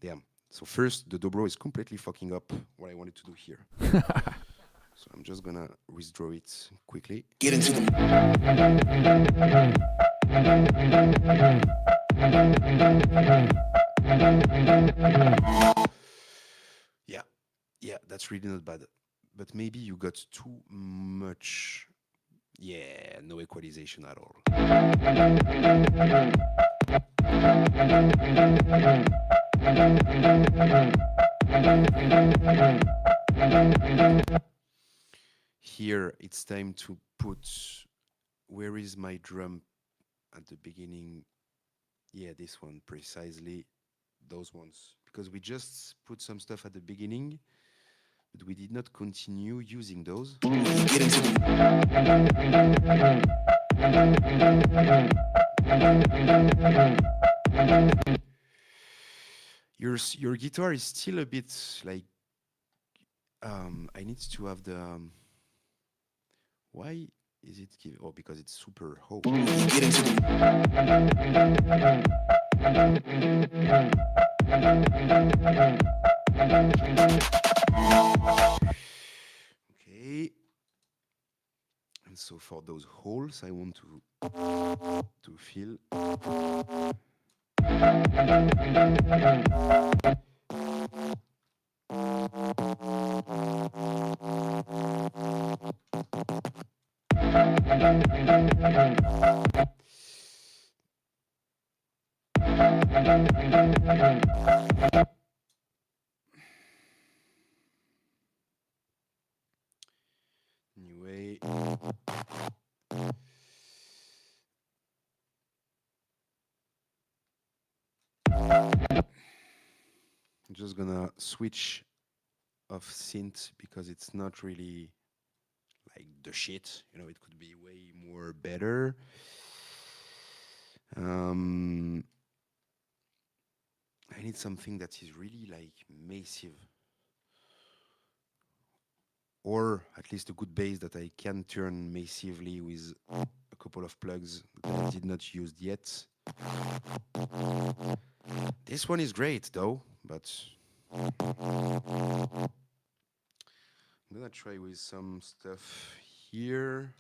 Damn. So first, the dobro is completely fucking up what I wanted to do here. So I'm just gonna withdraw it quickly. Get into the. Yeah, that's really not bad. But maybe you got too much. Yeah, no equalization at all. Here, it's time to put. Where is my drum at the beginning? Yeah, this one precisely. Those ones. Because we just put some stuff at the beginning, but we did not continue using those. Your guitar is still a bit like I need to have the why is it give oh because it's super hoch. Okay. And so for those holes I want to fill. Anyway, I'm just gonna switch off synth because it's not really like the shit. You know, it could be way more better. I need something that is really like massive. Or at least a good bass that I can turn massively with a couple of plugs that I did not use yet. This one is great though, but I'm gonna try with some stuff here.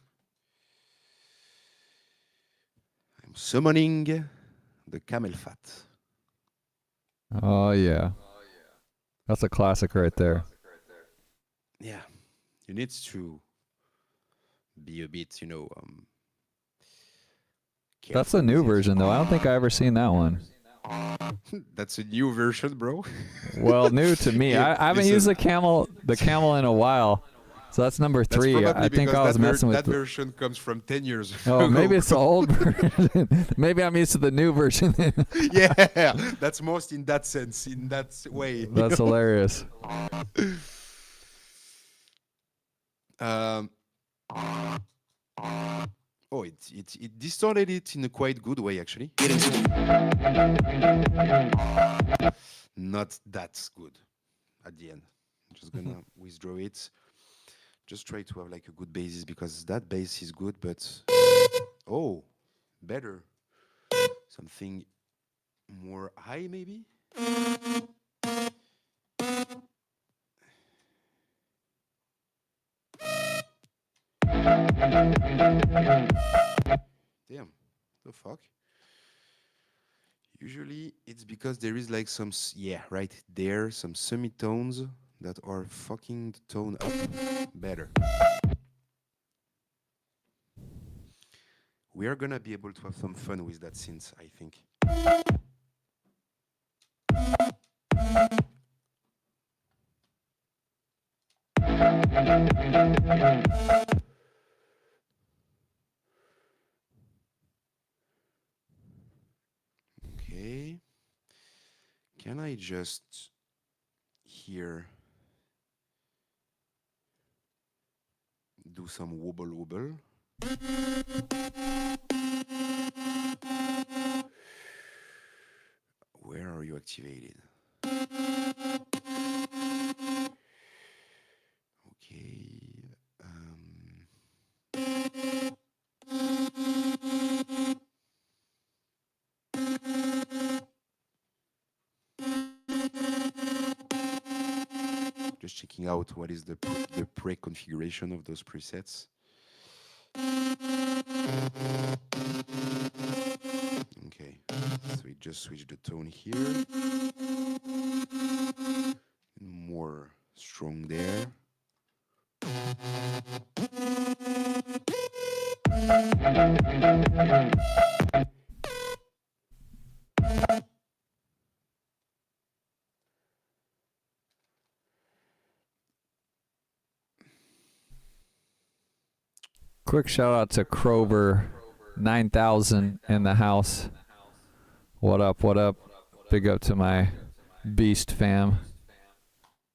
I'm summoning the camel fat. Oh yeah. That's a classic right there. Yeah, you need to be a bit, you know. That's a new version though. I don't think I ever seen that one. That's a new version, bro. Well, new to me. Yeah, I haven't used the camel in a while. So that's number 3. I think I was messing with that version comes from 10 years Oh, ago. maybe it's the old version. Maybe I'm used to the new version. Yeah, that's most in that sense, in that way. That's hilarious. Oh, it distorted it in a quite good way, actually. Not that good at the end. I'm just gonna withdraw it. Just try to have like a good basis because that bass is good, but oh, better. Something more high, maybe. Damn, the fuck. Usually it's because there is like some, yeah, right there, some semitones that are fucking the tone up better. We are gonna be able to have some fun with that synth, I think. Okay. Can I just here do some wobble wobble? Where are you activated? Okay. Just checking out what is the pre-configuration of those presets. Okay, so we just switch the tone here. More strong. strong there. Quick shout out to Crover 9000 in the house. What up, what up? Big up to my Beast fam.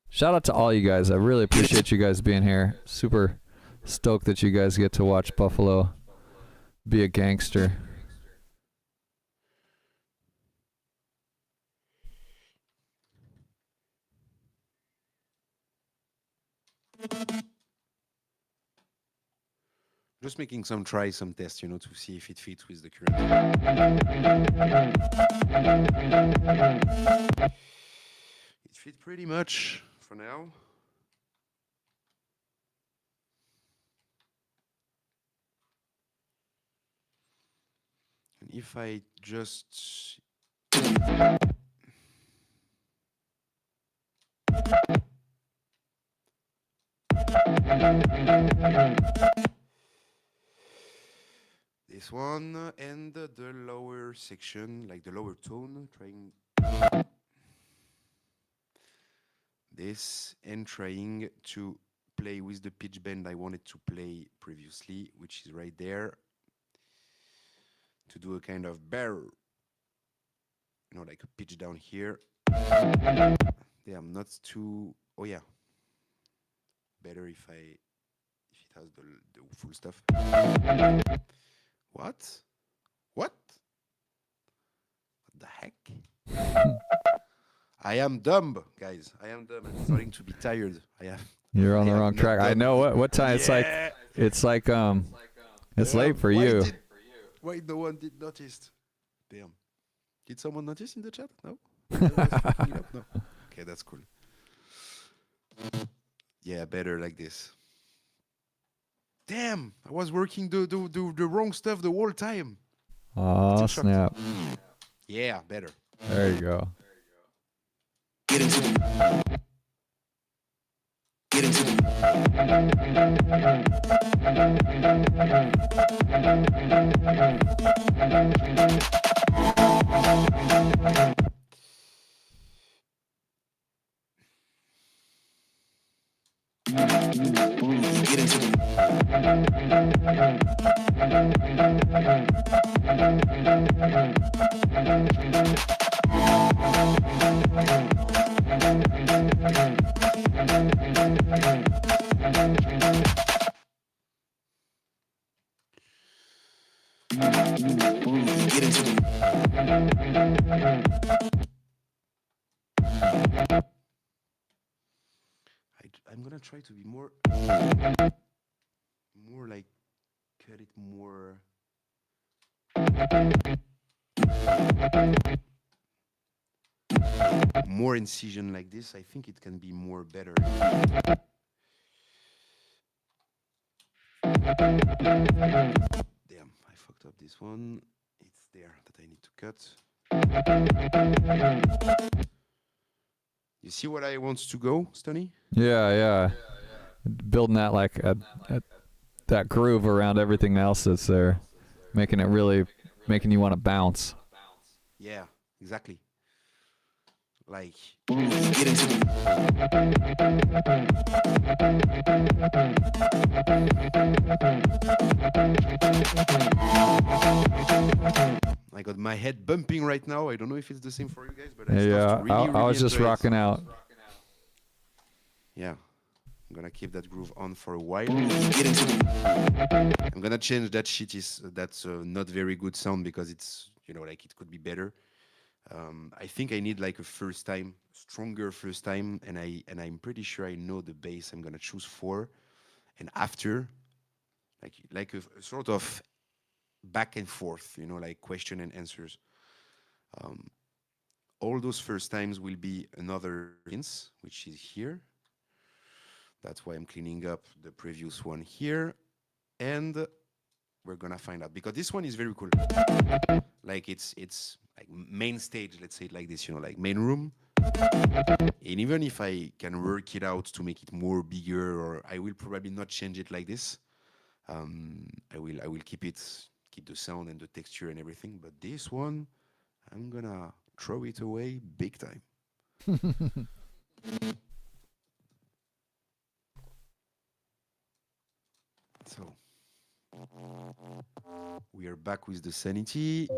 Shout out to all you guys. I really appreciate you guys being here. Super stoked that you guys get to watch Bufalo be a gangster. Just making some tests, you know, to see if it fits with the current. It fits pretty much for now. And if I just this one and the lower section, like the lower tone, trying this and trying to play with the pitch bend I wanted to play previously, which is right there, to do a kind of barrel, you know, like a pitch down here. Damn, not too, oh yeah, better if it has the full stuff. What? What? What the heck? I am dumb, guys. I am dumb. I'm starting to be tired. You're on the wrong track. I know what time. Yeah. It's late for you. Why no one did notice? Damn. Did someone notice in the chat? No? No. Okay, that's cool. Yeah, better like this. Damn, I was working the wrong stuff the whole time. Oh, snap. Yeah, better. There you go. Get into it. Get into it. Get into it. Get into it. I'm gonna try to be more like cut it more. More incision like this. I think it can be more better. Damn, I fucked up this one. It's there that I need to cut. You see what I want to go, Stoney? Yeah. Building that like that groove around everything else that's there, making you want to bounce. Yeah, exactly. Like. Get into it. I got my head bumping right now. I don't know if it's the same for you guys, but Yeah, really, I was just rocking out. Yeah, I'm gonna keep that groove on for a while. Get into it. I'm gonna change that shit. That's not very good sound because it's, you know, like it could be better. I think I need like a stronger first time, and I'm pretty sure I know the bass I'm gonna choose for, and after, like a sort of back and forth, you know, like question and answers. All those first times will be another rinse, which is here. That's why I'm cleaning up the previous one here, and we're gonna find out, because this one is very cool. Like it's like main stage, let's say it like this, you know, like main room. And even if I can work it out to make it more bigger, or I will probably not change it like this. I will keep the sound and the texture and everything. But this one, I'm gonna throw it away big time. So we are back with the sanity.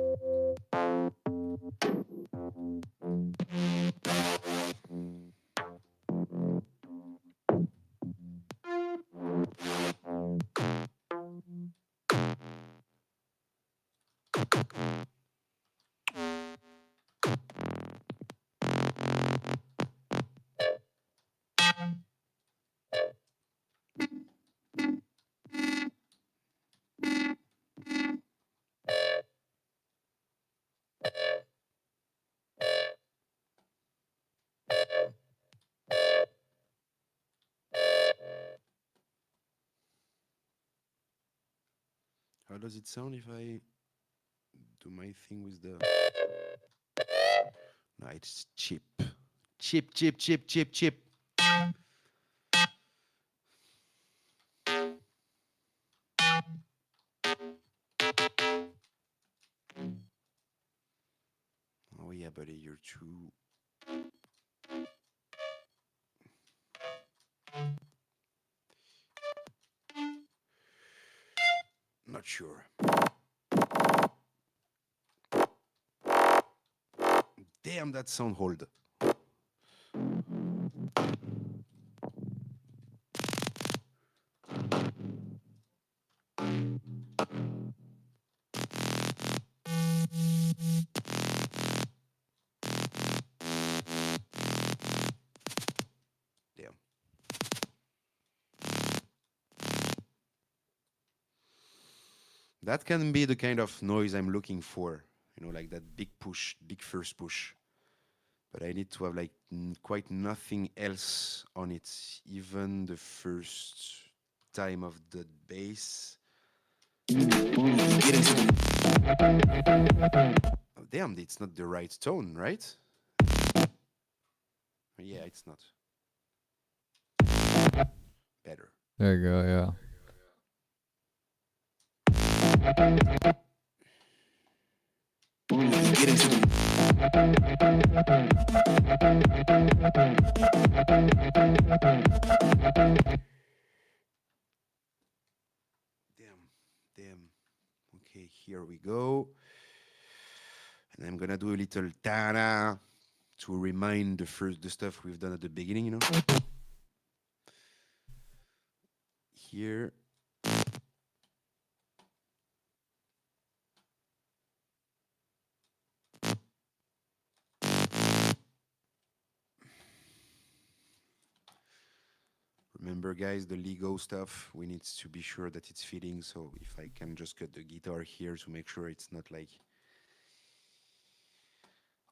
How does it sound if I do my thing with the... No, it's cheap. Cheap, cheap, cheap, cheap, cheap. Oh yeah, buddy, you're too... Not sure. Damn, that sound hold. Damn. That can be the kind of noise I'm looking for. You know, like that big push, big first push. But I need to have like quite nothing else on it. Even the first time of the bass. Oh, damn, it's not the right tone, right? Yeah, it's not. Better. There you go, yeah. Damn. Okay, here we go. And I'm gonna do a little ta-da to remind the stuff we've done at the beginning, you know? Here. Remember, guys, the Lego stuff, we need to be sure that it's fitting. So if I can just cut the guitar here to make sure it's not like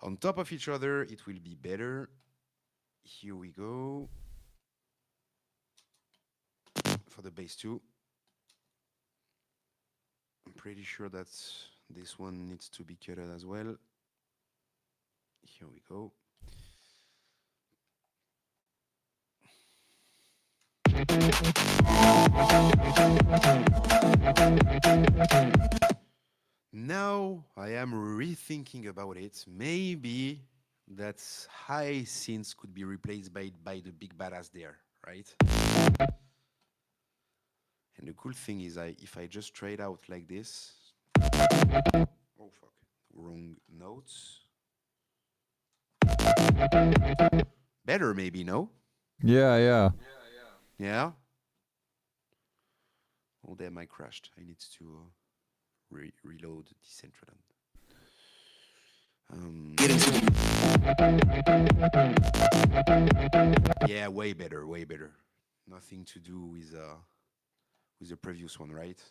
on top of each other, it will be better. Here we go. For the bass too. I'm pretty sure that this one needs to be cut out as well. Here we go. Now I am rethinking about it. Maybe that high synths could be replaced by the big badass there, right? And the cool thing is, if I just try it out like this. Oh fuck, wrong notes. Better maybe, no? Yeah, yeah. Yeah? Oh damn, I crashed. I need to reload Decentraland. Yeah, way better, way better. Nothing to do with the previous one, right?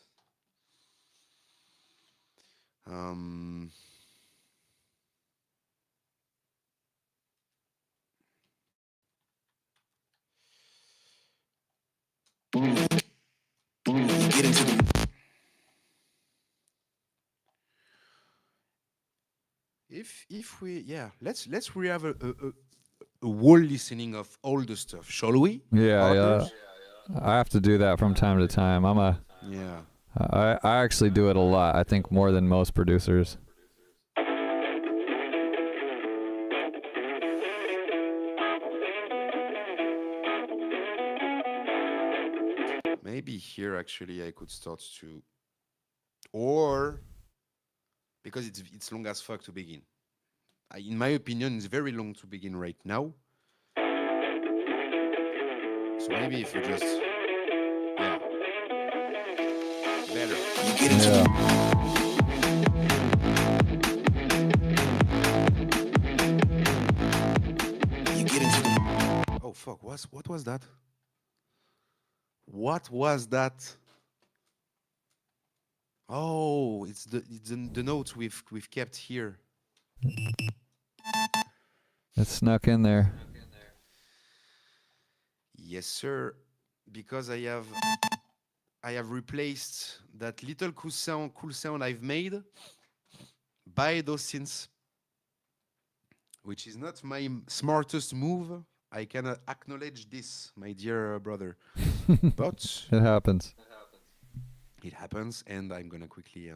If we, yeah, let's we have a whole listening of all the stuff, shall we? Yeah, Partners? I have to do that from time to time. Yeah. I actually do it a lot. I think more than most producers. Maybe here actually I could start to, or because it's long as fuck to begin. In my opinion, it's very long to begin right now. So maybe if you just, yeah, better. You get into You get into the Oh fuck! What was that? What was that? Oh, it's the notes we've kept here. It snuck in there. Yes, sir. Because I have replaced that little cool sound I've made by those synths, which is not my smartest move. I cannot acknowledge this, my dear brother, but It happens. it happens, and I'm gonna quickly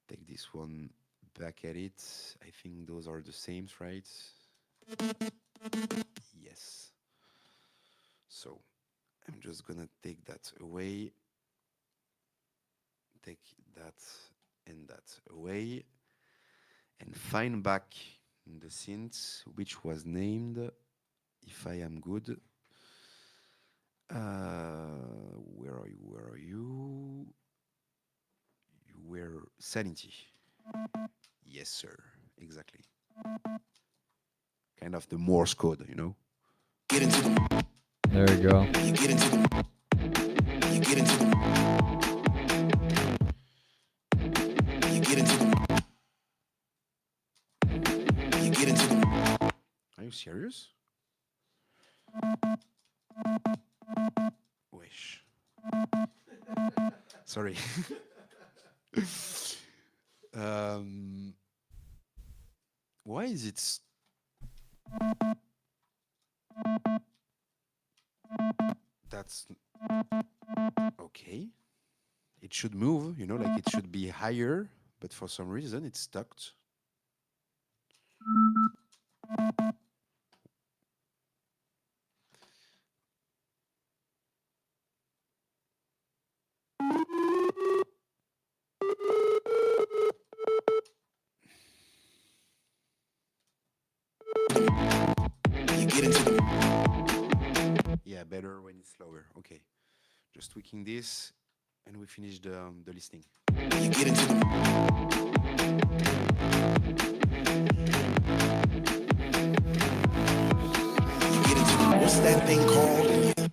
take this one back at it. I think those are the same, right? Yes. So I'm just gonna take that away, take that and that away, and find back the synth which was named, if I am good. Where are you? Where are you? You were Sanity. Yes, sir. Exactly. Kind of the Morse code, you know? get into the There you go. you get into the you get into the you get into the you get into the Are you serious? Wish. Sorry. Why is it? That's okay. It should move, you know, like it should be higher, but for some reason it's stuck. you get into the Yeah, better when it's slower. Okay. Just tweaking this, and we finish the listening. you get into the you get into the what's that thing called?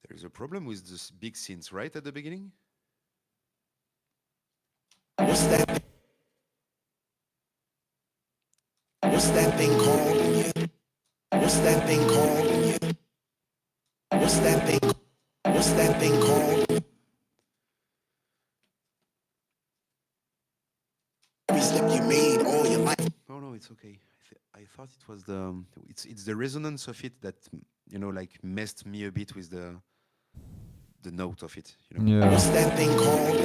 There's a problem with this big synths right at the beginning. What's that? What's that thing called? What's that thing called? What's that thing? What's that thing called? Every step you made all your life. Oh no, it's okay. I thought it was it's the resonance of it that, you know, like messed me a bit with the note of it. You know. Yeah. What's that thing called?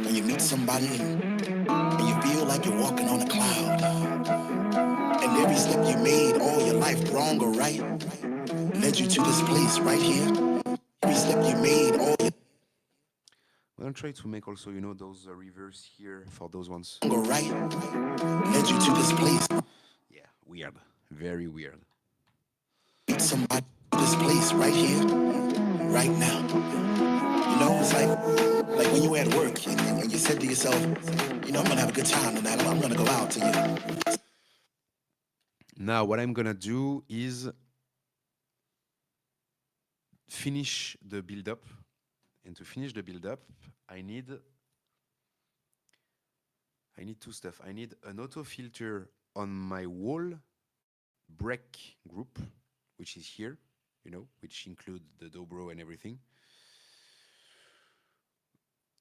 When you meet somebody and you feel like you're walking on a cloud, and every step you made all your life, wrong or right, led you to this place right here. Every step you made all your Well, I'll try to make also, you know, those reverse here for those ones. wrong or right, led you to this place. Yeah, weird, very weird. Meet somebody, this place right here, right now. You know, it's like when you at work and you said to yourself, you know, I'm gonna have a good time tonight. I'm gonna go out to you. Now, what I'm gonna do is finish the build-up, and to finish the build-up, I need two stuff. I need an auto filter on my wall break group, which is here, you know, which include the dobro and everything,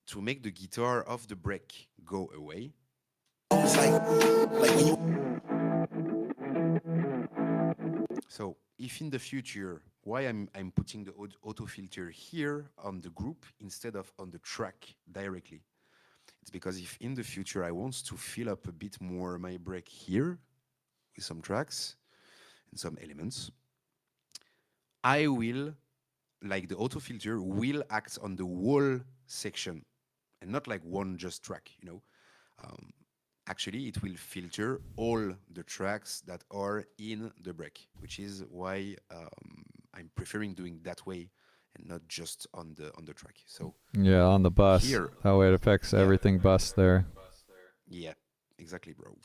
to make the guitar of the break go away. It's like when you So if in the future, why I'm putting the auto filter here on the group instead of on the track directly? It's because if in the future I want to fill up a bit more my break here with some tracks and some elements, I will, like the auto filter will act on the whole section and not like one just track, you know. Actually, it will filter all the tracks that are in the break, which is why I'm preferring doing that way and not just on the track. So yeah, on the bus. Here, That way it affects everything bus there. yeah, exactly, bro.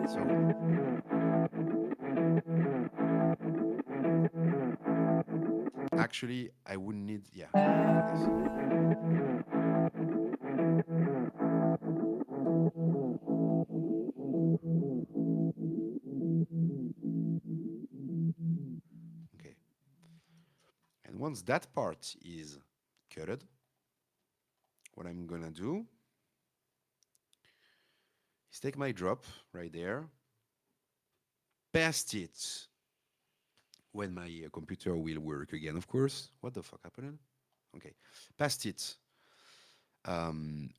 So actually, I would need, yeah. Okay. And once that part is cutted, what I'm gonna do is take my drop right there, paste it when my computer will work again, of course. What the fuck happened? Okay, paste it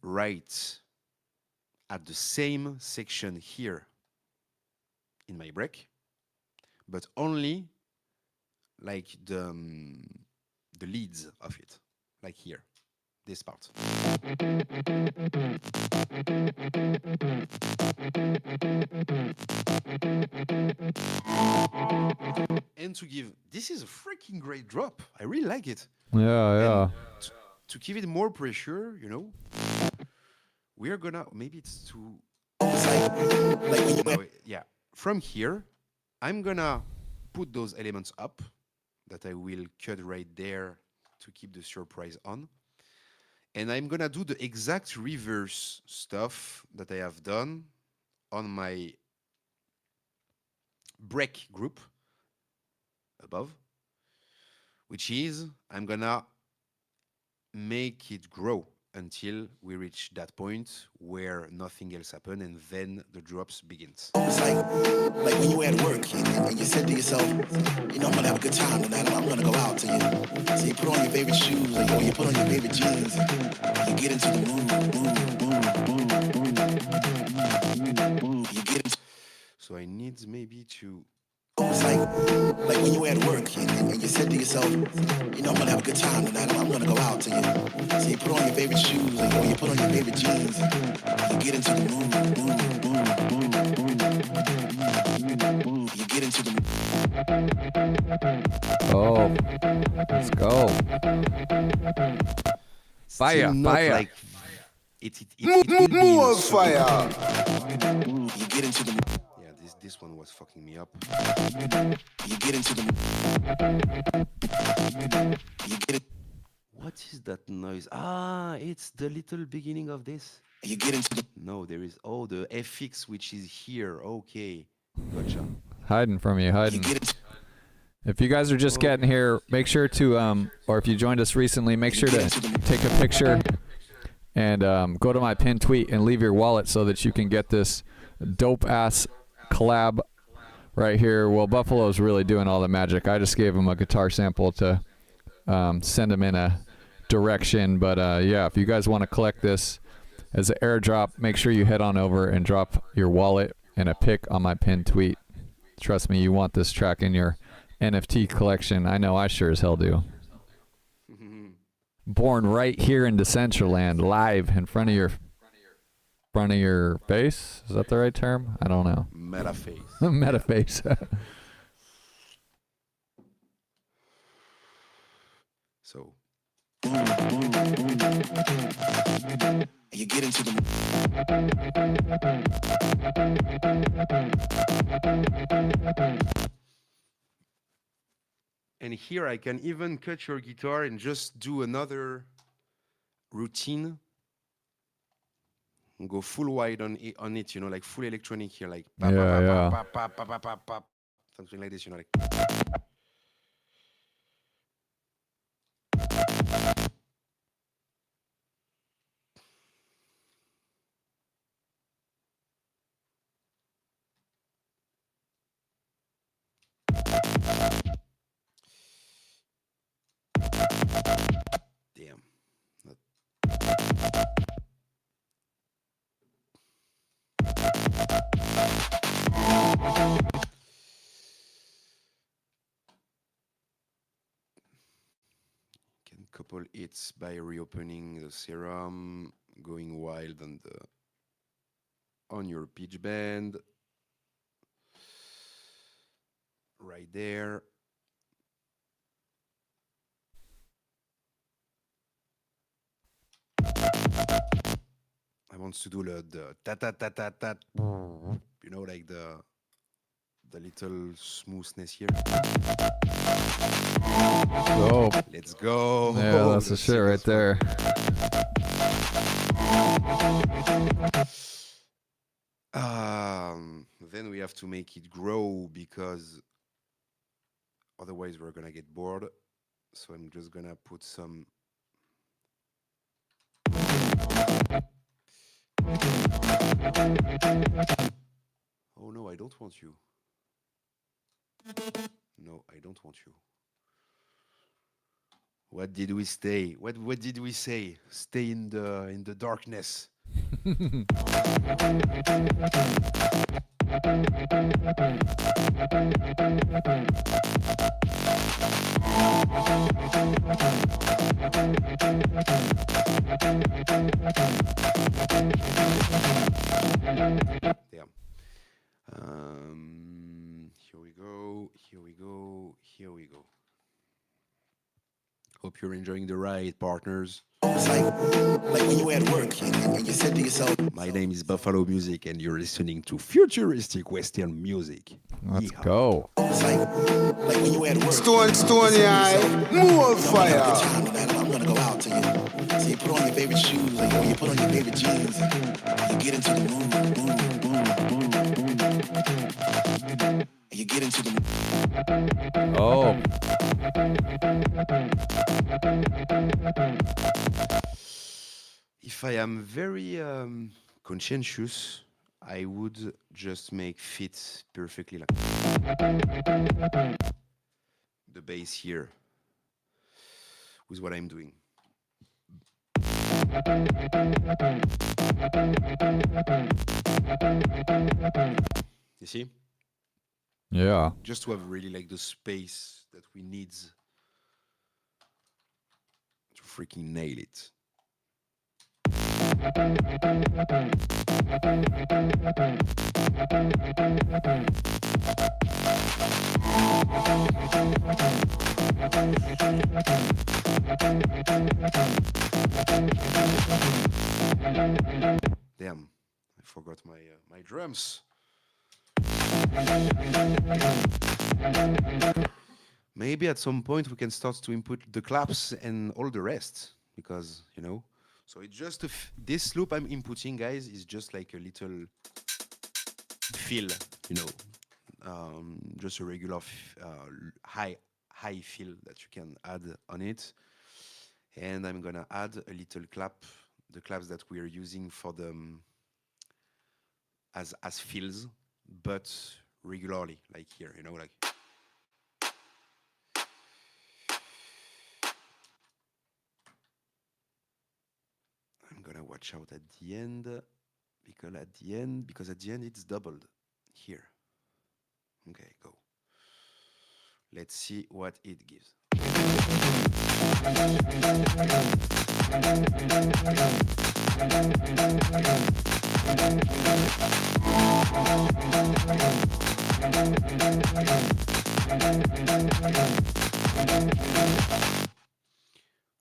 right at the same section here in my break, but only like the leads of it, like here, this part. And to give, this is a freaking great drop. I really like it. Yeah. And to give it more pressure, you know, we are gonna, maybe it's too, no, yeah. From here, I'm gonna put those elements up that I will cut right there to keep the surprise on. And I'm gonna do the exact reverse stuff that I have done on my break group above, which is I'm gonna make it grow until we reach that point where nothing else happens, and then the drops begins. It's like when you at work and you said to yourself, you know, I'm gonna have a good time tonight. I'm gonna go out to you. So you put on your favorite shoes or you put on your favorite jeans. You get into the mood. You get into. So I need maybe to. It's like when you at work and you said to yourself, you know, I'm gonna have a good time tonight. I'm gonna go out to you. So you put on your favorite shoes or you put on your favorite jeans. You get into the mood. You get into the. Oh, let's go. Fire. Like it will be More fire. You get into the. Yeah, this one was fucking me up. You get into the. You get it. What is that noise? Ah, it's the little beginning of this. You get into the. No, there is the FX which is here. Okay, gotcha. Hiding from you, hiding. If you guys are just getting here, make sure to, or if you joined us recently, make sure to take a picture and go to my pinned tweet and leave your wallet so that you can get this dope-ass collab right here. Well, Buffalo's really doing all the magic. I just gave him a guitar sample to send him in a direction. But, yeah, if you guys want to collect this as an airdrop, make sure you head on over and drop your wallet and a pic on my pinned tweet. Trust me, you want this track in your NFT collection. I know I sure as hell do. Born right here in Decentraland, live in front of your face. Is that the right term? I don't know. Metaface. Metaface. So You get into the. And here I can even cut your guitar and just do another routine. And go full wide on it, you know, like full electronic here, like something like this, you know, like. couple hits by reopening the serum, going wild on your pitch bend. Right there. I want to do the ta ta ta ta ta, you know, like the little smoothness here. Oh, let's go. Yeah, that's the shit right there. Then we have to make it grow because otherwise we're gonna get bored. So I'm just gonna put some. Oh no, I don't want you. No, I don't want you. What did we say? What did we say? Stay in the darkness. Damn. Here we go. Here we go. Here we go. Hope you're enjoying the ride, partners. It's like when you at work and you said to yourself, My name is Buffalo Music, and you're listening to futuristic Western music. Let's go. it's like when you at work. Stoney, more fire. I'm gonna go out to you. So you put on your favorite shoes, or you put on your favorite jeans, and you get into the mood. And you get into the mood. Oh. If I am very conscientious, I would just make fit perfectly like the bass here with what I'm doing. You see? Yeah. Just to have really like the space that we need to freaking nail it. Damn, I forgot my drums. Maybe at some point we can start to input the claps and all the rest, because, you know, so it's just this loop I'm inputting, guys, is just like a little fill, you know, just a regular high fill that you can add on it. And I'm gonna add a little clap, the claps that we are using for the as fills, but regularly, like here, you know, like. I'm gonna watch out at the end, because at the end it's doubled here. Okay, go. Let's see what it gives.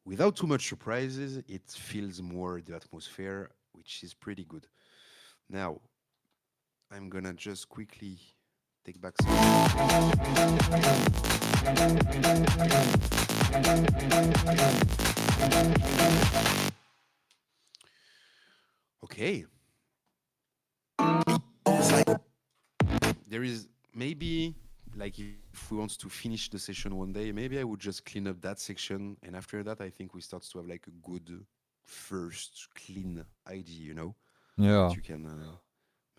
Without too much surprises, it feels more the atmosphere, which is pretty good. Now, I'm gonna just quickly take back some. Okay. There is maybe, like, if we want to finish the session one day, maybe I would just clean up that section, and after that I think we start to have like a good first clean idea, you know. Yeah. That you can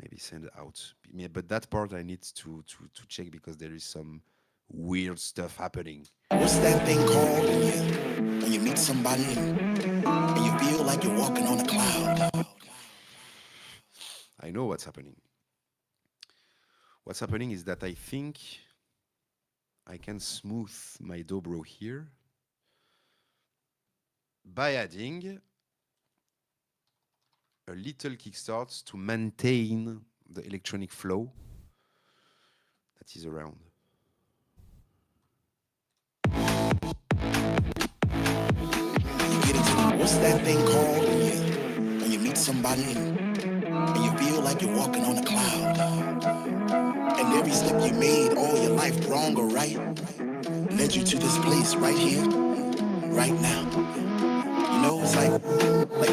maybe send out. But that part I need to check, because there is some weird stuff happening. What's that thing called when you meet somebody and you feel like you're walking on a cloud? I know what's happening. What's happening is that I think I can smooth my dobro here. by adding a little kickstart to maintain the electronic flow that is around. You get into what's that thing called when you meet somebody and you feel like you're walking on a cloud, and every step you made all your life, wrong or right, led you to this place right here, right now. You know, it's like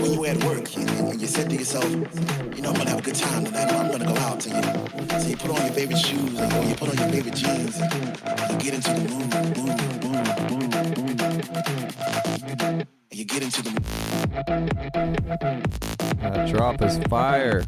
when you were at work and you said to yourself, you know, I'm gonna have a good time tonight. I'm gonna go out. So you put on your favorite shoes or you put on your favorite jeans and you get into the mood. And you get into the mood. That drop is fire.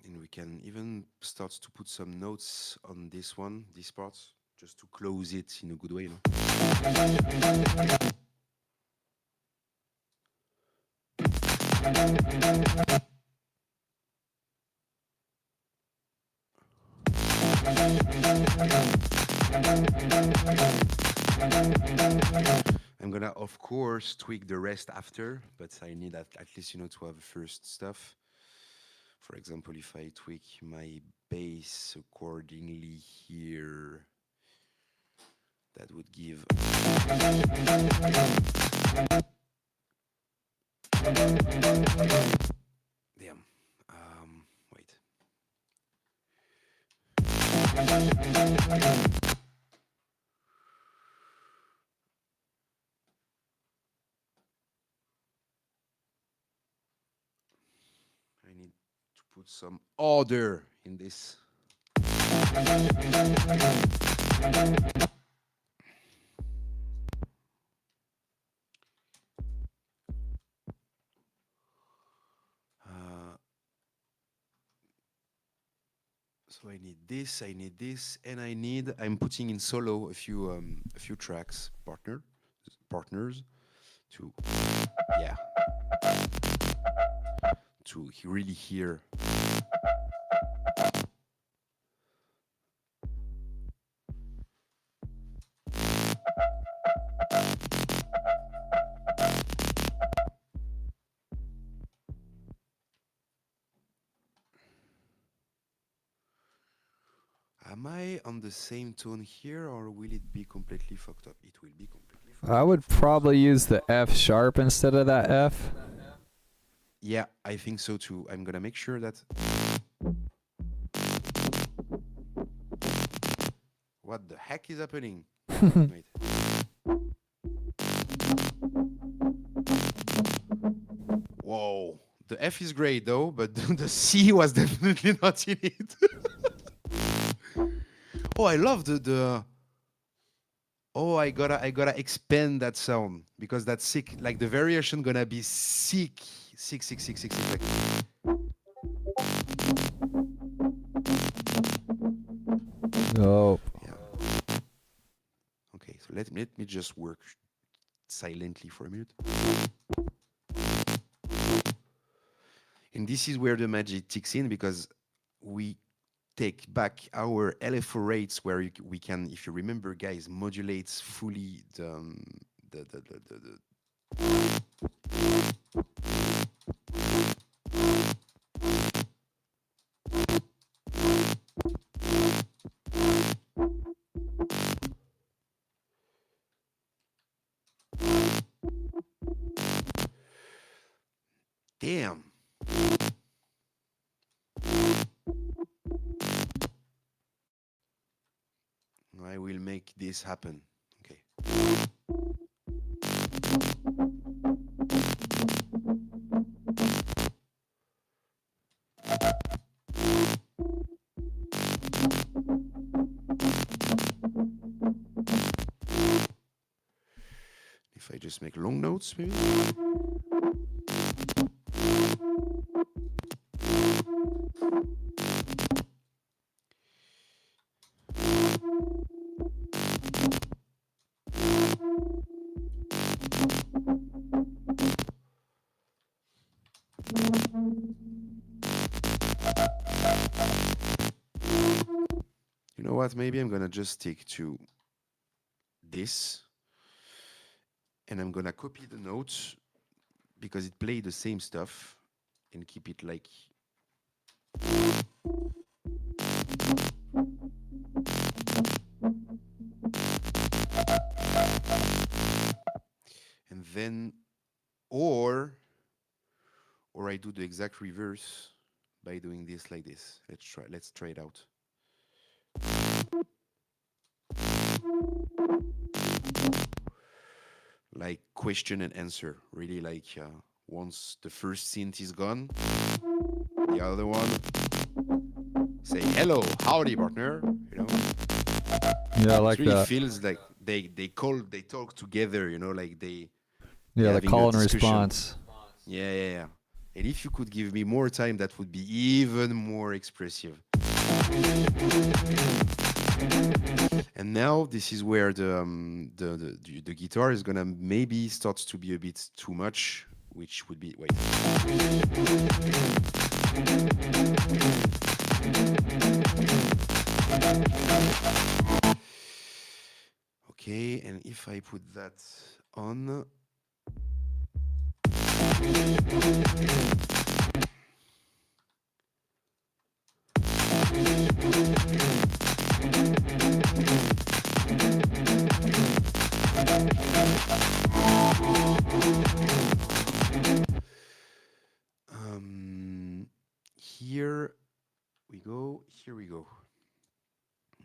And we can even start to put some notes on this one, this part, just to close it in a good way. No? I'm gonna, of course, tweak the rest after, but I need at least, you know, to have first stuff. For example, if I tweak my bass accordingly here, that would give. Damn. Wait. I need to put some order in this. So I need this, and I'm putting in solo a few tracks, partners, to, yeah, to really hear. Am I on the same tone here, or will it be completely fucked up? It will be completely fucked up. I would probably use the F sharp instead of that F. Yeah, I think so too. I'm gonna make sure that. What the heck is happening? Wait. Whoa. The F is great though, but the C was definitely not in it. Oh, I love the. Oh, I gotta expand that sound because that's sick. Like the variation gonna be sick. Like. Oh. Yeah. Okay, so let me just work silently for a minute. And this is where the magic kicks in, because we take back our LFO rates where we can, if you remember, guys, modulates fully the damn. I will make this happen. Okay. If I just make long notes, maybe. know what? Maybe I'm gonna just stick to this, and I'm gonna copy the notes because it played the same stuff, and keep it like. And then, or I do the exact reverse by doing this like this. Let's try it out. Like question and answer, really like once the first synth is gone, the other one say hello, howdy partner, you know. Yeah, I like it really that. feels like they talk together, you know, like they Yeah, the having a call and discussion. response. Yeah. And if you could give me more time, that would be even more expressive. And now this is where the guitar is gonna maybe start to be a bit too much, which would be Okay, and if I put that on. Here we go.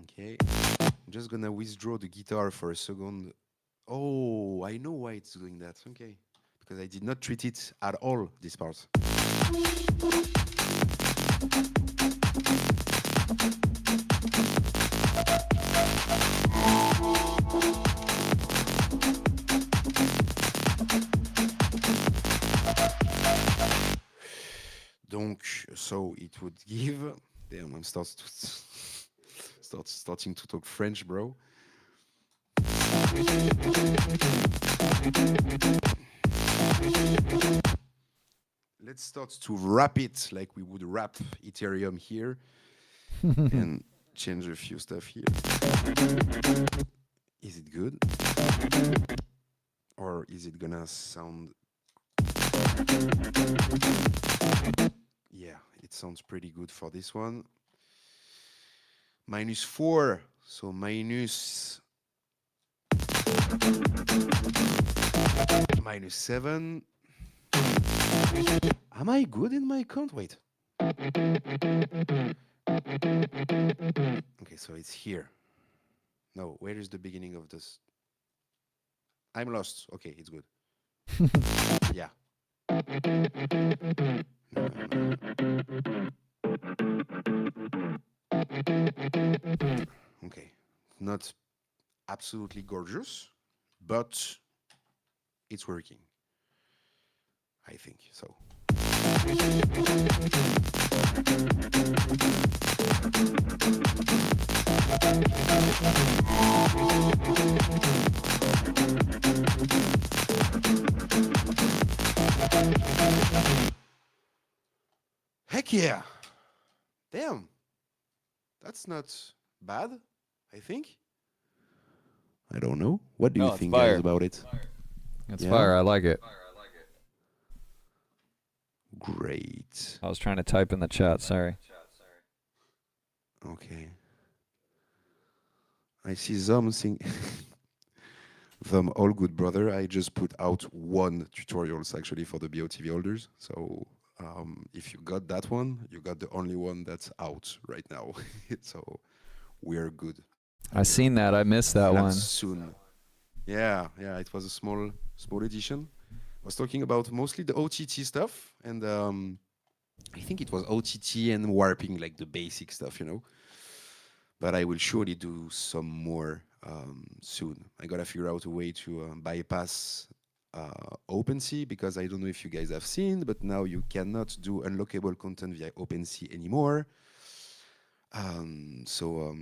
Okay, I'm just gonna withdraw the guitar for a second. Oh, I know why it's doing that. Okay, because I did not treat it at all, this part. Donc, so it would give. Damn, I'm starting to talk French, bro. Let's start to wrap it like we would wrap Ethereum here, and change a few stuff here. Is it good? Or is it gonna sound? Yeah, it sounds pretty good for this one. -4, so -7. Am I good in my count? Wait. Okay, so it's here. No, where is the beginning of this? I'm lost. Okay, it's good. Yeah. Okay, not absolutely gorgeous, but it's working. I think so. Heck yeah! Damn, that's not bad, I think. I don't know. What do you think, guys, about it? It's fire. I like it. Great. I was trying to type in the chat. Sorry. Okay. I see Zom saying, Zom, all good, brother. I just put out one tutorials actually for the BOTV holders. So if you got that one, you got the only one that's out right now. So we're good. I seen that. I missed that one. Soon. Yeah. It was a small edition. I was talking about mostly the OTT stuff, and I think it was OTT and warping, like the basic stuff, you know. But I will surely do some more soon. I gotta figure out a way to bypass OpenSea, because I don't know if you guys have seen, but now you cannot do unlockable content via OpenSea anymore. So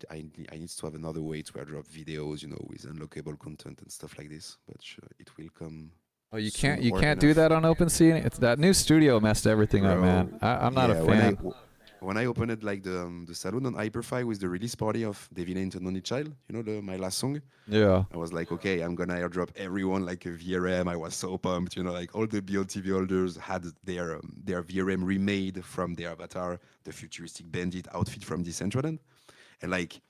I need to have another way to airdrop videos, you know, with unlockable content and stuff like this. But it will come. Oh, you can't do that on OpenSea. It's that new studio messed everything up, man. I'm not a fan. when I opened like the salon on Hyperfy with the release party of Devin Ain't an Only Child, you know, my last song. Yeah. I was like, okay, I'm gonna airdrop everyone like a VRM. I was so pumped, you know, like all the BLTV holders had their VRM remade from their avatar, the futuristic bandit outfit from Decentraland, and like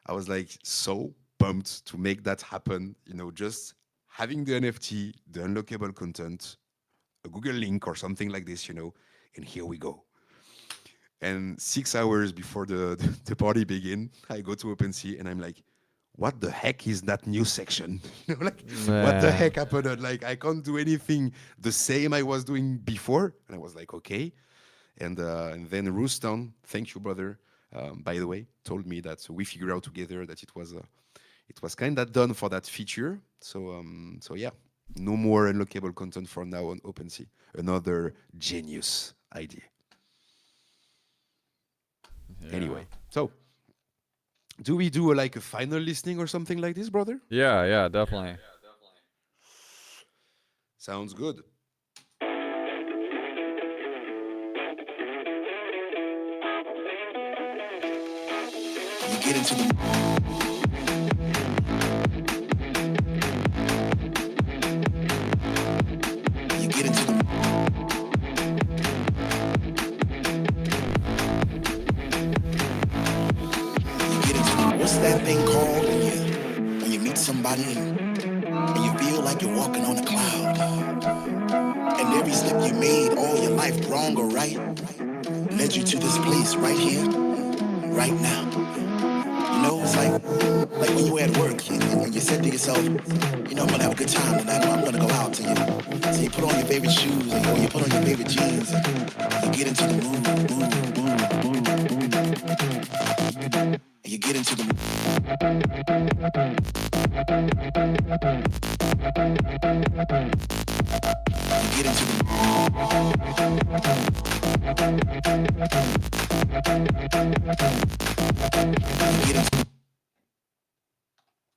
I was like so pumped to make that happen, you know, just having the NFT, the unlockable content, a Google link or something like this, you know, and here we go. And 6 hours before the party begin, I go to OpenSea and I'm like, what the heck is that new section? You know, like, what the heck happened? Like, I can't do anything the same I was doing before. And I was like, okay. And then Rooston, thank you, brother, by the way, told me that we figured out together that it was kind of done for that feature. So yeah, no more unlockable content from now on OpenSea. Another genius idea. Yeah. Anyway, so do we do like a final listening or something like this, brother? Yeah, definitely. Sounds good. You get into the what's that thing called when you meet somebody and you feel like you're walking on a cloud, and every step you made all your life, wrong or right, led you to this place right here, right now. You know, it's like when you're at work and you said to yourself, you know, I'm gonna have a good time tonight, I'm gonna go out to you. So you put on your favorite shoes or you put on your favorite jeans and you get into the mood. And you get into the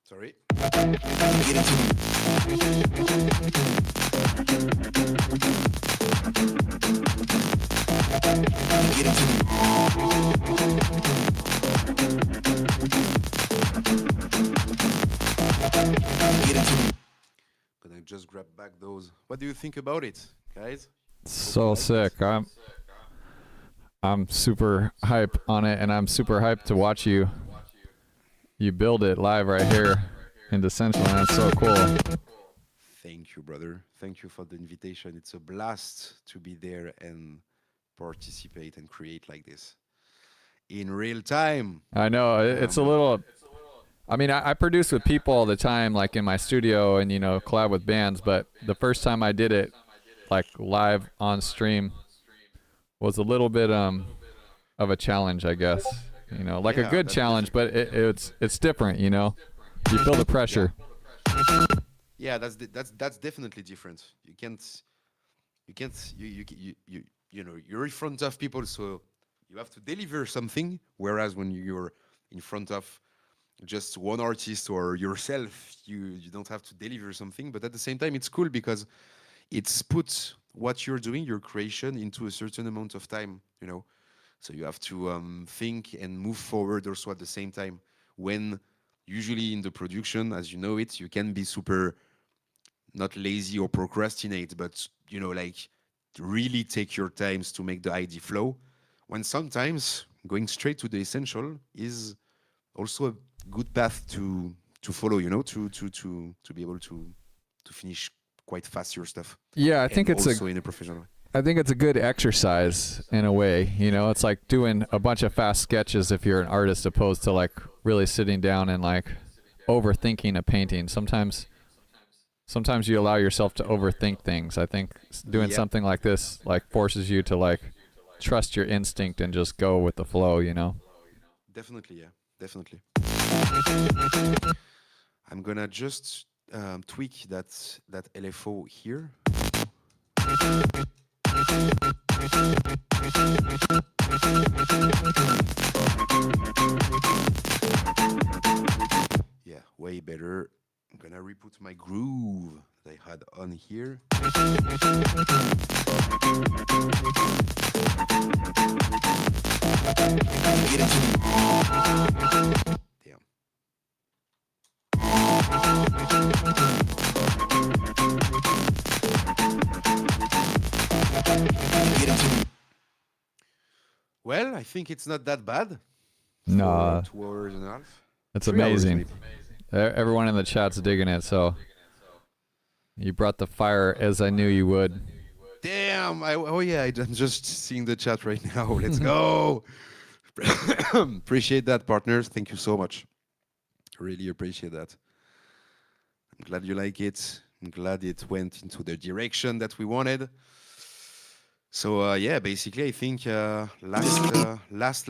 Sorry. Gonna just grab back those. What do you think about it, guys? So sick. I'm super hype on it, and I'm super hyped to watch you build it live right here in Decentraland. It's so cool. Thank you, brother. Thank you for the invitation. It's a blast to be there and participate and create like this in real time. I know it's a little. I mean, I produce with people all the time, like in my studio, and collab with bands. But the first time I did it, like live on stream, was a little bit of a challenge, I guess. Like a good challenge, but it's different. You feel the pressure. Yeah, that's definitely different. You're in front of people, so you have to deliver something. Whereas when you're in front of just one artist or yourself, you don't have to deliver something. But at the same time, it's cool because it's put what you're doing, your creation, into a certain amount of time. So you have to think and move forward also at the same time. When usually in the production, as you know it, you can be super not lazy or procrastinate, but like really take your times to make the ID flow. When sometimes going straight to the essential is also a good path to follow, to be able to finish quite fast your stuff. Yeah, I think it's also in a professional way. I think it's a good exercise in a way. It's like doing a bunch of fast sketches if you're an artist, opposed to like really sitting down and like overthinking a painting. Sometimes you allow yourself to overthink things. I think doing something like this like forces you to like trust your instinct and just go with the flow, Definitely, yeah, definitely. I'm gonna just tweak that LFO here. Yeah, way better. I'm gonna re-put my groove that I had on here. Damn. Well, I think it's not that bad. No, 2 hours and a half. it's 3 hours amazing. maybe. Everyone in the chat's digging it, so you brought the fire as I knew you would. Damn! I'm just seeing the chat right now. Let's go! Appreciate that, partners. Thank you so much. Really appreciate that. I'm glad you like it. I'm glad it went into the direction that we wanted. So yeah, basically, I think last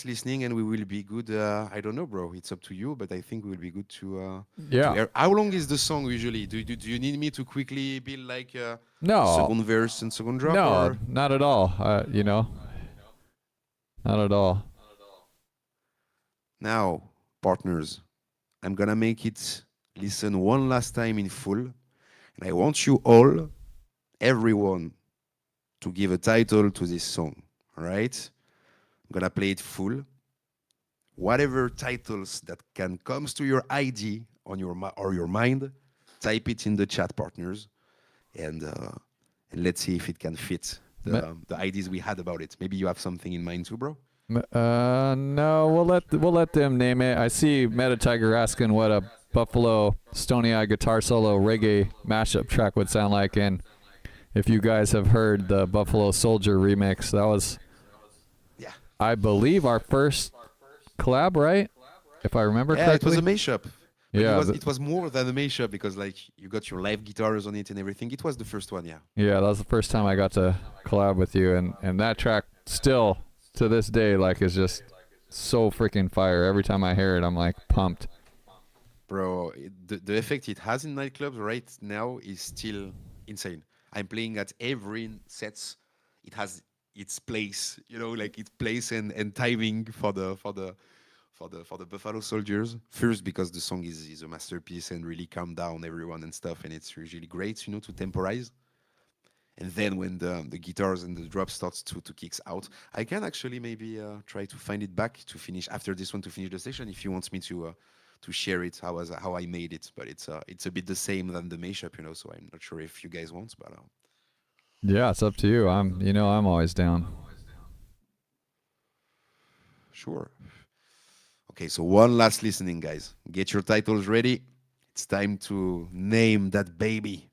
listening, and we will be good. I don't know, bro. It's up to you, but I think we will be good to. Yeah. To air. How long is the song usually? Do you need me to quickly build like No. second verse and second drop? No, Or? not at all. You know, not at all. Now, partners, I'm gonna make it listen one last time in full, and I want you all, everyone, to give a title to this song. All right? I'm gonna play it full. Whatever titles that can comes to your ID on your mind, type it in the chat, partners, and let's see if it can fit the ideas we had about it. Maybe you have something in mind too, bro. No, we'll let them name it. I see Meta Tiger asking what a Bufalo Stoney Eye guitar solo reggae mashup track would sound like, and if you guys have heard the Buffalo Soldier remix, that was, yeah, I believe our first collab, right? If I remember correctly. It was a mashup. But Yeah, it was more than a mashup because like you got your live guitars on it and everything. It was the first one, yeah. Yeah, that was the first time I got to collab with you, and that track still to this day like is just so freaking fire. Every time I hear it, I'm like pumped. Bro, the effect it has in nightclubs right now is still insane. I'm playing at every sets. It has its place, you know, like its place and timing for the Buffalo Soldiers. First, because the song is a masterpiece and really calm down everyone and stuff, and it's usually great, you know, to temporize. And then when the guitars and the drop starts to kicks out, I can actually maybe try to find it back to finish after this one to finish the session. If you want me to share it, how I made it, but it's a bit the same than the mashup, you know. So I'm not sure if you guys want, but Yeah, it's up to you. I'm always down. Sure. Okay, so one last listening, guys. Get your titles ready. It's time to name that baby.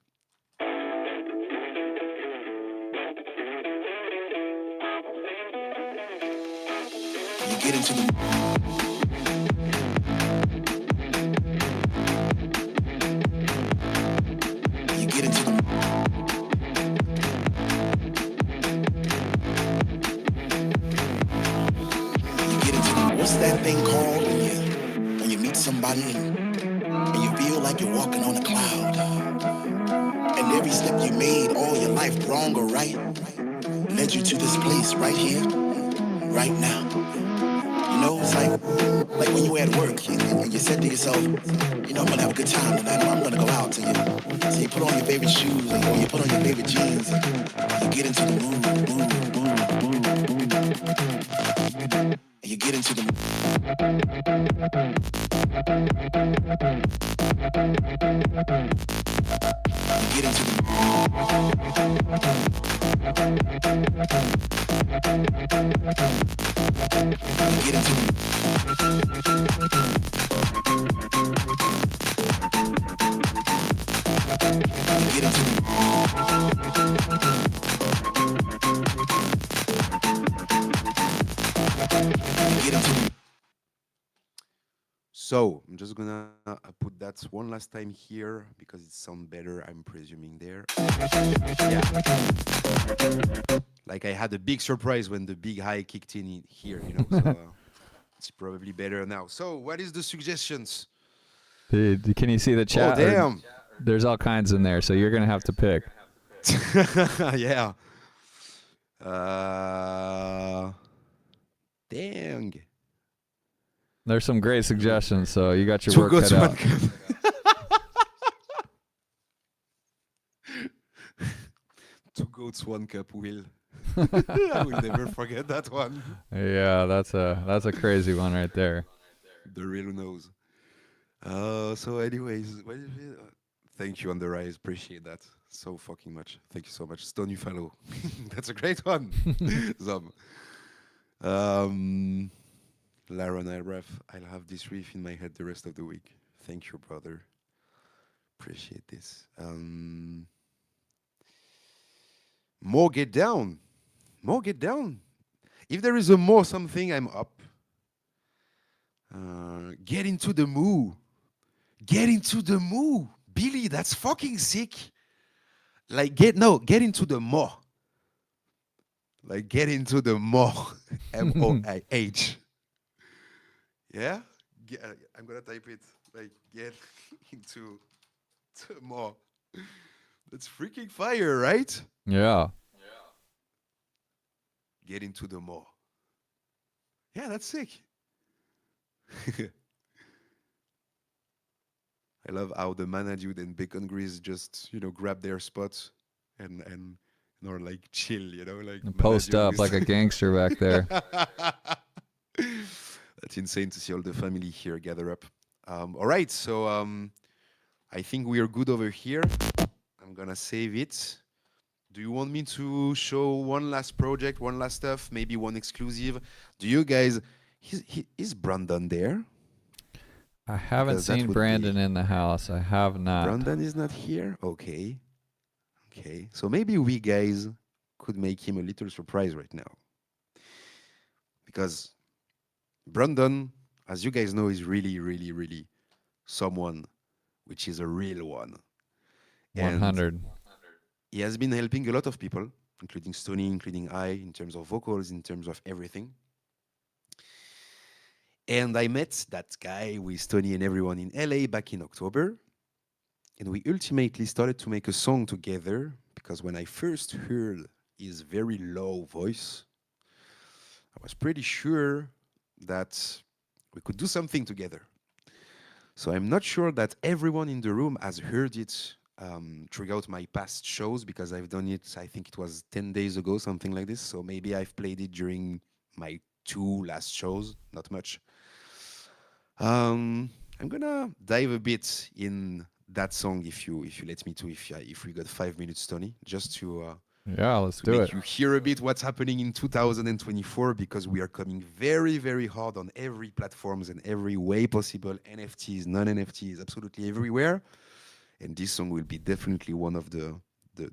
You get into the You get into the What's that thing called when you meet somebody and you feel like you're walking on a cloud? And every step you made all your life, wrong or right, led you to this place right here, right now. You know, it's like when you were at work and you said to yourself, you know, I'm gonna have a good time tonight, I'm gonna go out. So you put on your favorite shoes or you put on your favorite jeans, and you get into the mood. You get into the You get into the You get into You get into So I'm just gonna put that one last time here because it sounds better, I'm presuming there. Yeah. Like I had a big surprise when the big high kicked in here, you know. So it's probably better now. So what is the suggestions? Dude, can you see the chat? Oh damn! There's all kinds in there, so you're gonna have to pick. Yeah. Dang. There's some great suggestions, so you got your work cut out. Two goats, one cup, Will. I will never forget that one. Yeah, that's a crazy one right there. The real nose. So anyways, thank you on the rise. Appreciate that so fucking much. Thank you so much. Stoney Bufalo. That's a great one. Zom. Laron, I'll have this riff in my head the rest of the week. Thank you, brother. Appreciate this. More get down. More get down. If there is a more something, I'm up. Get into the mood. Get into the mood. Billy, that's fucking sick. Like, get into the more. Like, get into the more. MOIH. Yeah? I'm going to type it. Like, get into the more. That's freaking fire, right? Yeah. Get into the more. Yeah, that's sick. I love how the Manadude and Bacon Grease just, grab their spots and or like chill, like And post up like a gangster back there. That's insane to see all the family here gather up. All right, so I think we are good over here. I'm gonna save it. Do you want me to show one last project, one last stuff, maybe one exclusive? Do you guys? Is Brandon there? I haven't seen Brandon in the house. I have not. Brandon is not here? Okay. Okay. So maybe we guys could make him a little surprise right now. Because Brandon, as you guys know, is really, really, really someone which is a real one. 100. And he has been helping a lot of people, including Stoney, including I, in terms of vocals, in terms of everything. And I met that guy with Stoney and everyone in LA back in October. And we ultimately started to make a song together because when I first heard his very low voice, I was pretty sure that we could do something together. So I'm not sure that everyone in the room has heard it throughout my past shows because I've done it, I think it was 10 days ago, something like this. So maybe I've played it during my 2 last shows, not much. I'm gonna dive a bit in that song if you let me to, if we got 5 minutes, Tony, just to let's do it. You hear a bit what's happening in 2024 because we are coming very, very hard on every platforms and every way possible, NFTs, non-NFTs, absolutely everywhere. And this song will be definitely one of the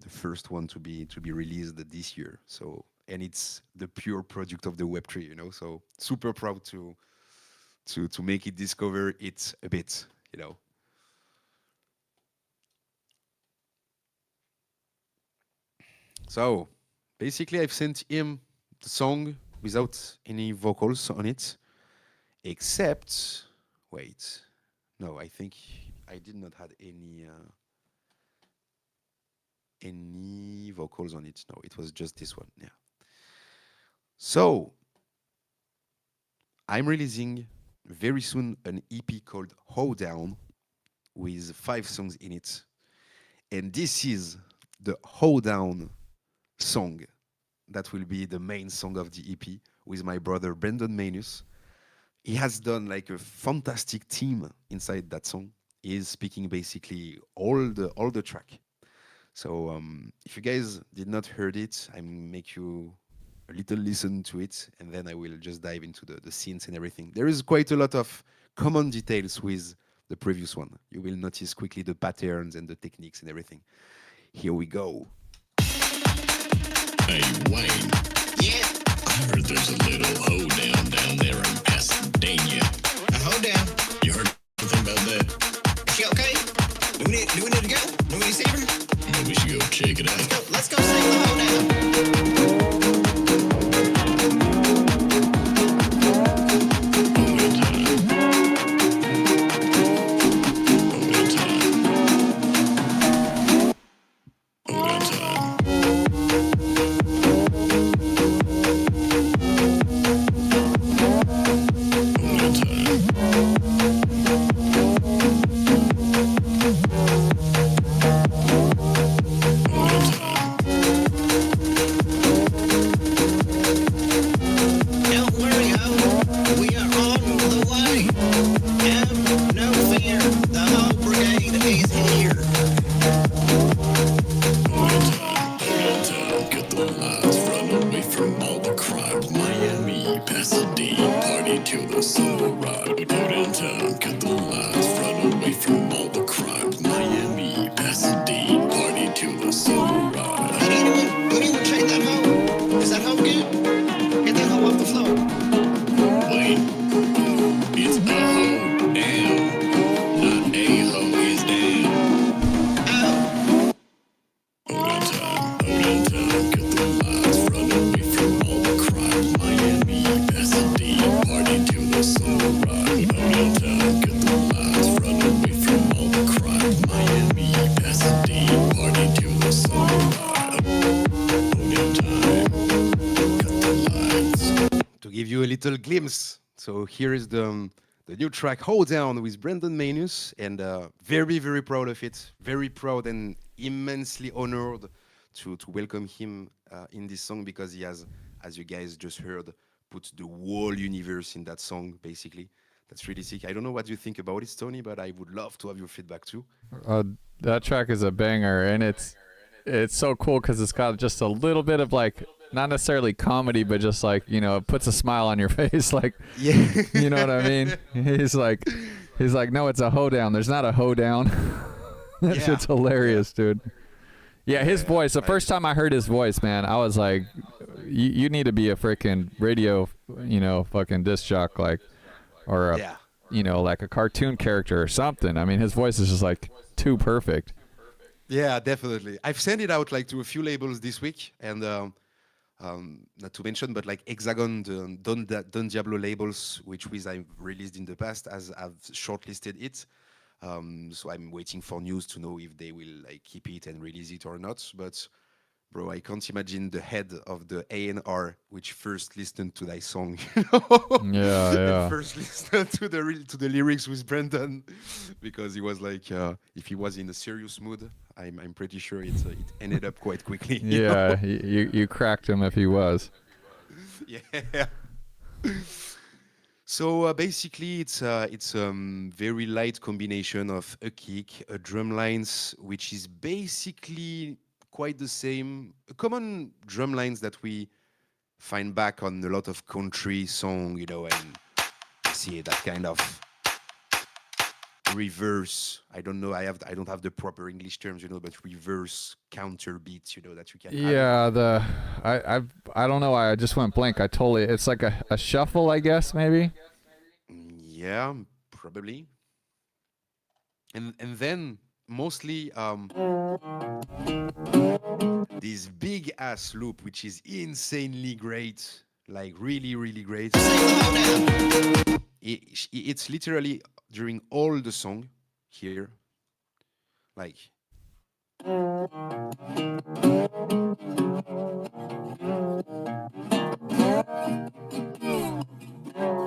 first one to be released this year. So, and it's the pure product of the Web3, So super proud to make it discover it a bit, So basically I've sent him the song without any vocals on it, except, wait, no, I think I did not have any vocals on it. No, it was just this one, yeah. So I'm releasing very soon an EP called Hold Down with 5 songs in it. And this is the Hold Down song that will be the main song of the EP with my brother Brendan Manus. He has done like a fantastic team inside that song. He is speaking basically all the track. So if you guys did not heard it, I make you a little listen to it, and then I will just dive into the scenes and everything. There is quite a lot of common details with the previous one. You will notice quickly the patterns and the techniques and everything. Here we go. Hey, Wayne. Yeah? I heard there's a little hoedown down there in Pasadena. A hoedown? You heard anything about that? Is she okay? Do we need to go? Do we need to see her? Maybe we should go check it out. Let's go see the hoedown. lines, run away from all the crime. Miami, Pasadena, party till the sun rise. Go downtown, cut the lines, run away from all the crime. Miami, Pasadena, party till the sun rise. Don't even train that hoe. Is that hoe good? Get that hoe off the floor. Wait, it's a hoe down, not a hoe is down. Hold on time, cut the lines, run away from all the crime. Miami, Pasadena, party till the sun rise. Hold on time, cut the lines, run away from all the crime. Miami, Pasadena, party till the sun rise. Hold on time, cut the lines. To give you a little glimpse, so here is the new track "Hold Down" with Brendan Manus, and very, very proud of it. Very proud and immensely honored to welcome him in this song, because he has, as you guys just heard, put the whole universe in that song, basically. That's really sick. I don't know what you think about it, Stoney, but I would love to have your feedback too. That track is a banger, and it's so cool because it's got just a little bit of like, not necessarily comedy, but just like, you know, it puts a smile on your face, like, Yeah. you know what I mean? He's like, no, it's a hoedown. There's not a hoedown. That shit's hilarious, dude. Yeah, his voice. The first time I heard his voice, man, I was like, you need to be a freaking radio, you know, fucking disc jock, like, or a, you know, like a cartoon character or something. I mean, his voice is just like too perfect. Yeah, definitely. I've sent it out like to a few labels this week, and not to mention, but like Hexagon, the Don Diablo labels, which I've released in the past, as I've shortlisted it. So I'm waiting for news to know if they will like keep it and release it or not. But bro, I can't imagine the head of the A&R which first listened to thy song, you know? Yeah. And first listened to the lyrics with Brendan, because he was like, if he was in a serious mood, I'm pretty sure it ended up quite quickly. Yeah, you cracked him if he was. Yeah. So basically, it's very light combination of a kick, a drum lines, which is basically quite the same, common drum lines that we find back on a lot of country song, you know, and see that kind of reverse. I don't know. I don't have the proper English terms, you know, but reverse counter beats, you know, that you can. Yeah, I don't know. I just went blank. It's like a shuffle, I guess, maybe. Yeah, probably. And then mostly this big ass loop, which is insanely great, like really, really great. It's literally during all the song here, like.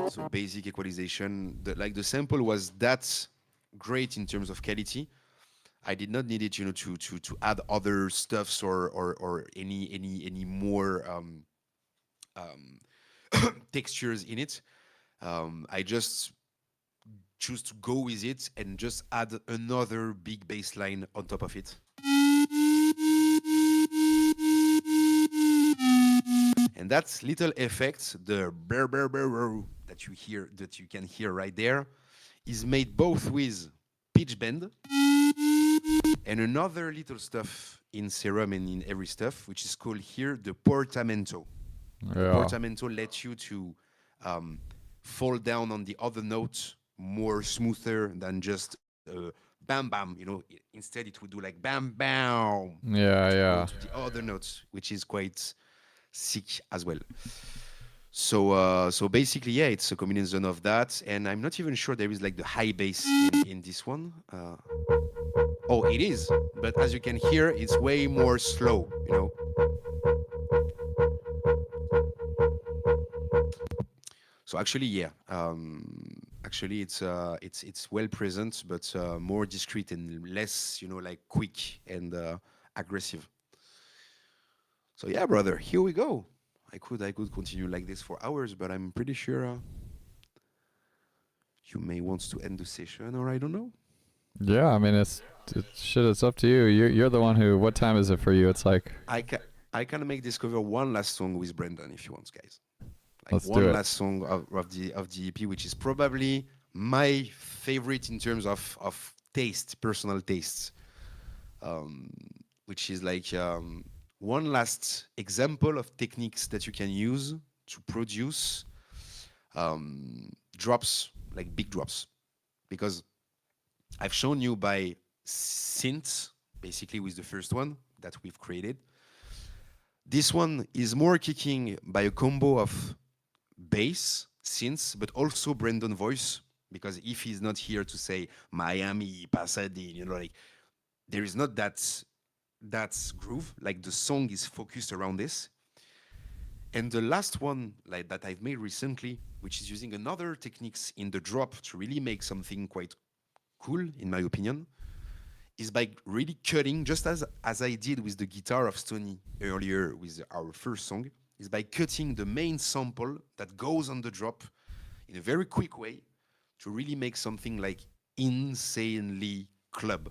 So basic equalization, the sample was that great in terms of quality. I did not need it, you know, to add other stuffs or any more textures in it. I just choose to go with it and just add another big bass line on top of it. And that little effect, the brr, brr, brr, brr, that you can hear right there, is made both with pitch bend and another little stuff in Serum and in every stuff, which is called here the portamento. Yeah. Portamento lets you to fall down on the other note more smoother than just bam bam, you know. Instead it would do like bam bam. Yeah. To the other notes, which is quite sick as well. So basically, yeah, it's a combination of that, and I'm not even sure there is like the high bass in this one. Oh, it is, but as you can hear, it's way more slow, you know. So actually, yeah, actually it's well present, but more discreet and less, you know, like quick and aggressive. So yeah, brother, here we go. I could continue like this for hours, but I'm pretty sure you may want to end the session, or I don't know. Yeah, I mean, it's up to you. You're the one who. What time is it for you? It's like. I can make discover one last song with Brandon if you want, guys. Like Let's one do it. last song of the EP, which is probably my favorite in terms of taste, personal tastes. Which is like one last example of techniques that you can use to produce drops, like big drops. Because I've shown you by synths, basically with the first one that we've created. This one is more kicking by a combo of bass, synths, but also Brandon voice. Because if he's not here to say Miami, Pasadena, you know, like there is not that groove. Like the song is focused around this. And the last one like that I've made recently, which is using another techniques in the drop to really make something quite cool, in my opinion, is by really cutting, just as I did with the guitar of Stoney earlier with our first song, is by cutting the main sample that goes on the drop in a very quick way to really make something like insanely club.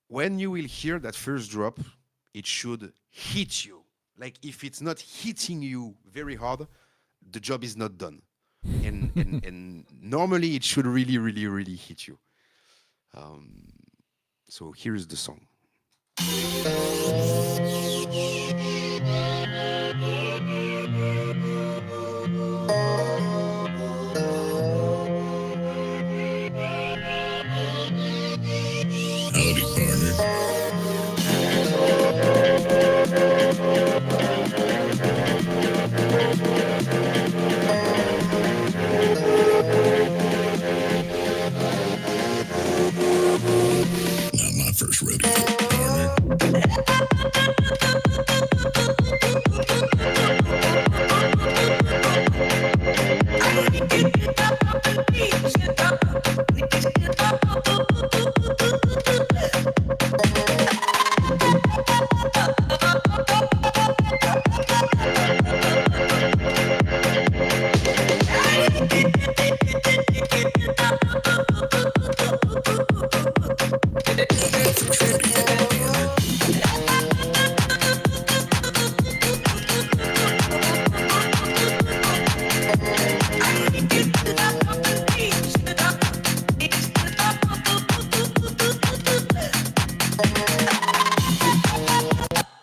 When you will hear that first drop, it should hit you. Like if it's not hitting you very hard, the job is not done. And normally it should really, really, really hit you. So here's the song. Howdy, partner. Not my first rodeo, partner.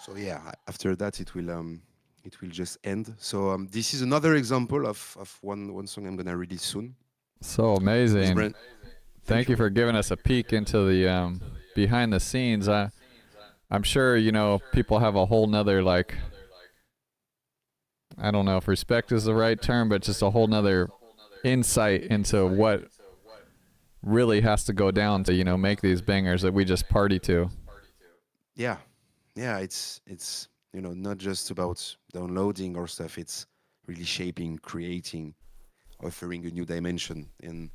So yeah, after that it will just end. So this is another example of one song I'm gonna release soon. So amazing. Thank you for giving us a peek into the behind the scenes. I'm sure, you know, people have a whole nother, like, I don't know if respect is the right term, but just a whole nother insight into what really has to go down to, you know, make these bangers that we just party to. Yeah, it's you know, not just about downloading or stuff. It's really shaping, creating, offering a new dimension. And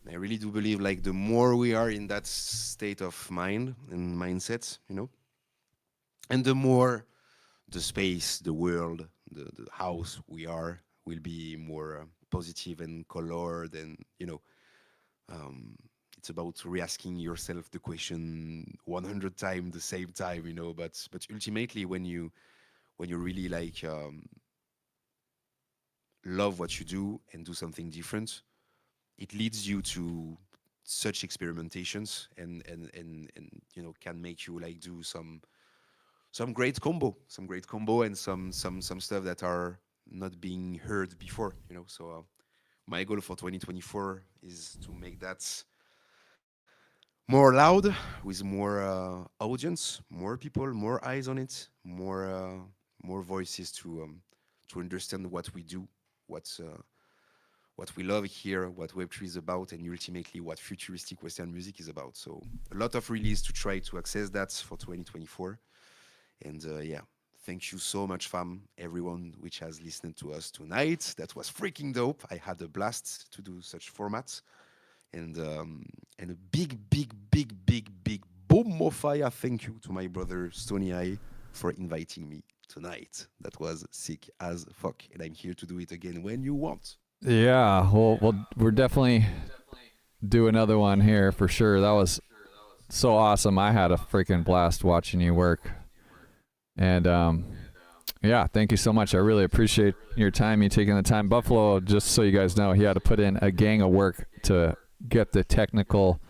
I really do believe, like, the more we are in that state of mind and mindset, you know, and the more the space, the world, the house we are will be more positive and colored, and you know, it's about re-asking yourself the question 100 times the same time, you know. But ultimately, when you really like love what you do and do something different, it leads you to such experimentations and you know, can make you like do some great combo and some stuff that are not being heard before, you know. So my goal for 2024 is to make that more loud, with more audience, more people, more eyes on it, more voices to understand what we do, what we love here, what Web3 is about, and ultimately what futuristic Western music is about. So a lot of release to try to access that for 2024. And yeah, thank you so much, fam, everyone which has listened to us tonight. That was freaking dope. I had a blast to do such formats. And a big boom of fire thank you to my brother Stoney for inviting me tonight. That was sick as fuck. And I'm here to do it again when you want. Yeah, we're definitely do another one here for sure. That was so awesome. I had a freaking blast watching you work. And yeah, thank you so much. I really appreciate your time, you taking the time. Bufalo, just so you guys know, he had to put in a gang of work to get the technical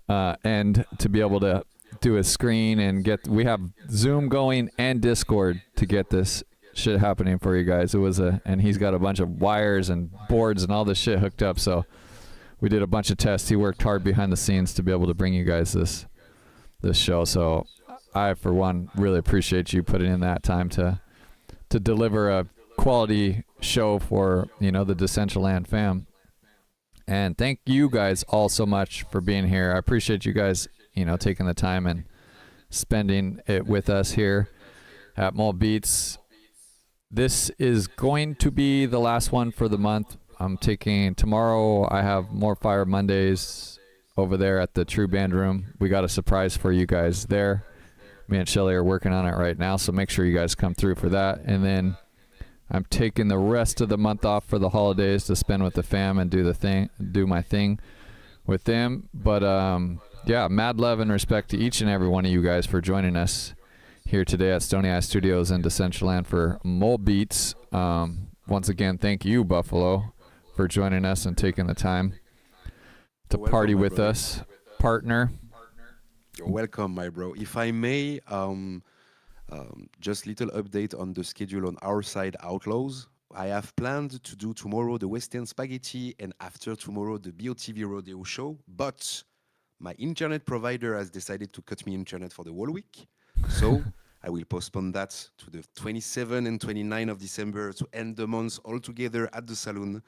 end to be able to do his screen and we have Zoom going and Discord to get this shit happening for you guys. And he's got a bunch of wires and boards and all this shit hooked up. So we did a bunch of tests. He worked hard behind the scenes to be able to bring you guys this show. So I, for one, really appreciate you putting in that time to deliver a quality show for, the Decentraland fam. And thank you guys all so much for being here. I appreciate you guys, taking the time and spending it with us here at MoBeatz. This is going to be the last one for the month. I'm taking tomorrow. I have more Fire Mondays over there at the True Band Room. We got a surprise for you guys there. Me and Shelly are working on it right now, so make sure you guys come through for that. And then I'm taking the rest of the month off for the holidays to spend with the fam and do my thing with them. But yeah, mad love and respect to each and every one of you guys for joining us here today at Stoney Eye Studios in Decentraland for MoBeatz. Once again, thank you, Bufalo, for joining us and taking the time to party with us, partner. You're welcome, my bro. If I may, just little update on the schedule on our side, Outlaws. I have planned to do tomorrow the Western Spaghetti and after tomorrow the BOTV Rodeo show, but my internet provider has decided to cut me internet for the whole week. So I will postpone that to the 27th and 29th of December to end the month all together at the saloon.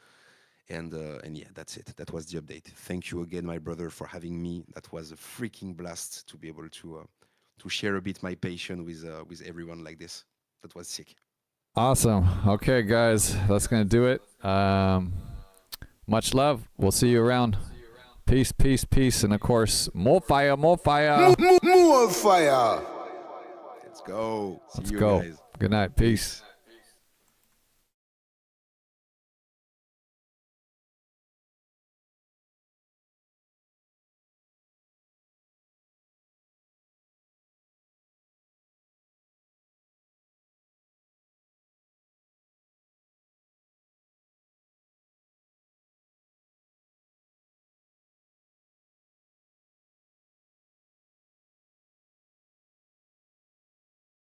And yeah, that's it. That was the update. Thank you again, my brother, for having me. That was a freaking blast to be able to share a bit my passion with everyone like this. That was sick. Awesome. Okay, guys, that's gonna do it. Much love. We'll see you around. Peace, peace, peace, and of course, more fire, more fire. More fire. Let's go. Let's go. Good night. Peace.